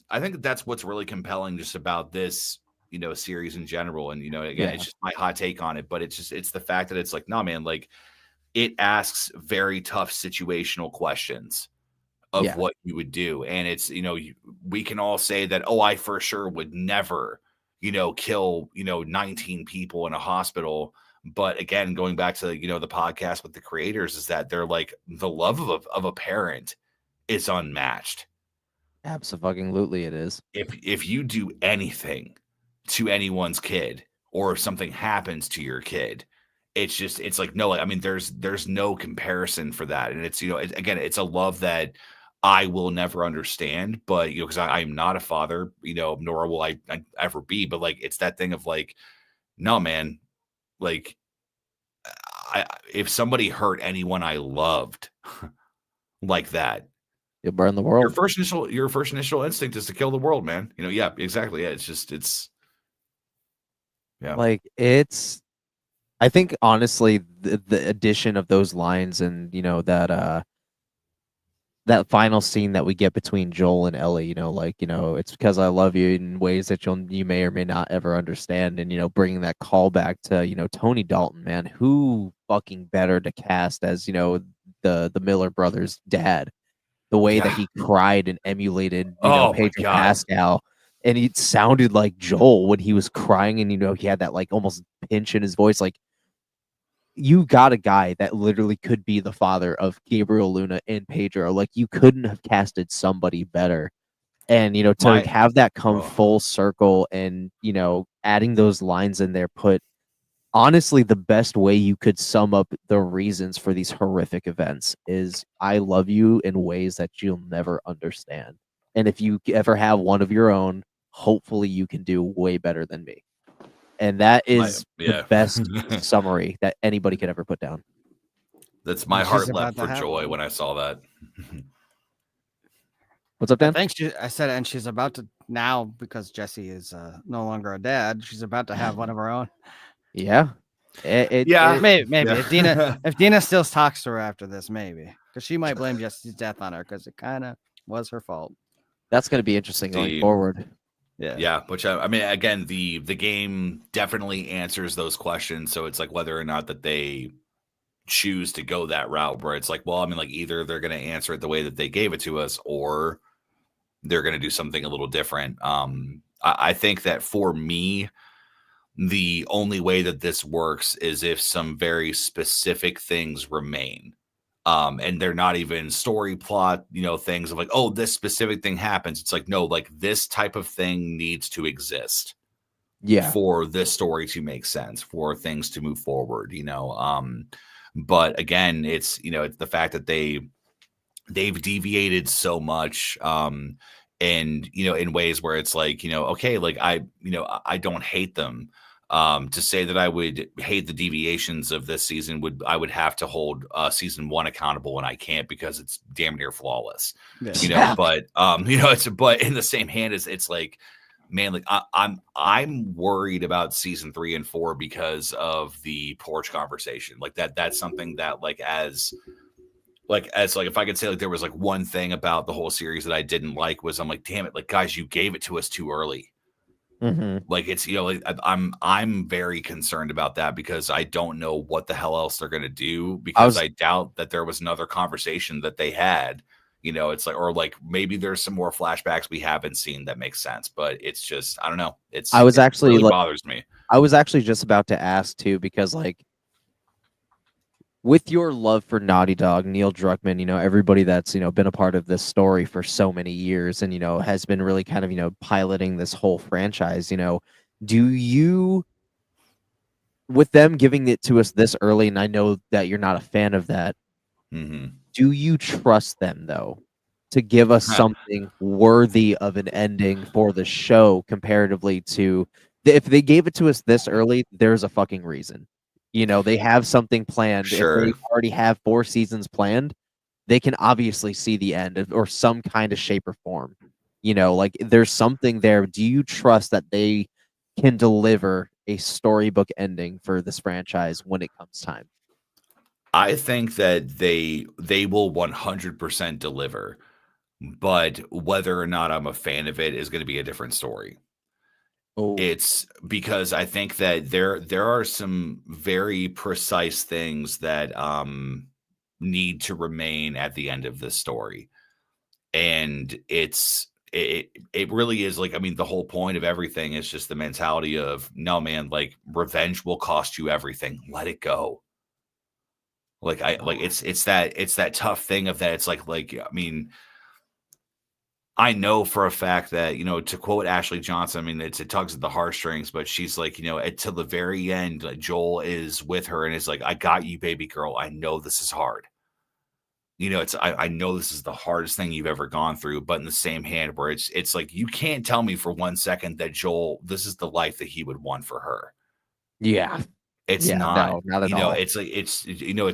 Speaker 5: I think that's what's really compelling just about this, series in general. And, again, it's just my hot take on it, but it's the fact that it's like, no, man, like it asks very tough situational questions of what you would do. And it's, we can all say that, oh, I for sure would never, kill, 19 people in a hospital. But again, going back to, the podcast with the creators is that they're like the love of a parent is unmatched.
Speaker 3: Absolutely, it is.
Speaker 5: If you do anything to anyone's kid or if something happens to your kid, it's like, no, I mean, there's no comparison for that. And it's, it's a love that I will never understand, but, because I'm not a father, nor will I ever be. But like, it's that thing of like, no, man, like if somebody hurt anyone I loved like that,
Speaker 3: you'll burn the world.
Speaker 5: Your first initial instinct is to kill the world, man. Yeah, exactly. Yeah,
Speaker 3: like I think honestly the addition of those lines and that final scene that we get between Joel and Ellie, it's because I love you in ways that you may or may not ever understand. And, bringing that call back to, Tony Dalton, man, who fucking better to cast as, the Miller brothers' dad, the way that he cried and emulated, Pedro Pascal. And it sounded like Joel when he was crying and, he had that like almost pinch in his voice. Like, you got a guy that literally could be the father of Gabriel Luna and Pedro. Like, you couldn't have casted somebody better. And, to have that come full circle and, adding those lines in there put honestly the best way you could sum up the reasons for these horrific events is I love you in ways that you'll never understand. And if you ever have one of your own, hopefully you can do way better than me. And that is the best summary that anybody could ever put down.
Speaker 5: That's my heart leapt for joy when I saw that.
Speaker 3: What's up, Dan?
Speaker 4: I said, and she's about to now, because Jesse is no longer a dad, she's about to have one of her own.
Speaker 3: Yeah.
Speaker 4: Maybe. Yeah. If Dina still talks to her after this, maybe. Because she might blame Jesse's death on her because it kind of was her fault.
Speaker 3: That's going to be interesting going forward.
Speaker 5: Yeah, which I mean, again, the game definitely answers those questions. So it's like whether or not that they choose to go that route where it's like, well, I mean, like either they're going to answer it the way that they gave it to us, or they're going to do something a little different. I think that for me, the only way that this works is if some very specific things remain. And they're not even story plot, things of like, oh, this specific thing happens. It's like, no, like this type of thing needs to exist.
Speaker 3: Yeah.
Speaker 5: For this story to make sense, for things to move forward, But again, it's, it's the fact that they've deviated so much, and, in ways where it's like, okay, like I don't hate them. To say that I would hate the deviations of this season I would have to hold season 1 accountable, and I can't because it's damn near flawless.
Speaker 3: Yeah.
Speaker 5: But but in the same hand, it's like, man, like I'm worried about season 3 and 4 because of the porch conversation. Like that's something that like as if I could say like there was like one thing about the whole series that I didn't like was I'm like, damn it, like guys, you gave it to us too early.
Speaker 3: Mm-hmm.
Speaker 5: Like it's like I'm very concerned about that because I don't know what the hell else they're gonna do because I doubt that there was another conversation that they had You know, it's like, or like maybe there's some more flashbacks we haven't seen that makes sense, but it's just, I don't know. It really bothers me.
Speaker 3: I was actually just about to ask too, because like with your love for Naughty Dog, Neil Druckmann, you know, everybody that's, you know, been a part of this story for so many years and, you know, has been really kind of, you know, piloting this whole franchise, you know, do you, with them giving it to us this early, and I know that you're not a fan of that, do you trust them though to give us something worthy of an ending for the show comparatively to if they gave it to us this early, there's a fucking reason. You know, they have something planned.
Speaker 5: Sure.
Speaker 3: If they already have 4 seasons planned, they can obviously see the end or some kind of shape or form. You know, like there's something there. Do you trust that they can deliver a storybook ending for this franchise when it comes time?
Speaker 5: I think that they will 100% deliver, but whether or not I'm a fan of it is going to be a different story.
Speaker 3: Oh,
Speaker 5: It's because I think that there are some very precise things that need to remain at the end of this story. And it really is like, I mean, the whole point of everything is just the mentality of, no, man, like revenge will cost you everything. Let it go. Like it's that tough thing of that. It's like, I mean, I know for a fact that, you know, to quote Ashley Johnson, I mean, it tugs at the heartstrings, but she's like, you know, till the very end, like, Joel is with her and is like, I got you, baby girl. I know this is hard. You know, I know this is the hardest thing you've ever gone through, but in the same hand where it's like, you can't tell me for 1 second that Joel, this is the life that he would want for her.
Speaker 3: yeah.
Speaker 5: It's not,
Speaker 3: no, not at
Speaker 5: you know,
Speaker 3: all.
Speaker 5: it's like, it's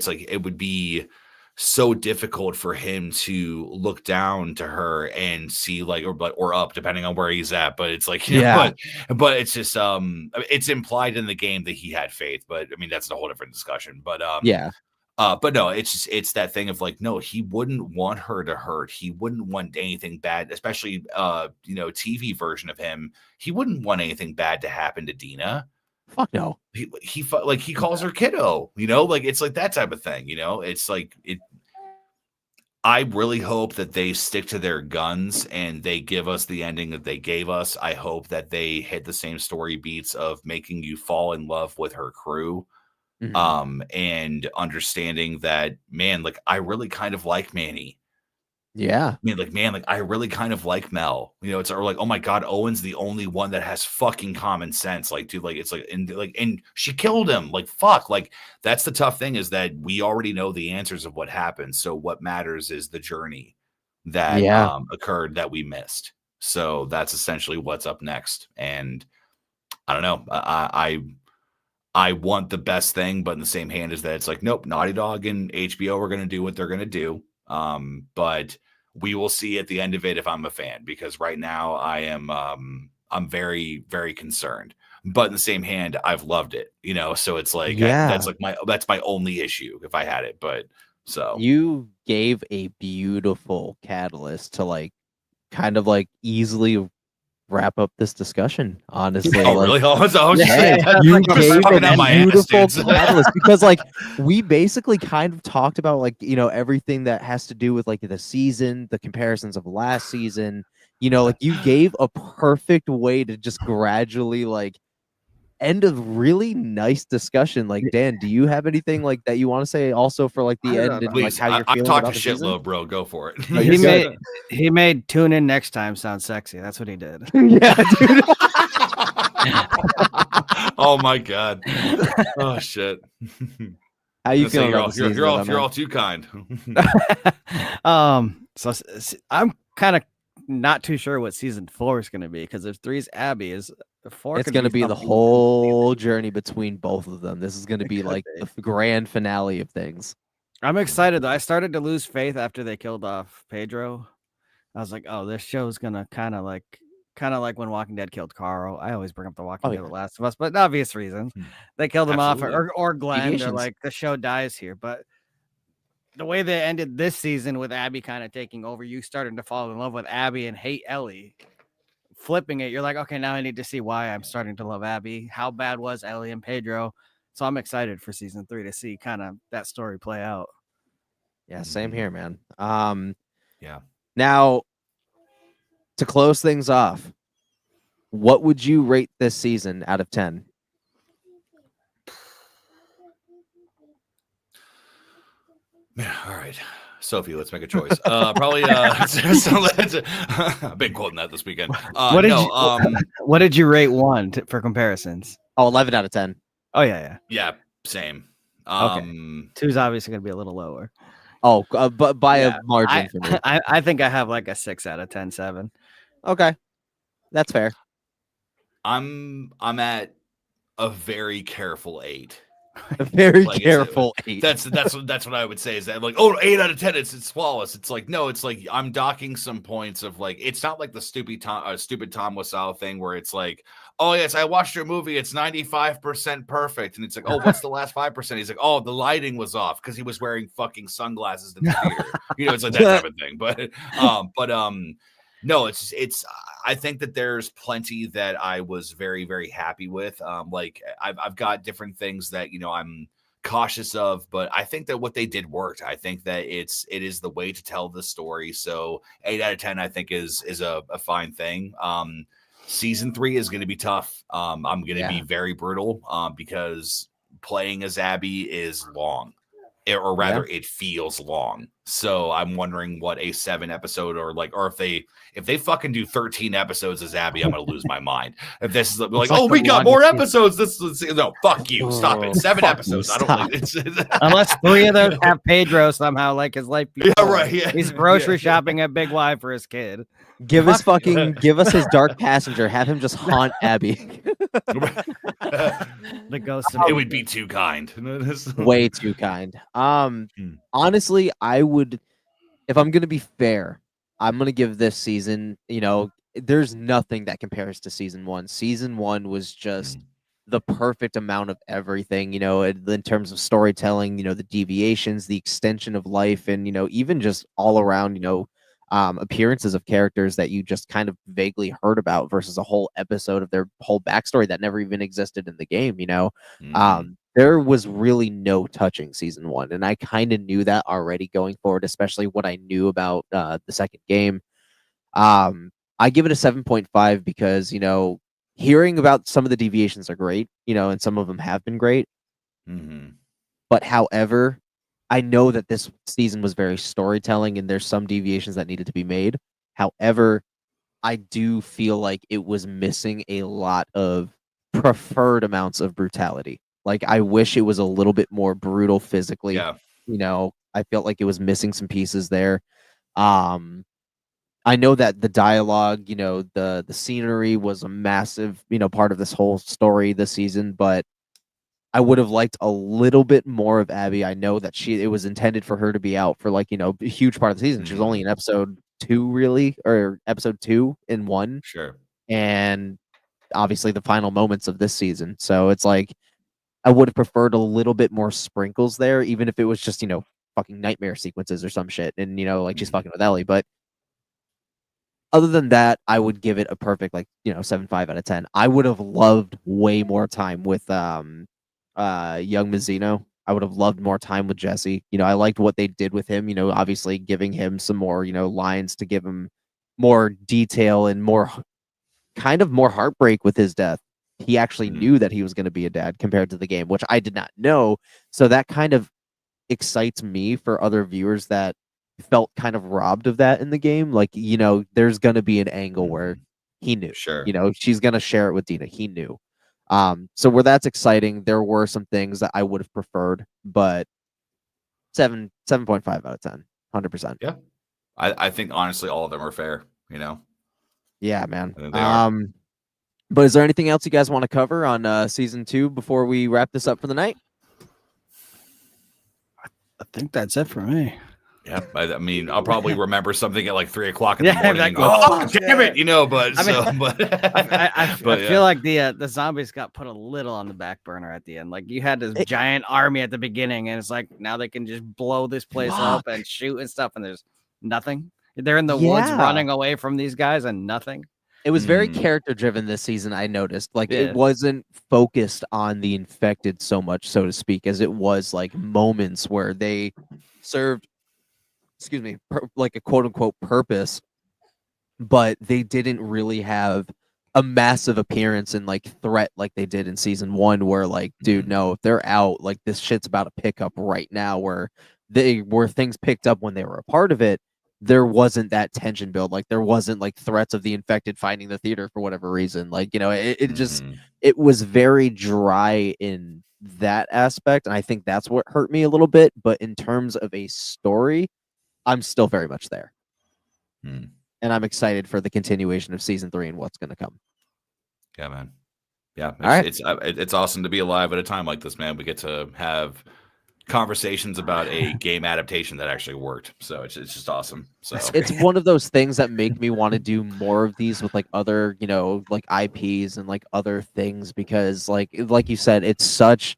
Speaker 5: like, it would be so difficult for him to look down to her and see like, or up, depending on where he's at. But it's like, you know, but it's just, it's implied in the game that he had faith, but I mean, that's a whole different discussion. But, but no, it's that thing of like, no, he wouldn't want her to hurt. He wouldn't want anything bad, especially, you know, TV version of him. He wouldn't want anything bad to happen to Dina.
Speaker 3: Fuck no.
Speaker 5: He calls her kiddo, you know, like it's like that type of thing, you know. It's like I really hope that they stick to their guns and they give us the ending that they gave us. I hope that they hit the same story beats of making you fall in love with her crew. And understanding that, man, like I really kind of like Manny.
Speaker 3: Yeah.
Speaker 5: I mean, like, man, like I really kind of like Mel. You know, it's or like, oh my God, Owen's the only one that has fucking common sense. Like, dude, like it's like, and she killed him. Like, fuck. Like, that's the tough thing is that we already know the answers of what happened. So what matters is the journey that occurred that we missed. So that's essentially what's up next. And I don't know. I want the best thing, but in the same hand is that it's like, nope, Naughty Dog and HBO are going to do what they're going to do. But we will see at the end of it if I'm a fan, because right now I'm very, very concerned. But in the same hand, I've loved it, you know. So it's like that's my only issue if I had it. But so
Speaker 3: you gave a beautiful catalyst to like kind of like easily wrap up this discussion, honestly.
Speaker 5: Oh, really?
Speaker 3: You gave a beautiful catalyst because like we basically kind of talked about like, you know, everything that has to do with like the season, the comparisons of last season, you know, like you gave a perfect way to just gradually like end a really nice discussion. Like, Dan, do you have anything like that you want to say also for like the end and
Speaker 5: please,
Speaker 3: like how you're feeling?
Speaker 5: I've talked
Speaker 3: about
Speaker 5: to
Speaker 3: the
Speaker 5: shitload, bro. Go for it.
Speaker 4: He made tune in next time sound sexy. That's what he did.
Speaker 3: Yeah, dude.
Speaker 5: Oh my God. Oh shit.
Speaker 3: How you feeling?
Speaker 5: You're all too kind.
Speaker 4: So I'm kind of not too sure what season 4 is going to be, because if 3 is Abby, is 4
Speaker 3: it's going to be the whole journey between both of them. This is going to be like the grand finale of things.
Speaker 4: I'm excited though. I started to lose faith after they killed off Pedro. I was like, oh, this show's gonna kind of like when Walking Dead killed Carl. I always bring up the Walking Dead, The Last of Us, but obvious reasons. They killed him off, or Glenn. They're like, the show dies here. But the way they ended this season with Abby kind of taking over, you starting to fall in love with Abby and hate Ellie. Flipping it, you're like, okay, now I need to see why I'm starting to love Abby. How bad was Ellie and Pedro? So I'm excited for season 3 to see kind of that story play out.
Speaker 3: Yeah, same here, man.
Speaker 5: Yeah.
Speaker 3: Now, to close things off, what would you rate this season out of 10?
Speaker 5: Yeah, all right. Sophie, let's make a choice. Probably so let's I've been quoting that this weekend.
Speaker 4: What did you rate 1 for comparisons?
Speaker 3: Oh, 11 out of 10.
Speaker 4: Oh yeah.
Speaker 5: Yeah, same.
Speaker 4: Okay. 2's obviously going to be a little lower.
Speaker 3: Oh, but by a margin for me.
Speaker 4: I think I have like a 6 out of 10, 7.
Speaker 3: Okay. That's fair.
Speaker 5: I'm at a very careful 8.
Speaker 3: A very
Speaker 5: Like,
Speaker 3: careful 8.
Speaker 5: That's what I would say is that like 8 out of 10 it's flawless. It's like no, it's like I'm docking some points of like it's not like the stupid Tom Wiseau thing where it's like oh yes I watched your movie, it's 95% perfect, and it's like oh what's the last 5%? He's like oh the lighting was off because he was wearing fucking sunglasses in the theater. It's like that type of thing. But no, it's I think that there's plenty that I was very, very happy with. Like I've got different things that, I'm cautious of, but I think that what they did worked. I think that it is the way to tell the story. So 8 out of 10, I think is a fine thing. Season 3 is going to be tough. I'm going to be very brutal because playing as Abby is long. Or rather, it feels long. So I'm wondering what a 7 episode or if they fucking do 13 episodes as Abby, I'm gonna lose my mind. If this is like oh, we got more episodes. No, fuck you. Stop it. 7 episodes. I don't like it.
Speaker 4: Unless 3 of those have Pedro somehow, like his life. Before.
Speaker 5: Yeah, right. Yeah.
Speaker 4: He's grocery shopping at Big Y for his kid.
Speaker 3: Give us his dark passenger. Have him just haunt Abby.
Speaker 4: The ghost.
Speaker 5: It would be too kind.
Speaker 3: Way too kind. Honestly, I would, if I'm gonna be fair, I'm gonna give this season. There's nothing that compares to season 1. Season 1 was just the perfect amount of everything. In terms of storytelling. The deviations, the extension of life, and even just all around. Appearances of characters that you just kind of vaguely heard about versus a whole episode of their whole backstory that never even existed in the game. There was really no touching season 1, and I kind of knew that already going forward, especially what I knew about the second game. I give it a 7.5 because hearing about some of the deviations are great, and some of them have been great. But however, I know that this season was very storytelling and there's some deviations that needed to be made. However, I do feel like it was missing a lot of preferred amounts of brutality. Like, I wish it was a little bit more brutal physically.
Speaker 5: Yeah.
Speaker 3: I felt like it was missing some pieces there. I know that the dialogue, the scenery was a massive, part of this whole story this season, but I would have liked a little bit more of Abby. I know that it was intended for her to be out for a huge part of the season. She was only in episode 2 really, or episode 2 in 1.
Speaker 5: Sure.
Speaker 3: And obviously the final moments of this season. So it's like, I would have preferred a little bit more sprinkles there, even if it was just, fucking nightmare sequences or some shit. And, she's fucking with Ellie. But other than that, I would give it a perfect, 7.5 out of 10. I would have loved way more time with, young Mizzino. I would have loved more time with Jesse. I liked what they did with him, obviously giving him some more, lines to give him more detail and more heartbreak with his death. He actually knew that he was going to be a dad compared to the game, which I did not know. So that kind of excites me for other viewers that felt kind of robbed of that in the game. Like, there's going to be an angle where he knew,
Speaker 5: sure,
Speaker 3: she's going to share it with Dina. He knew. So where that's exciting, there were some things that I would have preferred, but 7.5 out of 10, 100%.
Speaker 5: Yeah. I think honestly, all of them are fair,
Speaker 3: Yeah, man. But is there anything else you guys want to cover on season 2 before we wrap this up for the night?
Speaker 4: I think that's it for me.
Speaker 5: Yeah, I mean, I'll probably remember something at 3 o'clock in the morning.
Speaker 4: Like,
Speaker 5: and go, oh, damn it, But
Speaker 4: I feel like the zombies got put a little on the back burner at the end. Like, you had this giant army at the beginning, and it's like now they can just blow this place up and shoot and stuff, and there's nothing. They're in the woods running away from these guys, and nothing.
Speaker 3: It was very character driven this season. I noticed, it wasn't focused on the infected so much, so to speak, as it was moments where they served excuse me, like a quote unquote purpose, but they didn't really have a massive appearance and like threat like they did in season 1, where like, dude, no, if they're out, like this shit's about to pick up right now, where things picked up when they were a part of it. There wasn't that tension build. Like there wasn't like threats of the infected finding the theater for whatever reason. Like, it just, it was very dry in that aspect. And I think that's what hurt me a little bit. But in terms of a story, I'm still very much there. And I'm excited for the continuation of season 3 and what's going to come.
Speaker 5: Yeah, man. Yeah.
Speaker 3: Right.
Speaker 5: It's awesome to be alive at a time like this, man. We get to have conversations about a game adaptation that actually worked. So it's just awesome. So
Speaker 3: it's one of those things that make me want to do more of these with like other, like IPs and like other things, because like you said, it's such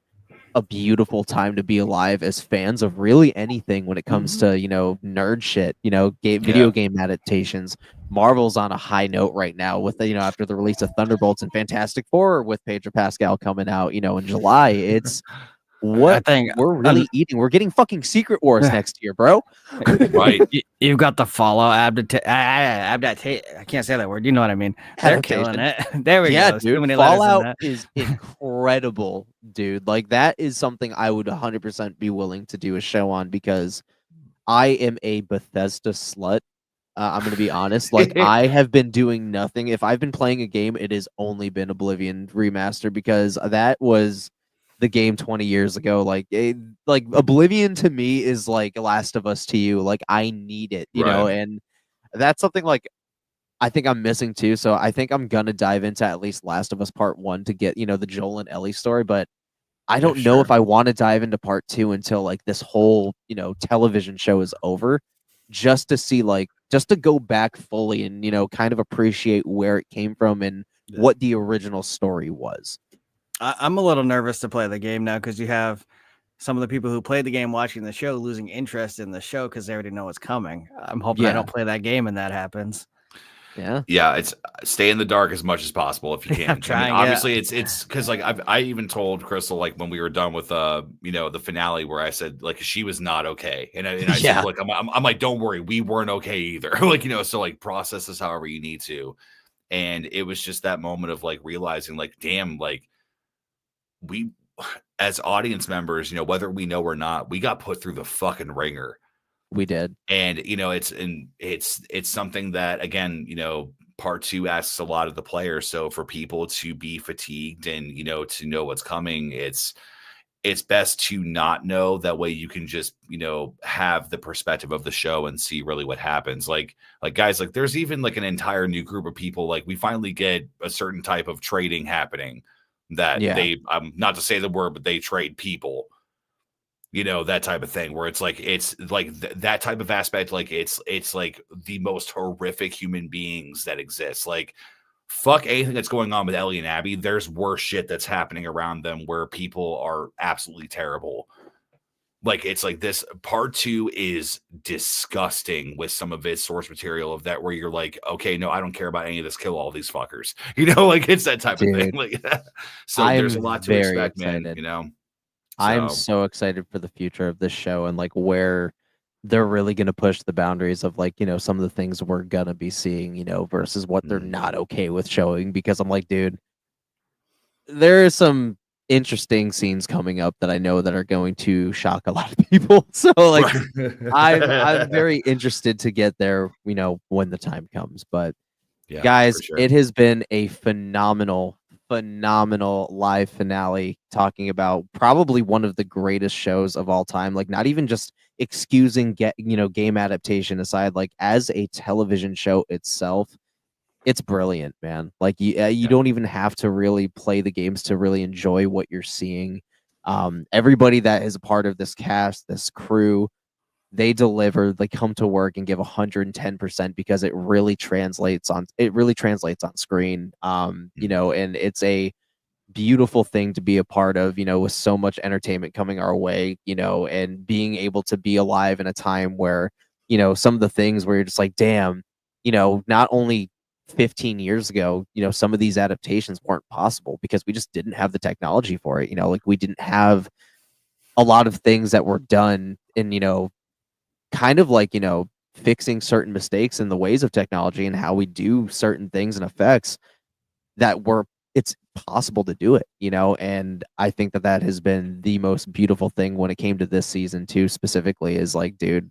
Speaker 3: a beautiful time to be alive as fans of really anything when it comes to, nerd shit, video game adaptations. Marvel's on a high note right now with, after the release of Thunderbolts and Fantastic Four with Pedro Pascal coming out, in July. It's what I think we're really eating. We're getting fucking Secret Wars next year, bro.
Speaker 5: Right.
Speaker 4: You've got the Fallout adaptation. I can't say that word. You know what I mean? They're killing it. There we go.
Speaker 3: Yeah, dude. Fallout is incredible, dude. Like that is something I would 100% be willing to do a show on, because I am a Bethesda slut. I'm going to be honest. Like I have been doing nothing. If I've been playing a game, it has only been Oblivion Remaster, because that was the game 20 years ago. Like Oblivion to me is like Last of Us to you. Like I need it, you know, and that's something like I think I'm missing too. So I think I'm gonna dive into at least Last of Us Part 1 to get, the Joel and Ellie story, but I don't know if I want to dive into Part 2 until like this whole, television show is over, just to see just to go back fully and, kind of appreciate where it came from and what the original story was.
Speaker 4: I'm a little nervous to play the game now, because you have some of the people who played the game watching the show losing interest in the show because they already know what's coming. I'm hoping I don't play that game and that happens.
Speaker 5: Yeah, it's stay in the dark as much as possible if you can.
Speaker 4: I'm trying,
Speaker 5: obviously it's because like I even told Crystal, like when we were done with the finale, where I said like she was not okay, and I said like I'm like, don't worry, we weren't okay either. Like so like process this however you need to, and it was just that moment of like realizing like damn, like we as audience members, whether we know or not, we got put through the fucking ringer.
Speaker 3: We did.
Speaker 5: And it's something that, again, Part 2 asks a lot of the players. So for people to be fatigued and to know what's coming, it's best to not know. That way you can just have the perspective of the show and see really what happens. Like guys, like there's even like an entire new group of people. Like we finally get a certain type of trading happening that not to say the word, but they trade people, that type of thing, where it's like that type of aspect. Like it's like the most horrific human beings that exist. Like fuck anything that's going on with Ellie and Abby. There's worse shit that's happening around them where people are absolutely terrible. Like it's like this Part 2 is disgusting with some of its source material of that, where you're like, okay, no, I don't care about any of this. Kill all these fuckers. Like it's that type of thing. Like so there's a lot to expect,
Speaker 3: excited.
Speaker 5: man.
Speaker 3: I'm so excited for the future of this show and like where they're really going to push the boundaries of like, some of the things we're going to be seeing, versus what they're not okay with showing. Because I'm like, dude, there are some interesting scenes coming up that I know that are going to shock a lot of people. So like I'm very interested to get there, when the time comes. But guys, it has been a phenomenal live finale, talking about probably one of the greatest shows of all time. Like not even just excusing game adaptation aside, like as a television show itself, it's brilliant, man. Like you don't even have to really play the games to really enjoy what you're seeing. Everybody that is a part of this cast, this crew, they deliver, they come to work and give 110% because it really translates on screen. And it's a beautiful thing to be a part of, with so much entertainment coming our way, and being able to be alive in a time where, some of the things where you're just like, damn, not only 15 years ago, some of these adaptations weren't possible because we just didn't have the technology for it. Like we didn't have a lot of things that were done in, kind of like, fixing certain mistakes in the ways of technology and how we do certain things and effects that it's possible to do it, and I think that has been the most beautiful thing when it came to this season too, specifically, is like, dude,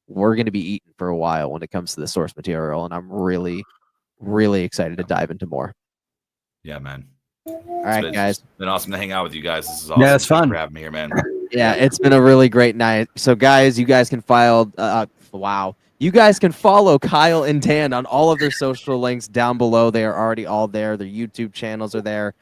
Speaker 3: we're going to be eating for a while when it comes to the source material, and I'm really, really excited to dive into more.
Speaker 5: Yeah, man.
Speaker 3: All right, guys.
Speaker 5: It's been awesome to hang out with you guys. This is awesome.
Speaker 4: Yeah, it's fun.
Speaker 5: Thanks for having me here, man.
Speaker 3: Yeah, it's been a really great night. So, guys, you guys can You guys can follow Kyle and Dan on all of their social links down below. They are already all there. Their YouTube channels are there.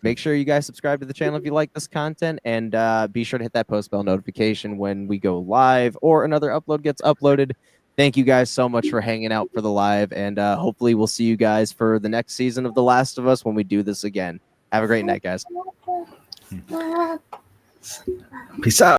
Speaker 3: Make sure you guys subscribe to the channel if you like this content, and be sure to hit that post bell notification when we go live or another upload gets uploaded. Thank you guys so much for hanging out for the live, and hopefully we'll see you guys for the next season of The Last of Us when we do this again. Have a great night, guys.
Speaker 4: Peace out.